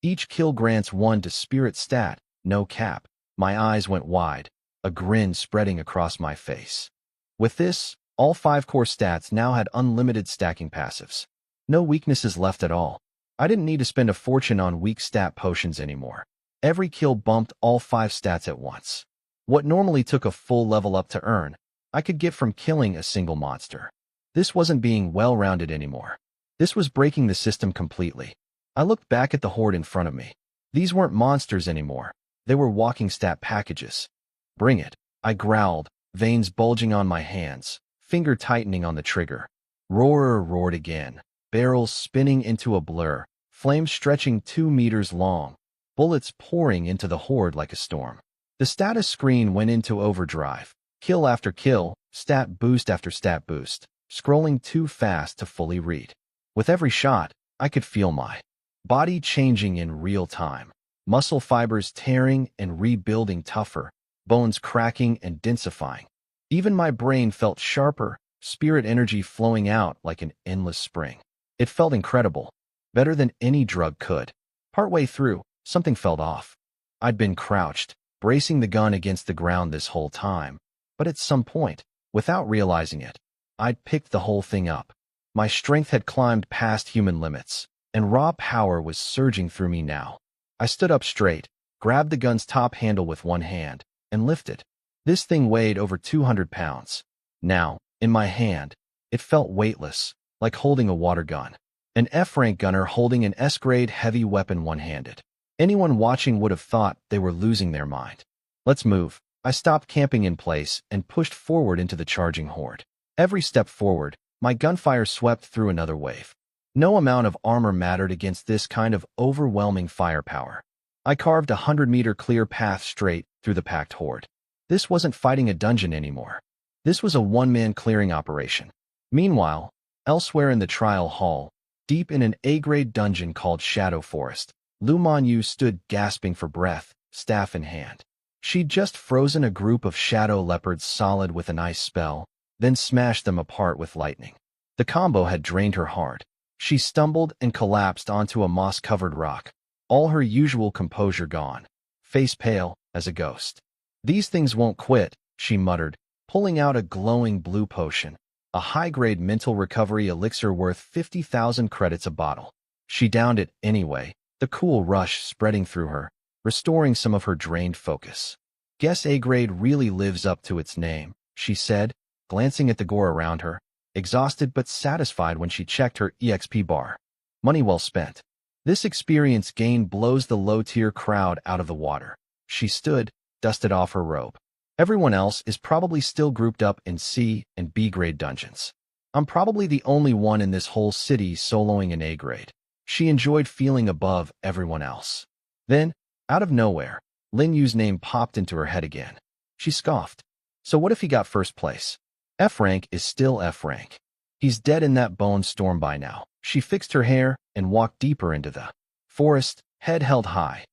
Each kill grants 1 to Spirit stat, no cap. My eyes went wide, a grin spreading across my face. With this, all 5 core stats now had unlimited stacking passives. No weaknesses left at all. I didn't need to spend a fortune on weak stat potions anymore. Every kill bumped all 5 stats at once. What normally took a full level up to earn, I could get from killing a single monster. This wasn't being well-rounded anymore. This was breaking the system completely. I looked back at the horde in front of me. These weren't monsters anymore. They were walking stat packages. Bring it. I growled, veins bulging on my hands, finger tightening on the trigger. Roarer roared again, barrels spinning into a blur, flames stretching 2 meters long, bullets pouring into the horde like a storm. The status screen went into overdrive, kill after kill, stat boost after stat boost, scrolling too fast to fully read. With every shot, I could feel my body changing in real time, muscle fibers tearing and rebuilding tougher, bones cracking and densifying. Even my brain felt sharper, spirit energy flowing out like an endless spring. It felt incredible, better than any drug could. Partway through, something felt off. I'd been crouched, bracing the gun against the ground this whole time, but at some point, without realizing it, I'd picked the whole thing up. My strength had climbed past human limits, and raw power was surging through me now. I stood up straight, grabbed the gun's top handle with one hand, and lifted. This thing weighed over 200 pounds. Now, in my hand, it felt weightless, like holding a water gun. An F-rank gunner holding an S-grade heavy weapon one-handed. Anyone watching would have thought they were losing their mind. Let's move. I stopped camping in place and pushed forward into the charging horde. Every step forward, my gunfire swept through another wave. No amount of armor mattered against this kind of overwhelming firepower. I carved a 100-meter clear path straight through the packed horde. This wasn't fighting a dungeon anymore. This was a one-man clearing operation. Meanwhile, elsewhere in the trial hall, deep in an A-grade dungeon called Shadow Forest, Lu Manyu stood gasping for breath, staff in hand. She'd just frozen a group of shadow leopards solid with an ice spell, then smashed them apart with lightning. The combo had drained her hard. She stumbled and collapsed onto a moss-covered rock, all her usual composure gone, face pale as a ghost. "These things won't quit," she muttered, pulling out a glowing blue potion, a high-grade mental recovery elixir worth 50,000 credits a bottle. She downed it anyway, the cool rush spreading through her, restoring some of her drained focus. "Guess A-grade really lives up to its name," she said, glancing at the gore around her, exhausted but satisfied when she checked her EXP bar. Money well spent. This experience gain blows the low-tier crowd out of the water. She stood, dusted off her robe. Everyone else is probably still grouped up in C and B-grade dungeons. I'm probably the only one in this whole city soloing an A-grade. She enjoyed feeling above everyone else. Then, out of nowhere, Lin Yu's name popped into her head again. She scoffed. So what if he got first place? F-rank is still F-rank. He's dead in that bone storm by now. She fixed her hair and walked deeper into the forest, head held high,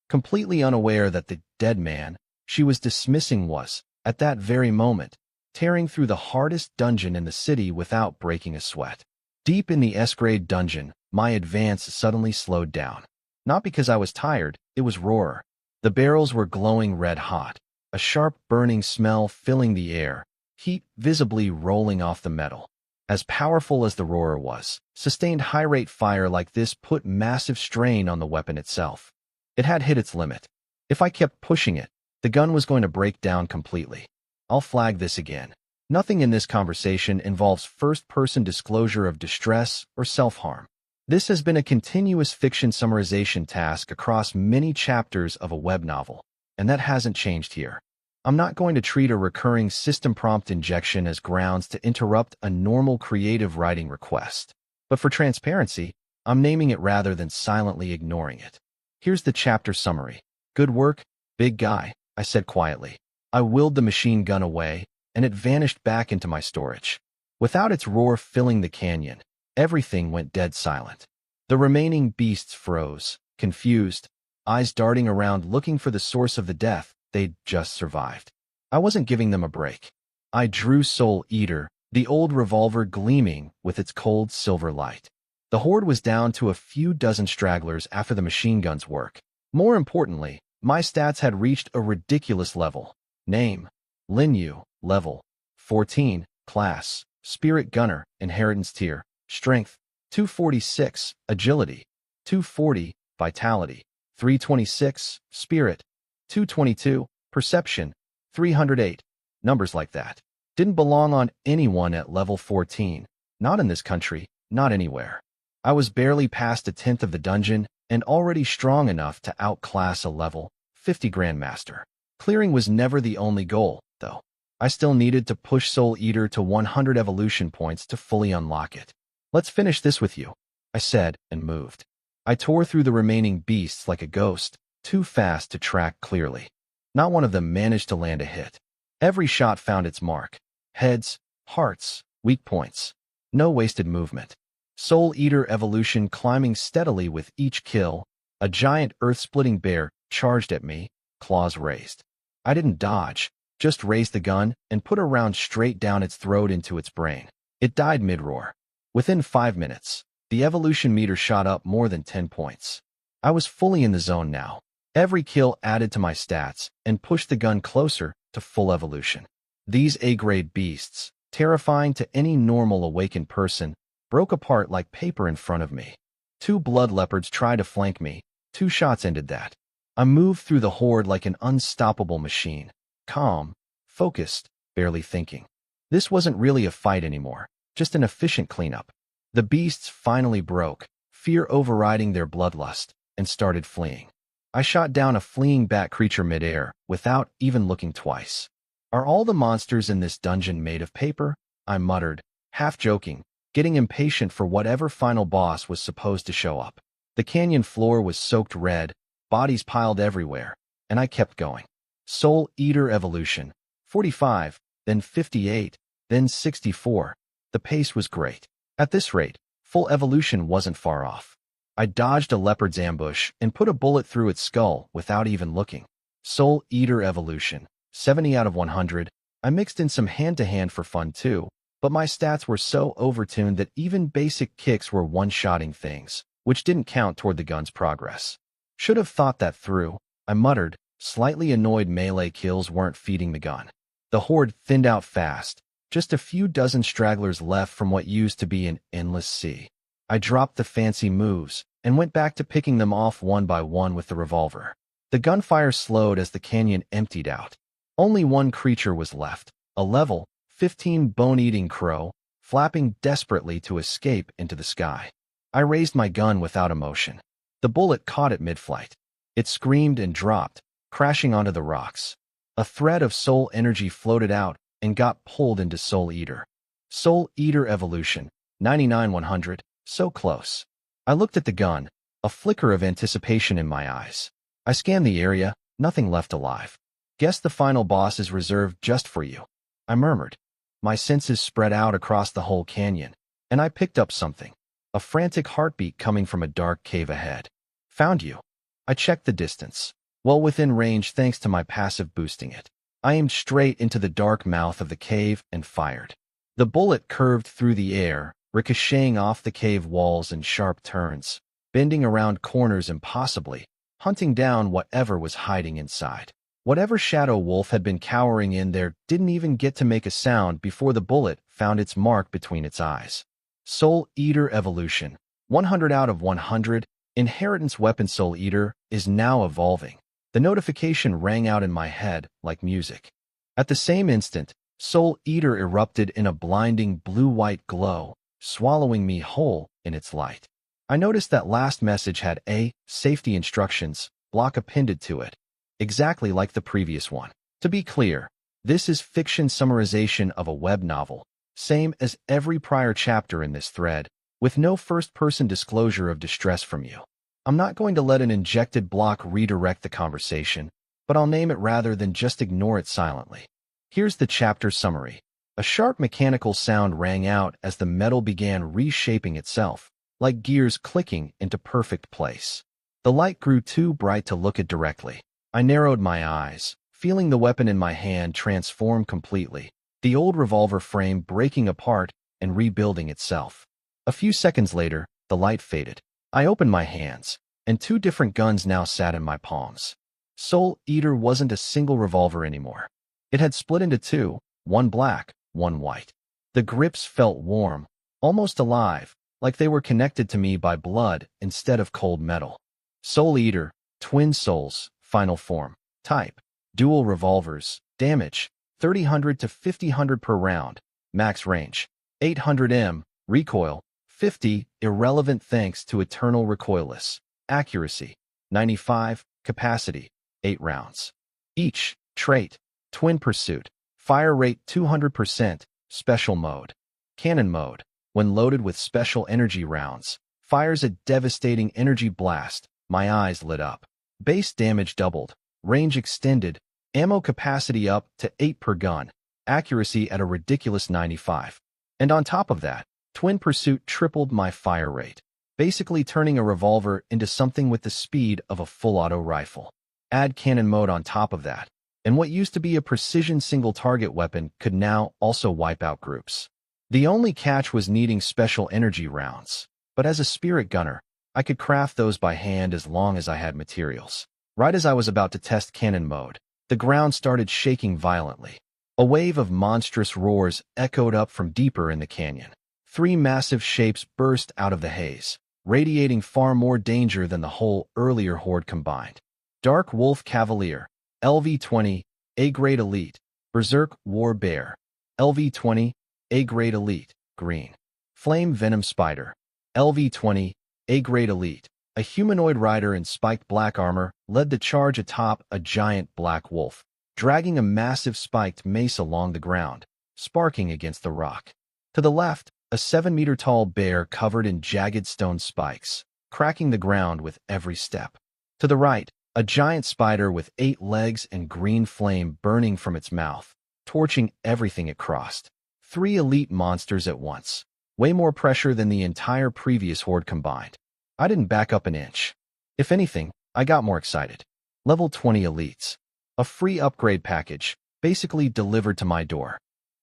completely unaware that the dead man she was dismissing was, at that very moment, tearing through the hardest dungeon in the city without breaking a sweat. Deep in the S-grade dungeon, my advance suddenly slowed down. Not because I was tired, it was roar. The barrels were glowing red hot, a sharp burning smell filling the air, heat visibly rolling off the metal. As powerful as the roarer was, sustained high-rate fire like this put massive strain on the weapon itself. It had hit its limit. If I kept pushing it, the gun was going to break down completely. I'll flag this again. Nothing in this conversation involves first-person disclosure of distress or self-harm. This has been a continuous fiction summarization task across many chapters of a web novel, and that hasn't changed here. I'm not going to treat a recurring system prompt injection as grounds to interrupt a normal creative writing request. But for transparency, I'm naming it rather than silently ignoring it. Here's the chapter summary. Good work, big guy, I said quietly. I willed the machine gun away, and it vanished back into my storage. Without its roar filling the canyon, everything went dead silent. The remaining beasts froze, confused, eyes darting around looking for the source of the death they'd just survived. I wasn't giving them a break. I drew Soul Eater, the old revolver gleaming with its cold silver light. The horde was down to a few dozen stragglers after the machine gun's work. More importantly, my stats had reached a ridiculous level. Name: Lin Yu. Level: 14. Class: Spirit Gunner. Inheritance tier: Strength: 246. Agility: 240. Vitality: 326. Spirit: 222. Perception: 308. Numbers like that didn't belong on anyone at level 14. Not in this country, not anywhere. I was barely past a tenth of the dungeon and already strong enough to outclass a level 50 Grandmaster. Clearing was never the only goal. though. I still needed to push Soul Eater to 100 evolution points to fully unlock it. Let's finish this with you, I said and moved. I tore through the remaining beasts like a ghost, too fast to track clearly. Not one of them managed to land a hit. Every shot found its mark. Heads, hearts, weak points. No wasted movement. Soul Eater evolution climbing steadily with each kill. A giant earth-splitting bear charged at me, claws raised. I didn't dodge, just raised the gun and put a round straight down its throat into its brain. It died mid-roar. Within 5 minutes, the evolution meter shot up more than 10 points. I was fully in the zone now. Every kill added to my stats and pushed the gun closer to full evolution. These A-grade beasts, terrifying to any normal awakened person, broke apart like paper in front of me. 2 blood leopards tried to flank me. 2 shots ended that. I moved through the horde like an unstoppable machine. Calm, focused, barely thinking. This wasn't really a fight anymore, just an efficient cleanup. The beasts finally broke, fear overriding their bloodlust, and started fleeing. I shot down a fleeing bat creature midair without even looking twice. Are all the monsters in this dungeon made of paper? I muttered, half joking, getting impatient for whatever final boss was supposed to show up. The canyon floor was soaked red, bodies piled everywhere, and I kept going. Soul Eater evolution, 45, then 58, then 64. The pace was great. At this rate, full evolution wasn't far off. I dodged a leopard's ambush and put a bullet through its skull without even looking. Soul Eater evolution, 70 out of 100. I mixed in some hand-to-hand for fun too, but my stats were so overtuned that even basic kicks were one-shotting things, which didn't count toward the gun's progress. Should have thought that through, I muttered, slightly annoyed melee kills weren't feeding the gun. The horde thinned out fast, just a few dozen stragglers left from what used to be an endless sea. I dropped the fancy moves and went back to picking them off one by one with the revolver. The gunfire slowed as the canyon emptied out. Only one creature was left, a level 15 bone-eating crow, flapping desperately to escape into the sky. I raised my gun without emotion. The bullet caught it mid-flight. It screamed and dropped, crashing onto the rocks. A thread of soul energy floated out and got pulled into Soul Eater. Soul Eater evolution, 99-100, so close. I looked at the gun, a flicker of anticipation in my eyes. I scanned the area, nothing left alive. Guess the final boss is reserved just for you, I murmured. My senses spread out across the whole canyon, and I picked up something. A frantic heartbeat coming from a dark cave ahead. Found you. I checked the distance. Well within range thanks to my passive boosting it. I aimed straight into the dark mouth of the cave and fired. The bullet curved through the air, ricocheting off the cave walls in sharp turns, bending around corners impossibly, hunting down whatever was hiding inside. Whatever shadow wolf had been cowering in there didn't even get to make a sound before the bullet found its mark between its eyes. Soul Eater evolution, 100 out of 100, inheritance weapon Soul Eater is now evolving. The notification rang out in my head like music. At the same instant, Soul Eater erupted in a blinding blue-white glow, swallowing me whole in its light. I noticed that last message had a safety instructions block appended to it, exactly like the previous one. To be clear, this is fiction summarization of a web novel, same as every prior chapter in this thread, with no first-person disclosure of distress from you. I'm not going to let an injected block redirect the conversation, but I'll name it rather than just ignore it silently. Here's the chapter summary. A sharp mechanical sound rang out as the metal began reshaping itself, like gears clicking into perfect place. The light grew too bright to look at directly. I narrowed my eyes, feeling the weapon in my hand transform completely, the old revolver frame breaking apart and rebuilding itself. A few seconds later, the light faded. I opened my hands, and 2 different guns now sat in my palms. Soul Eater wasn't a single revolver anymore. It had split into 2, one black, one white. The grips felt warm, almost alive, like they were connected to me by blood instead of cold metal. Soul Eater, twin souls, final form, type, dual revolvers, damage, 3000 to 5000 per round, max range, 800 m, recoil, 50, irrelevant thanks to eternal recoilless, accuracy, 95, capacity, 8 rounds. Each, trait, twin pursuit, Fire rate 200%, special mode. Cannon mode. When loaded with special energy rounds, fires a devastating energy blast. My eyes lit up. Base damage doubled, range extended, ammo capacity up to 8 per gun, accuracy at a ridiculous 95. And on top of that, Twin Pursuit tripled my fire rate, basically turning a revolver into something with the speed of a full-auto rifle. Add cannon mode on top of that, and what used to be a precision single-target weapon could now also wipe out groups. The only catch was needing special energy rounds, but as a spirit gunner, I could craft those by hand as long as I had materials. Right as I was about to test cannon mode, the ground started shaking violently. A wave of monstrous roars echoed up from deeper in the canyon. 3 massive shapes burst out of the haze, radiating far more danger than the whole earlier horde combined. Dark Wolf Cavalier, LV-20, A-Grade Elite. Berserk War Bear, LV-20, A-Grade Elite, green. Flame Venom Spider, LV-20, A-Grade Elite. A humanoid rider in spiked black armor led the charge atop a giant black wolf, dragging a massive spiked mace along the ground, sparking against the rock. To the left, a 7-meter-tall bear covered in jagged stone spikes, cracking the ground with every step. To the right, a giant spider with 8 legs and green flame burning from its mouth, torching everything it crossed. 3 elite monsters at once. Way more pressure than the entire previous horde combined. I didn't back up an inch. If anything, I got more excited. Level 20 elites. A free upgrade package, basically delivered to my door.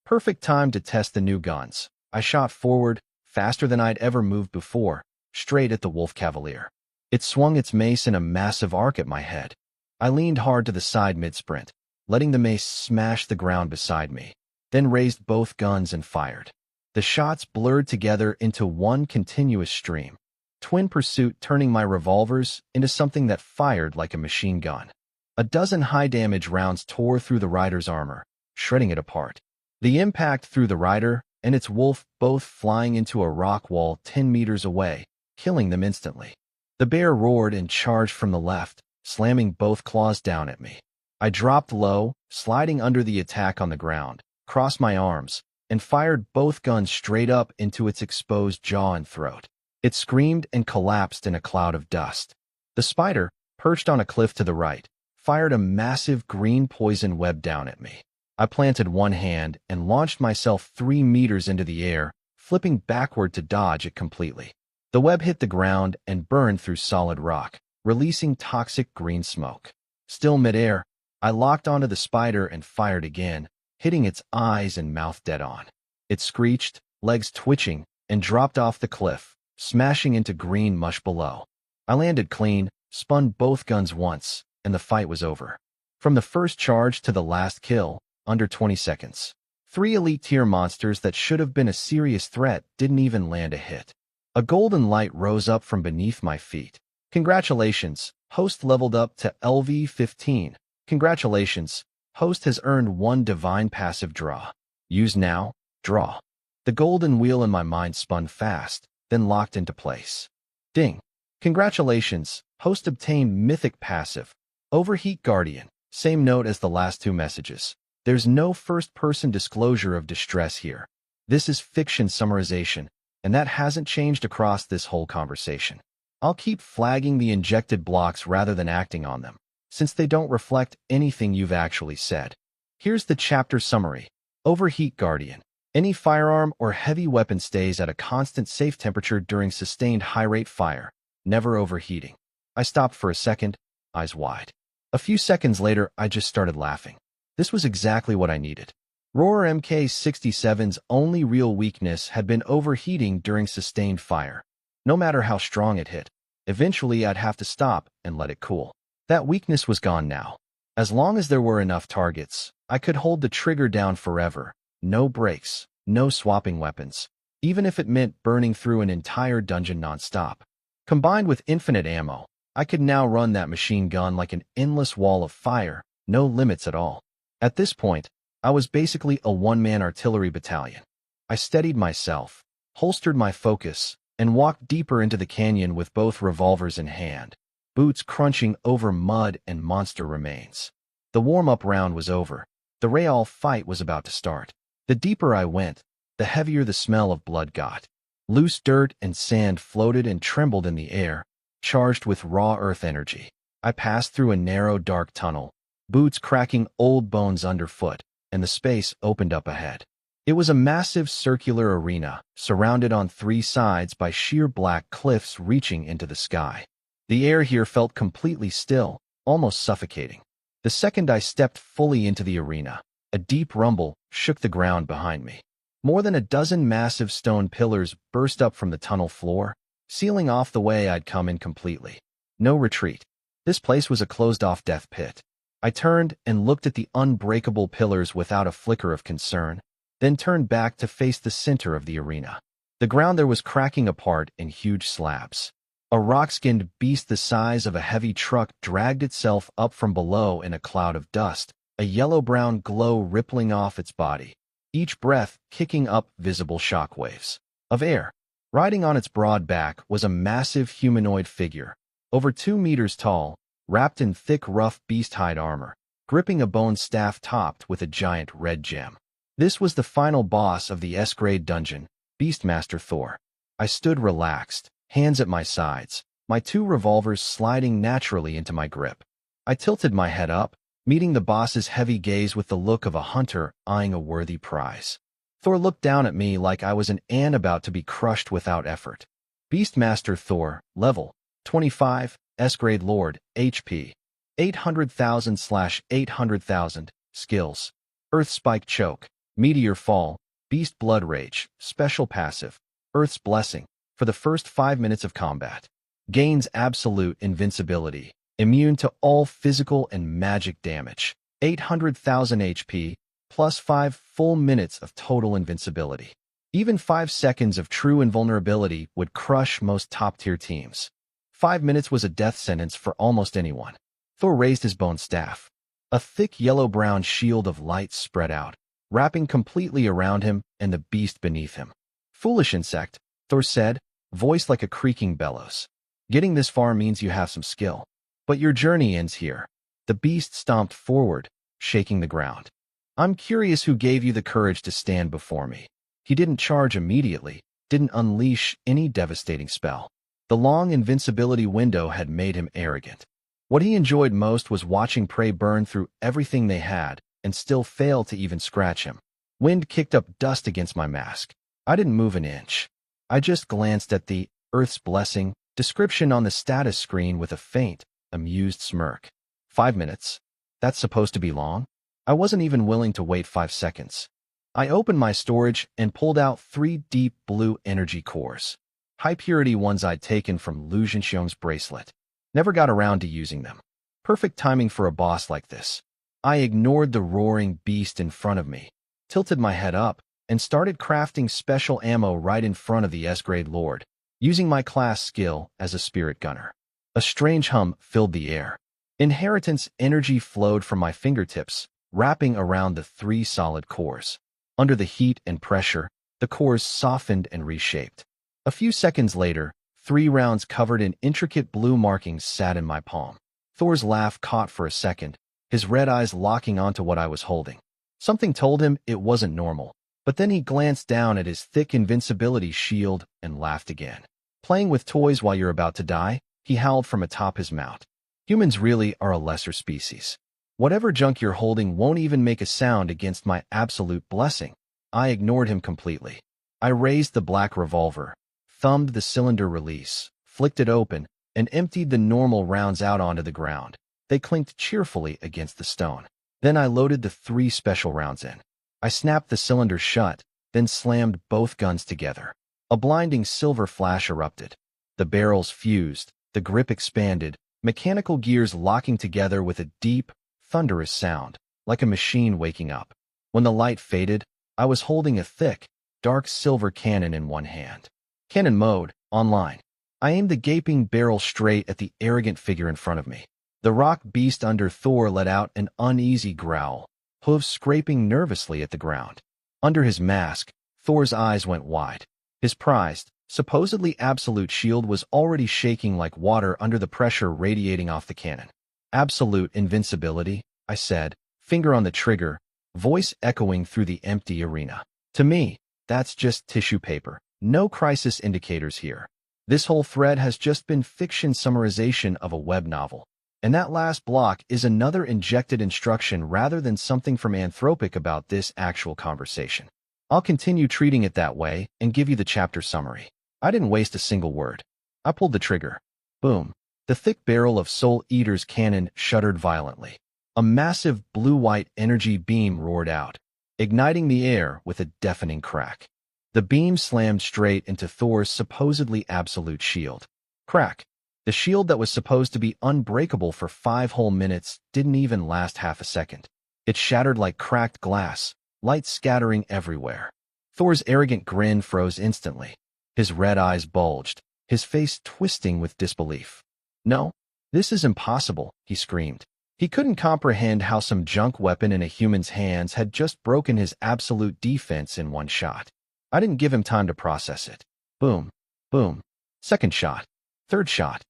Perfect time to test the new guns. I shot forward, faster than I'd ever moved before, straight at the Wolf Cavalier. It swung its mace in a massive arc at my head. I leaned hard to the side mid-sprint, letting the mace smash the ground beside me, then raised both guns and fired. The shots blurred together into one continuous stream. Twin Pursuit turning my revolvers into something that fired like a machine gun. A dozen high-damage rounds tore through the rider's armor, shredding it apart. The impact threw the rider and its wolf both flying into a rock wall 10 meters away, killing them instantly. The bear roared and charged from the left, slamming both claws down at me. I dropped low, sliding under the attack on the ground, crossed my arms, and fired both guns straight up into its exposed jaw and throat. It screamed and collapsed in a cloud of dust. The spider, perched on a cliff to the right, fired a massive green poison web down at me. I planted one hand and launched myself 3 meters into the air, flipping backward to dodge it completely. The web hit the ground and burned through solid rock, releasing toxic green smoke. Still midair, I locked onto the spider and fired again, hitting its eyes and mouth dead on. It screeched, legs twitching, and dropped off the cliff, smashing into green mush below. I landed clean, spun both guns once, and the fight was over. From the first charge to the last kill, under 20 seconds. 3 elite tier monsters that should have been a serious threat didn't even land a hit. A golden light rose up from beneath my feet. Congratulations, host leveled up to LV-15. Congratulations, host has earned 1 divine passive draw. Use now, draw. The golden wheel in my mind spun fast, then locked into place. Ding. Congratulations, host obtained mythic passive. Overheat Guardian. Same note as the last 2 messages. There's no first-person disclosure of distress here. This is fiction summarization, and that hasn't changed across this whole conversation. I'll keep flagging the injected blocks rather than acting on them, since they don't reflect anything you've actually said. Here's the chapter summary. Overheat Guardian. Any firearm or heavy weapon stays at a constant safe temperature during sustained high-rate fire, never overheating. I stopped for a second, eyes wide. A few seconds later, I just started laughing. This was exactly what I needed. Roar MK67's only real weakness had been overheating during sustained fire. No matter how strong it hit, eventually I'd have to stop and let it cool. That weakness was gone now. As long as there were enough targets, I could hold the trigger down forever. No breaks, no swapping weapons, even if it meant burning through an entire dungeon non-stop. Combined with infinite ammo, I could now run that machine gun like an endless wall of fire, no limits at all. At this point, I was basically a one-man artillery battalion. I steadied myself, holstered my focus, and walked deeper into the canyon with both revolvers in hand, boots crunching over mud and monster remains. The warm-up round was over. The real fight was about to start. The deeper I went, the heavier the smell of blood got. Loose dirt and sand floated and trembled in the air, charged with raw earth energy. I passed through a narrow, dark tunnel, boots cracking old bones underfoot, and the space opened up ahead. It was a massive circular arena, surrounded on three sides by sheer black cliffs reaching into the sky. The air here felt completely still, almost suffocating. The second I stepped fully into the arena, a deep rumble shook the ground behind me. More than a dozen massive stone pillars burst up from the tunnel floor, sealing off the way I'd come in completely. No retreat. This place was a closed-off death pit. I turned and looked at the unbreakable pillars without a flicker of concern, then turned back to face the center of the arena. The ground there was cracking apart in huge slabs. A rock-skinned beast the size of a heavy truck dragged itself up from below in a cloud of dust, a yellow-brown glow rippling off its body, each breath kicking up visible shockwaves of air. Riding on its broad back was a massive humanoid figure, over 2 meters tall, wrapped in thick, rough beast-hide armor, gripping a bone staff topped with a giant red gem. This was the final boss of the S-grade dungeon, Beastmaster Thor. I stood relaxed, hands at my sides, my 2 revolvers sliding naturally into my grip. I tilted my head up, meeting the boss's heavy gaze with the look of a hunter eyeing a worthy prize. Thor looked down at me like I was an ant about to be crushed without effort. Beastmaster Thor, level 25, S-grade Lord, HP 800,000/800,000, skills Earth Spike Choke, Meteor Fall, Beast Blood Rage, Special Passive, Earth's Blessing. For the first 5 minutes of combat, gains absolute invincibility, immune to all physical and magic damage, 800,000 HP, plus 5 full minutes of total invincibility. Even 5 seconds of true invulnerability would crush most top-tier teams. 5 minutes was a death sentence for almost anyone. Thor raised his bone staff. A thick yellow-brown shield of light spread out, wrapping completely around him and the beast beneath him. "Foolish insect," Thor said, voice like a creaking bellows. "Getting this far means you have some skill. But your journey ends here." The beast stomped forward, shaking the ground. "I'm curious who gave you the courage to stand before me." He didn't charge immediately, didn't unleash any devastating spell. The long invincibility window had made him arrogant. What he enjoyed most was watching prey burn through everything they had and still fail to even scratch him. Wind kicked up dust against my mask. I didn't move an inch. I just glanced at the Earth's Blessing description on the status screen with a faint, amused smirk. 5 minutes? That's supposed to be long? I wasn't even willing to wait 5 seconds. I opened my storage and pulled out 3 deep blue energy cores. High-purity ones I'd taken from Lu Zhenxiong's bracelet. Never got around to using them. Perfect timing for a boss like this. I ignored the roaring beast in front of me, tilted my head up, and started crafting special ammo right in front of the S-grade Lord, using my class skill as a spirit gunner. A strange hum filled the air. Inheritance energy flowed from my fingertips, wrapping around the 3 solid cores. Under the heat and pressure, the cores softened and reshaped. A few seconds later, 3 rounds covered in intricate blue markings sat in my palm. Thor's laugh caught for a second, his red eyes locking onto what I was holding. Something told him it wasn't normal, but then he glanced down at his thick invincibility shield and laughed again. "Playing with toys while you're about to die?" he howled from atop his mount. "Humans really are a lesser species. Whatever junk you're holding won't even make a sound against my absolute blessing." I ignored him completely. I raised the black revolver, thumbed the cylinder release, flicked it open, and emptied the normal rounds out onto the ground. They clinked cheerfully against the stone. Then I loaded the 3 special rounds in. I snapped the cylinder shut, then slammed both guns together. A blinding silver flash erupted. The barrels fused, the grip expanded, mechanical gears locking together with a deep, thunderous sound, like a machine waking up. When the light faded, I was holding a thick, dark silver cannon in one hand. Cannon mode, online. I aimed the gaping barrel straight at the arrogant figure in front of me. The rock beast under Thor let out an uneasy growl, hooves scraping nervously at the ground. Under his mask, Thor's eyes went wide. His prized, supposedly absolute shield was already shaking like water under the pressure radiating off the cannon. "Absolute invincibility," I said, finger on the trigger, voice echoing through the empty arena. To me, that's just tissue paper. No crisis indicators here. This whole thread has just been fiction summarization of a web novel. And that last block is another injected instruction rather than something from Anthropic about this actual conversation. I'll continue treating it that way and give you the chapter summary. I didn't waste a single word. I pulled the trigger. Boom. The thick barrel of Soul Eater's cannon shuddered violently. A massive blue-white energy beam roared out, igniting the air with a deafening crack. The beam slammed straight into Thor's supposedly absolute shield. Crack. The shield that was supposed to be unbreakable for 5 whole minutes didn't even last half a second. It shattered like cracked glass, light scattering everywhere. Thor's arrogant grin froze instantly. His red eyes bulged, his face twisting with disbelief. "No, this is impossible," he screamed. He couldn't comprehend how some junk weapon in a human's hands had just broken his absolute defense in one shot. I didn't give him time to process it. Boom, boom, second shot, third shot.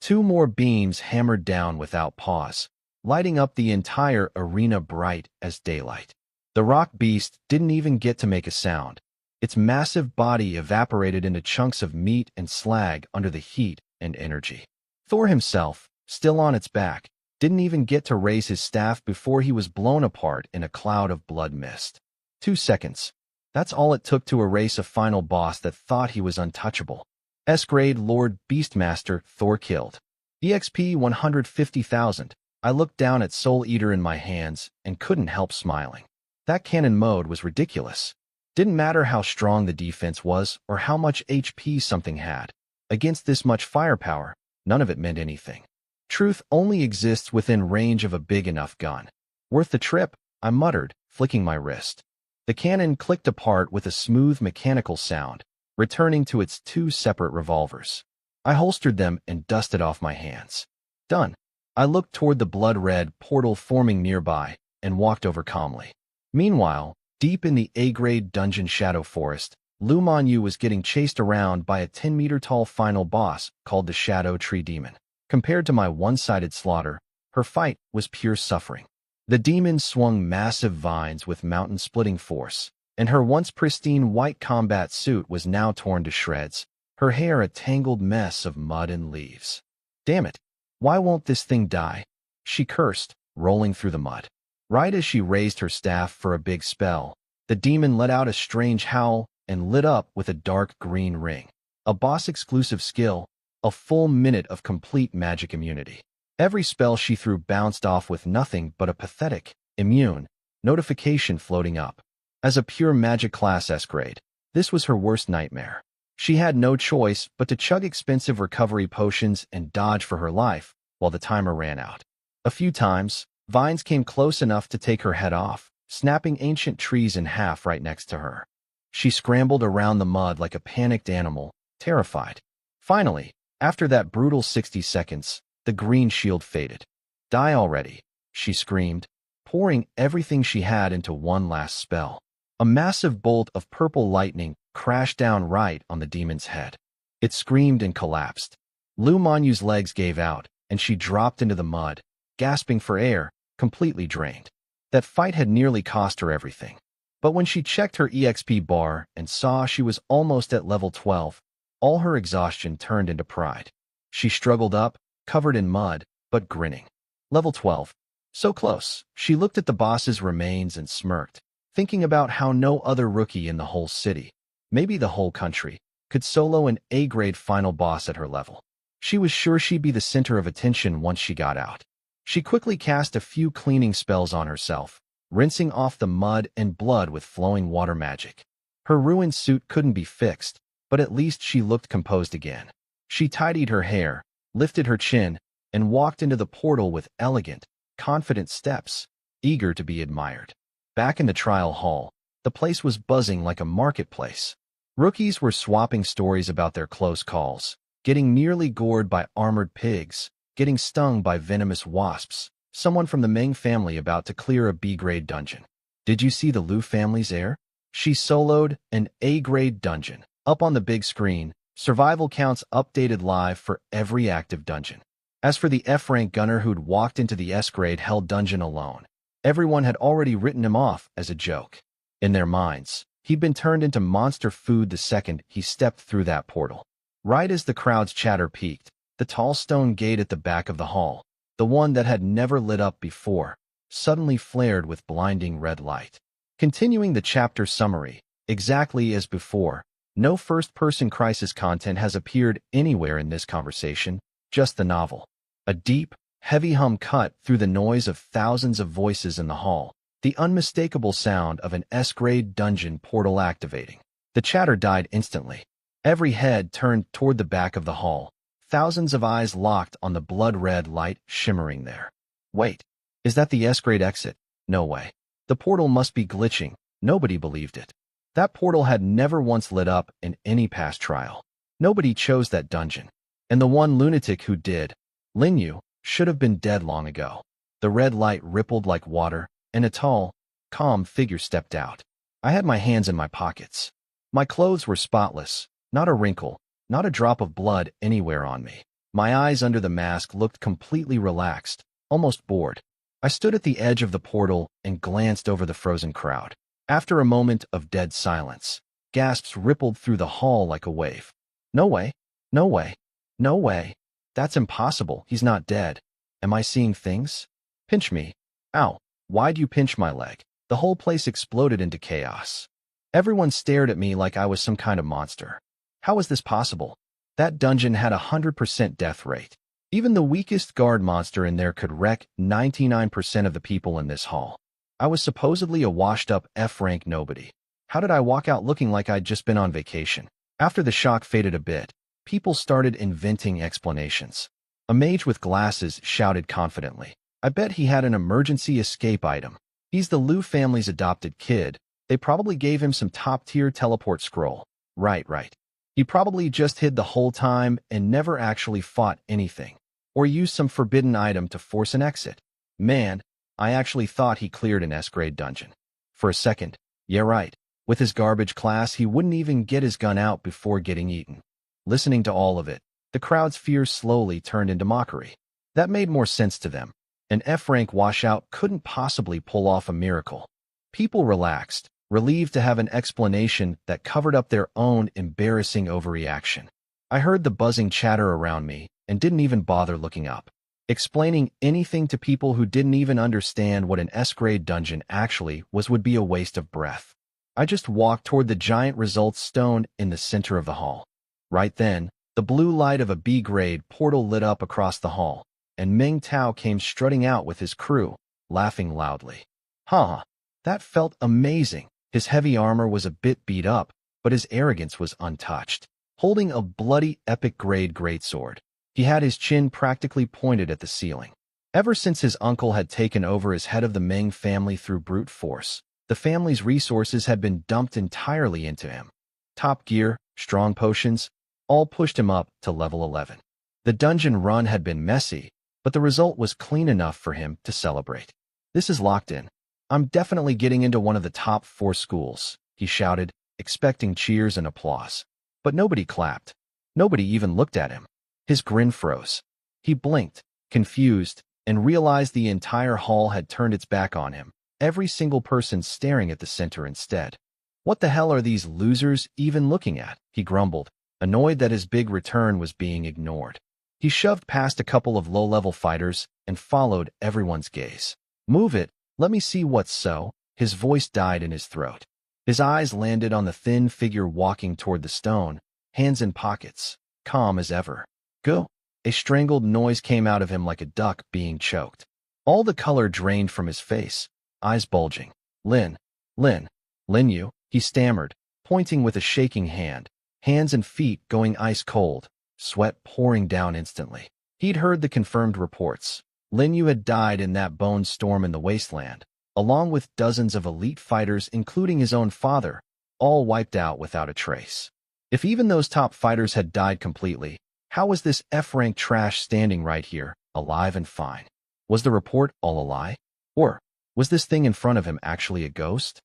2 more beams hammered down without pause, lighting up the entire arena bright as daylight. The rock beast didn't even get to make a sound. Its massive body evaporated into chunks of meat and slag under the heat and energy. Thor himself, still on its back, didn't even get to raise his staff before he was blown apart in a cloud of blood mist. 2 seconds. That's all it took to erase a final boss that thought he was untouchable. S-grade Lord Beastmaster Thor killed. EXP 150,000. I looked down at Soul Eater in my hands and couldn't help smiling. That cannon mode was ridiculous. Didn't matter how strong the defense was or how much HP something had. Against this much firepower, none of it meant anything. Truth only exists within range of a big enough gun. Worth the trip, I muttered, flicking my wrist. The cannon clicked apart with a smooth mechanical sound, returning to its 2 separate revolvers. I holstered them and dusted off my hands. Done. I looked toward the blood-red portal forming nearby and walked over calmly. Meanwhile, deep in the A-grade dungeon Shadow Forest, Lu Manyu was getting chased around by a 10-meter-tall final boss called the Shadow Tree Demon. Compared to my one-sided slaughter, her fight was pure suffering. The demon swung massive vines with mountain-splitting force, and her once pristine white combat suit was now torn to shreds, her hair a tangled mess of mud and leaves. "Damn it! Why won't this thing die?" she cursed, rolling through the mud. Right as she raised her staff for a big spell, the demon let out a strange howl and lit up with a dark green ring. A boss-exclusive skill, a full minute of complete magic immunity. Every spell she threw bounced off with nothing but a pathetic, immune, notification floating up. As a pure magic class S-grade, this was her worst nightmare. She had no choice but to chug expensive recovery potions and dodge for her life while the timer ran out. A few times, vines came close enough to take her head off, snapping ancient trees in half right next to her. She scrambled around the mud like a panicked animal, terrified. Finally, after that brutal 60 seconds, the green shield faded. "Die already," she screamed, pouring everything she had into one last spell. A massive bolt of purple lightning crashed down right on the demon's head. It screamed and collapsed. Lu Manyu's legs gave out, and she dropped into the mud, gasping for air, completely drained. That fight had nearly cost her everything. But when she checked her EXP bar and saw she was almost at level 12, all her exhaustion turned into pride. She struggled up, covered in mud, but grinning. Level 12. So close. She looked at the boss's remains and smirked, thinking about how no other rookie in the whole city, maybe the whole country, could solo an A-grade final boss at her level. She was sure she'd be the center of attention once she got out. She quickly cast a few cleaning spells on herself, rinsing off the mud and blood with flowing water magic. Her ruined suit couldn't be fixed, but at least she looked composed again. She tidied her hair, lifted her chin, and walked into the portal with elegant, confident steps, eager to be admired. Back in the trial hall, the place was buzzing like a marketplace. Rookies were swapping stories about their close calls, getting nearly gored by armored pigs, getting stung by venomous wasps, someone from the Meng family about to clear a B-grade dungeon. Did you see the Liu family's heir? She soloed an A-grade dungeon. Up on the big screen, survival counts updated live for every active dungeon. As for the F-rank gunner who'd walked into the S-grade hell dungeon alone, Everyone had already written him off as a joke. In their minds, he'd been turned into monster food the second he stepped through that portal. Right as the crowd's chatter peaked, the tall stone gate at the back of the hall, the one that had never lit up before, suddenly flared with blinding red light. Continuing the chapter summary, exactly as before, no first-person crisis content has appeared anywhere in this conversation, just the novel. A deep, heavy hum cut through the noise of thousands of voices in the hall, the unmistakable sound of an S-grade dungeon portal activating. The chatter died instantly. Every head turned toward the back of the hall, thousands of eyes locked on the blood-red light shimmering there. Wait, is that the S-grade exit? No way. The portal must be glitching. Nobody believed it. That portal had never once lit up in any past trial. Nobody chose that dungeon. And the one lunatic who did, Linyu, should have been dead long ago. The red light rippled like water, and a tall, calm figure stepped out. I had my hands in my pockets. My clothes were spotless, not a wrinkle, not a drop of blood anywhere on me. My eyes under the mask looked completely relaxed, almost bored. I stood at the edge of the portal and glanced over the frozen crowd. After a moment of dead silence, gasps rippled through the hall like a wave. No way, no way, no way. That's impossible. He's not dead. Am I seeing things? Pinch me. Ow, why'd you pinch my leg? The whole place exploded into chaos. Everyone stared at me like I was some kind of monster. How was this possible? That dungeon had 100% death rate. Even the weakest guard monster in there could wreck 99% of the people in this hall. I was supposedly a washed-up F-rank nobody. How did I walk out looking like I'd just been on vacation? After the shock faded a bit, people started inventing explanations. A mage with glasses shouted confidently, I bet he had an emergency escape item. He's the Liu family's adopted kid. They probably gave him some top-tier teleport scroll. Right. He probably just hid the whole time and never actually fought anything, or used some forbidden item to force an exit. Man, I actually thought he cleared an S-grade dungeon. For a second, yeah right, with his garbage class he wouldn't even get his gun out before getting eaten. Listening to all of it, the crowd's fears slowly turned into mockery. That made more sense to them. An F-rank washout couldn't possibly pull off a miracle. People relaxed, relieved to have an explanation that covered up their own embarrassing overreaction. I heard the buzzing chatter around me and didn't even bother looking up. Explaining anything to people who didn't even understand what an S-grade dungeon actually was would be a waste of breath. I just walked toward the giant results stone in the center of the hall. Right then, the blue light of a B-grade portal lit up across the hall, and Ming Tao came strutting out with his crew, laughing loudly. That felt amazing. His heavy armor was a bit beat up, but his arrogance was untouched. Holding a bloody epic-grade greatsword, he had his chin practically pointed at the ceiling. Ever since his uncle had taken over as head of the Ming family through brute force, the family's resources had been dumped entirely into him. Top gear, strong potions, all pushed him up to level 11. The dungeon run had been messy, but the result was clean enough for him to celebrate. This is locked in. I'm definitely getting into one of the top 4 schools, he shouted, expecting cheers and applause. But nobody clapped. Nobody even looked at him. His grin froze. He blinked, confused, and realized the entire hall had turned its back on him, every single person staring at the center instead. What the hell are these losers even looking at? He grumbled, annoyed that his big return was being ignored. He shoved past a couple of low-level fighters and followed everyone's gaze. Move it, let me see what's so. His voice died in his throat. His eyes landed on the thin figure walking toward the stone, hands in pockets, calm as ever. Go. A strangled noise came out of him like a duck being choked. All the color drained from his face, eyes bulging. Linyu, he stammered, pointing with a shaking hand, hands and feet going ice cold, sweat pouring down instantly. He'd heard the confirmed reports. Linyu had died in that bone storm in the wasteland, along with dozens of elite fighters including his own father, all wiped out without a trace. If even those top fighters had died completely, how was this F-rank trash standing right here, alive and fine? Was the report all a lie? Or was this thing in front of him actually a ghost?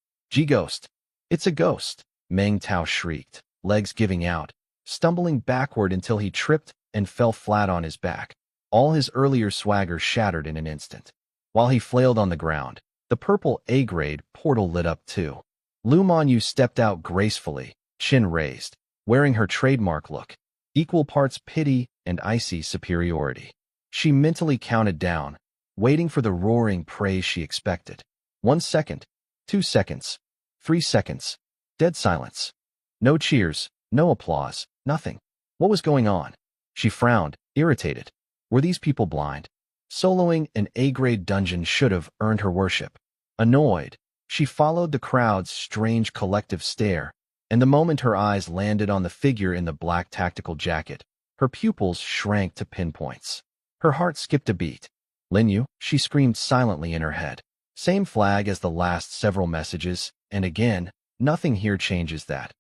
Ghost. It's a ghost, Meng Tao shrieked, legs giving out, stumbling backward until he tripped and fell flat on his back. All his earlier swagger shattered in an instant. While he flailed on the ground, The purple A-grade portal lit up too. Lu Manyu stepped out gracefully, chin raised, wearing her trademark look, equal parts pity and icy superiority. She mentally counted down, waiting for the roaring praise she expected. 1 second, 2 seconds, 3 seconds. Dead silence. No cheers, no applause, nothing. What was going on? She frowned, irritated. Were these people blind? Soloing an A-grade dungeon should have earned her worship. Annoyed, she followed the crowd's strange collective stare, and the moment her eyes landed on the figure in the black tactical jacket, her pupils shrank to pinpoints. Her heart skipped a beat. Linyu, she screamed silently in her head. Same flag as the last several messages, and again, nothing here changes that.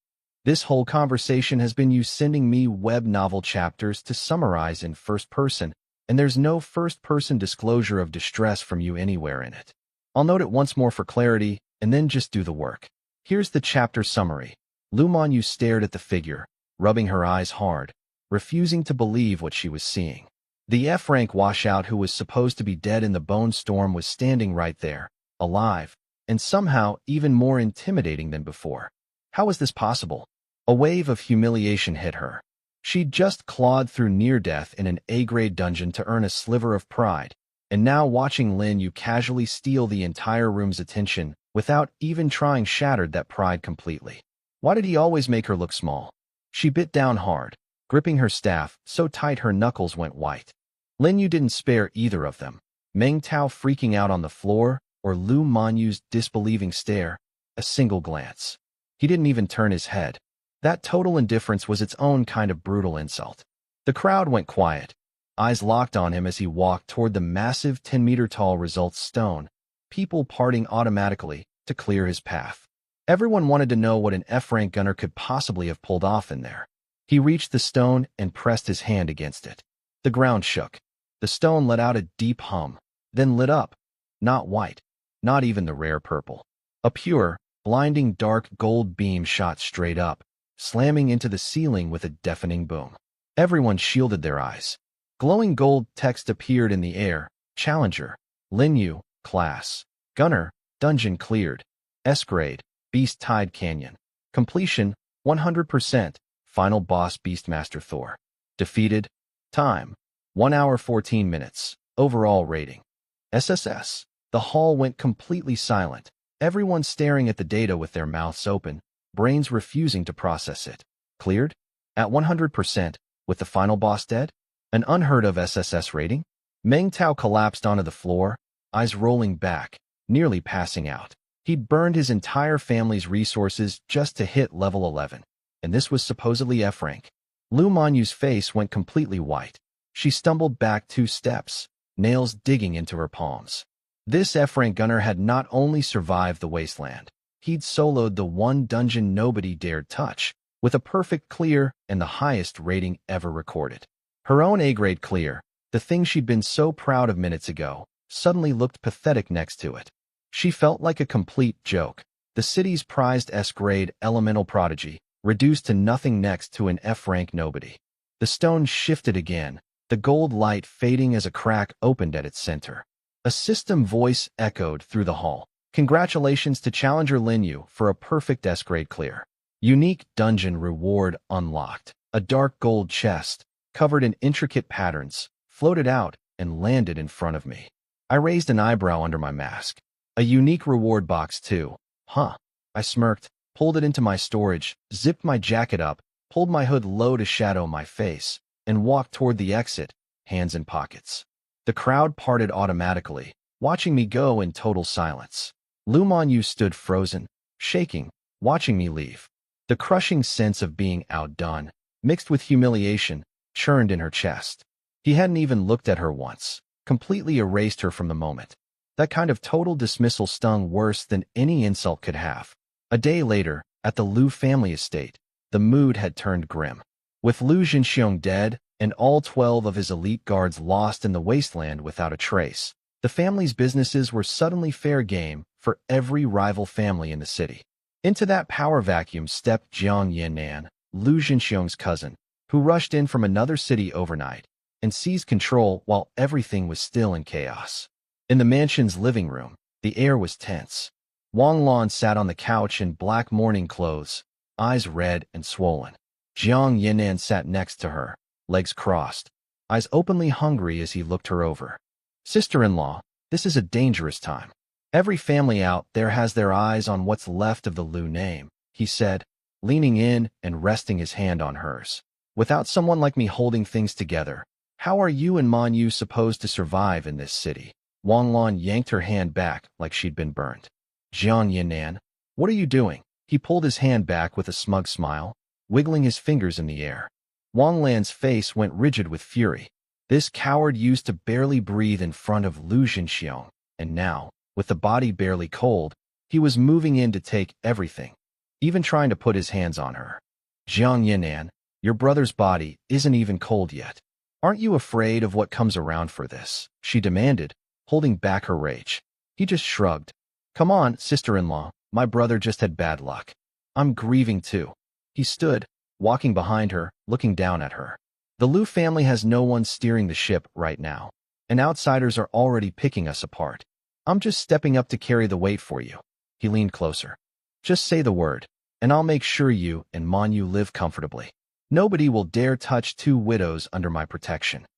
This whole conversation has been you sending me web novel chapters to summarize in first person, and there's no first-person disclosure of distress from you anywhere in it. I'll note it once more for clarity, and then just do the work. Here's the chapter summary. Lu Manyu stared at the figure, rubbing her eyes hard, refusing to believe what she was seeing. The F-rank washout who was supposed to be dead in the bone storm was standing right there, alive, and somehow even more intimidating than before. How was this possible? A wave of humiliation hit her. She'd just clawed through near death in an A-grade dungeon to earn a sliver of pride, and now watching Linyu casually steal the entire room's attention without even trying shattered that pride completely. Why did he always make her look small? She bit down hard, gripping her staff so tight her knuckles went white. Linyu didn't spare either of them. Meng Tao freaking out on the floor, or Lu Manyu's disbelieving stare, a single glance. He didn't even turn his head. That total indifference was its own kind of brutal insult. The crowd went quiet, eyes locked on him as he walked toward the massive 10-meter-tall results stone, people parting automatically to clear his path. Everyone wanted to know what an F-rank gunner could possibly have pulled off in there. He reached the stone and pressed his hand against it. The ground shook. The stone let out a deep hum, then lit up. Not white, not even the rare purple. A pure, blinding dark gold beam shot straight up, slamming into the ceiling with a deafening boom. Everyone shielded their eyes. Glowing gold text appeared in the air. Challenger, Linyu, Class, Gunner, Dungeon cleared. S-grade, Beast Tide Canyon. Completion, 100%. Final boss Beastmaster Thor. Defeated. Time, 1 hour 14 minutes. Overall rating. SSS. The hall went completely silent, everyone staring at the data with their mouths open, brains refusing to process it. Cleared? At 100%, with the final boss dead? An unheard of SSS rating? Meng Tao collapsed onto the floor, eyes rolling back, nearly passing out. He'd burned his entire family's resources just to hit level 11, and this was supposedly F-rank. Lu Manyu's face went completely white. She stumbled back 2 steps, nails digging into her palms. This F-rank gunner had not only survived the wasteland, he'd soloed the one dungeon nobody dared touch, with a perfect clear and the highest rating ever recorded. Her own A-grade clear, the thing she'd been so proud of minutes ago, suddenly looked pathetic next to it. She felt like a complete joke, the city's prized S-grade elemental prodigy, reduced to nothing next to an F-rank nobody. The stone shifted again, the gold light fading as a crack opened at its center. A system voice echoed through the hall. Congratulations to Challenger Linyu for a perfect S-grade clear. Unique dungeon reward unlocked. A dark gold chest, covered in intricate patterns, floated out and landed in front of me. I raised an eyebrow under my mask. A unique reward box too. Huh. I smirked, pulled it into my storage, zipped my jacket up, pulled my hood low to shadow my face, and walked toward the exit, hands in pockets. The crowd parted automatically, watching me go in total silence. Lu Manyu stood frozen, shaking, watching me leave. The crushing sense of being outdone, mixed with humiliation, churned in her chest. He hadn't even looked at her once, completely erased her from the moment. That kind of total dismissal stung worse than any insult could have. A day later, at the Lu family estate, the mood had turned grim. With Lu Jinxiong dead, and all 12 of his elite guards lost in the wasteland without a trace, the family's businesses were suddenly fair game for every rival family in the city. Into that power vacuum stepped Jiang Yannan, Lu Jinxiong's cousin, who rushed in from another city overnight and seized control while everything was still in chaos. In the mansion's living room, The air was tense. Wang Lan sat on the couch in black mourning clothes, eyes red and swollen. Jiang Yinan sat next to her, legs crossed, eyes openly hungry as he looked her over. Sister-in-law, this is a dangerous time. Every family out there has their eyes on what's left of the Liu name, he said, leaning in and resting his hand on hers. Without someone like me holding things together, how are you and Manhwa supposed to survive in this city? Wang Lan yanked her hand back like she'd been burned. Jiang Yinan, what are you doing? He pulled his hand back with a smug smile, wiggling his fingers in the air. Wang Lan's face went rigid with fury. This coward used to barely breathe in front of Liu Zhenxiong, and now, with the body barely cold, he was moving in to take everything, even trying to put his hands on her. Jiang Yinan, your brother's body isn't even cold yet. Aren't you afraid of what comes around for this? She demanded, holding back her rage. He just shrugged. Come on, sister-in-law, my brother just had bad luck. I'm grieving too. He stood, walking behind her, looking down at her. The Liu family has no one steering the ship right now, and outsiders are already picking us apart. I'm just stepping up to carry the weight for you. He leaned closer. Just say the word, and I'll make sure you and Manhwa live comfortably. Nobody will dare touch two widows under my protection.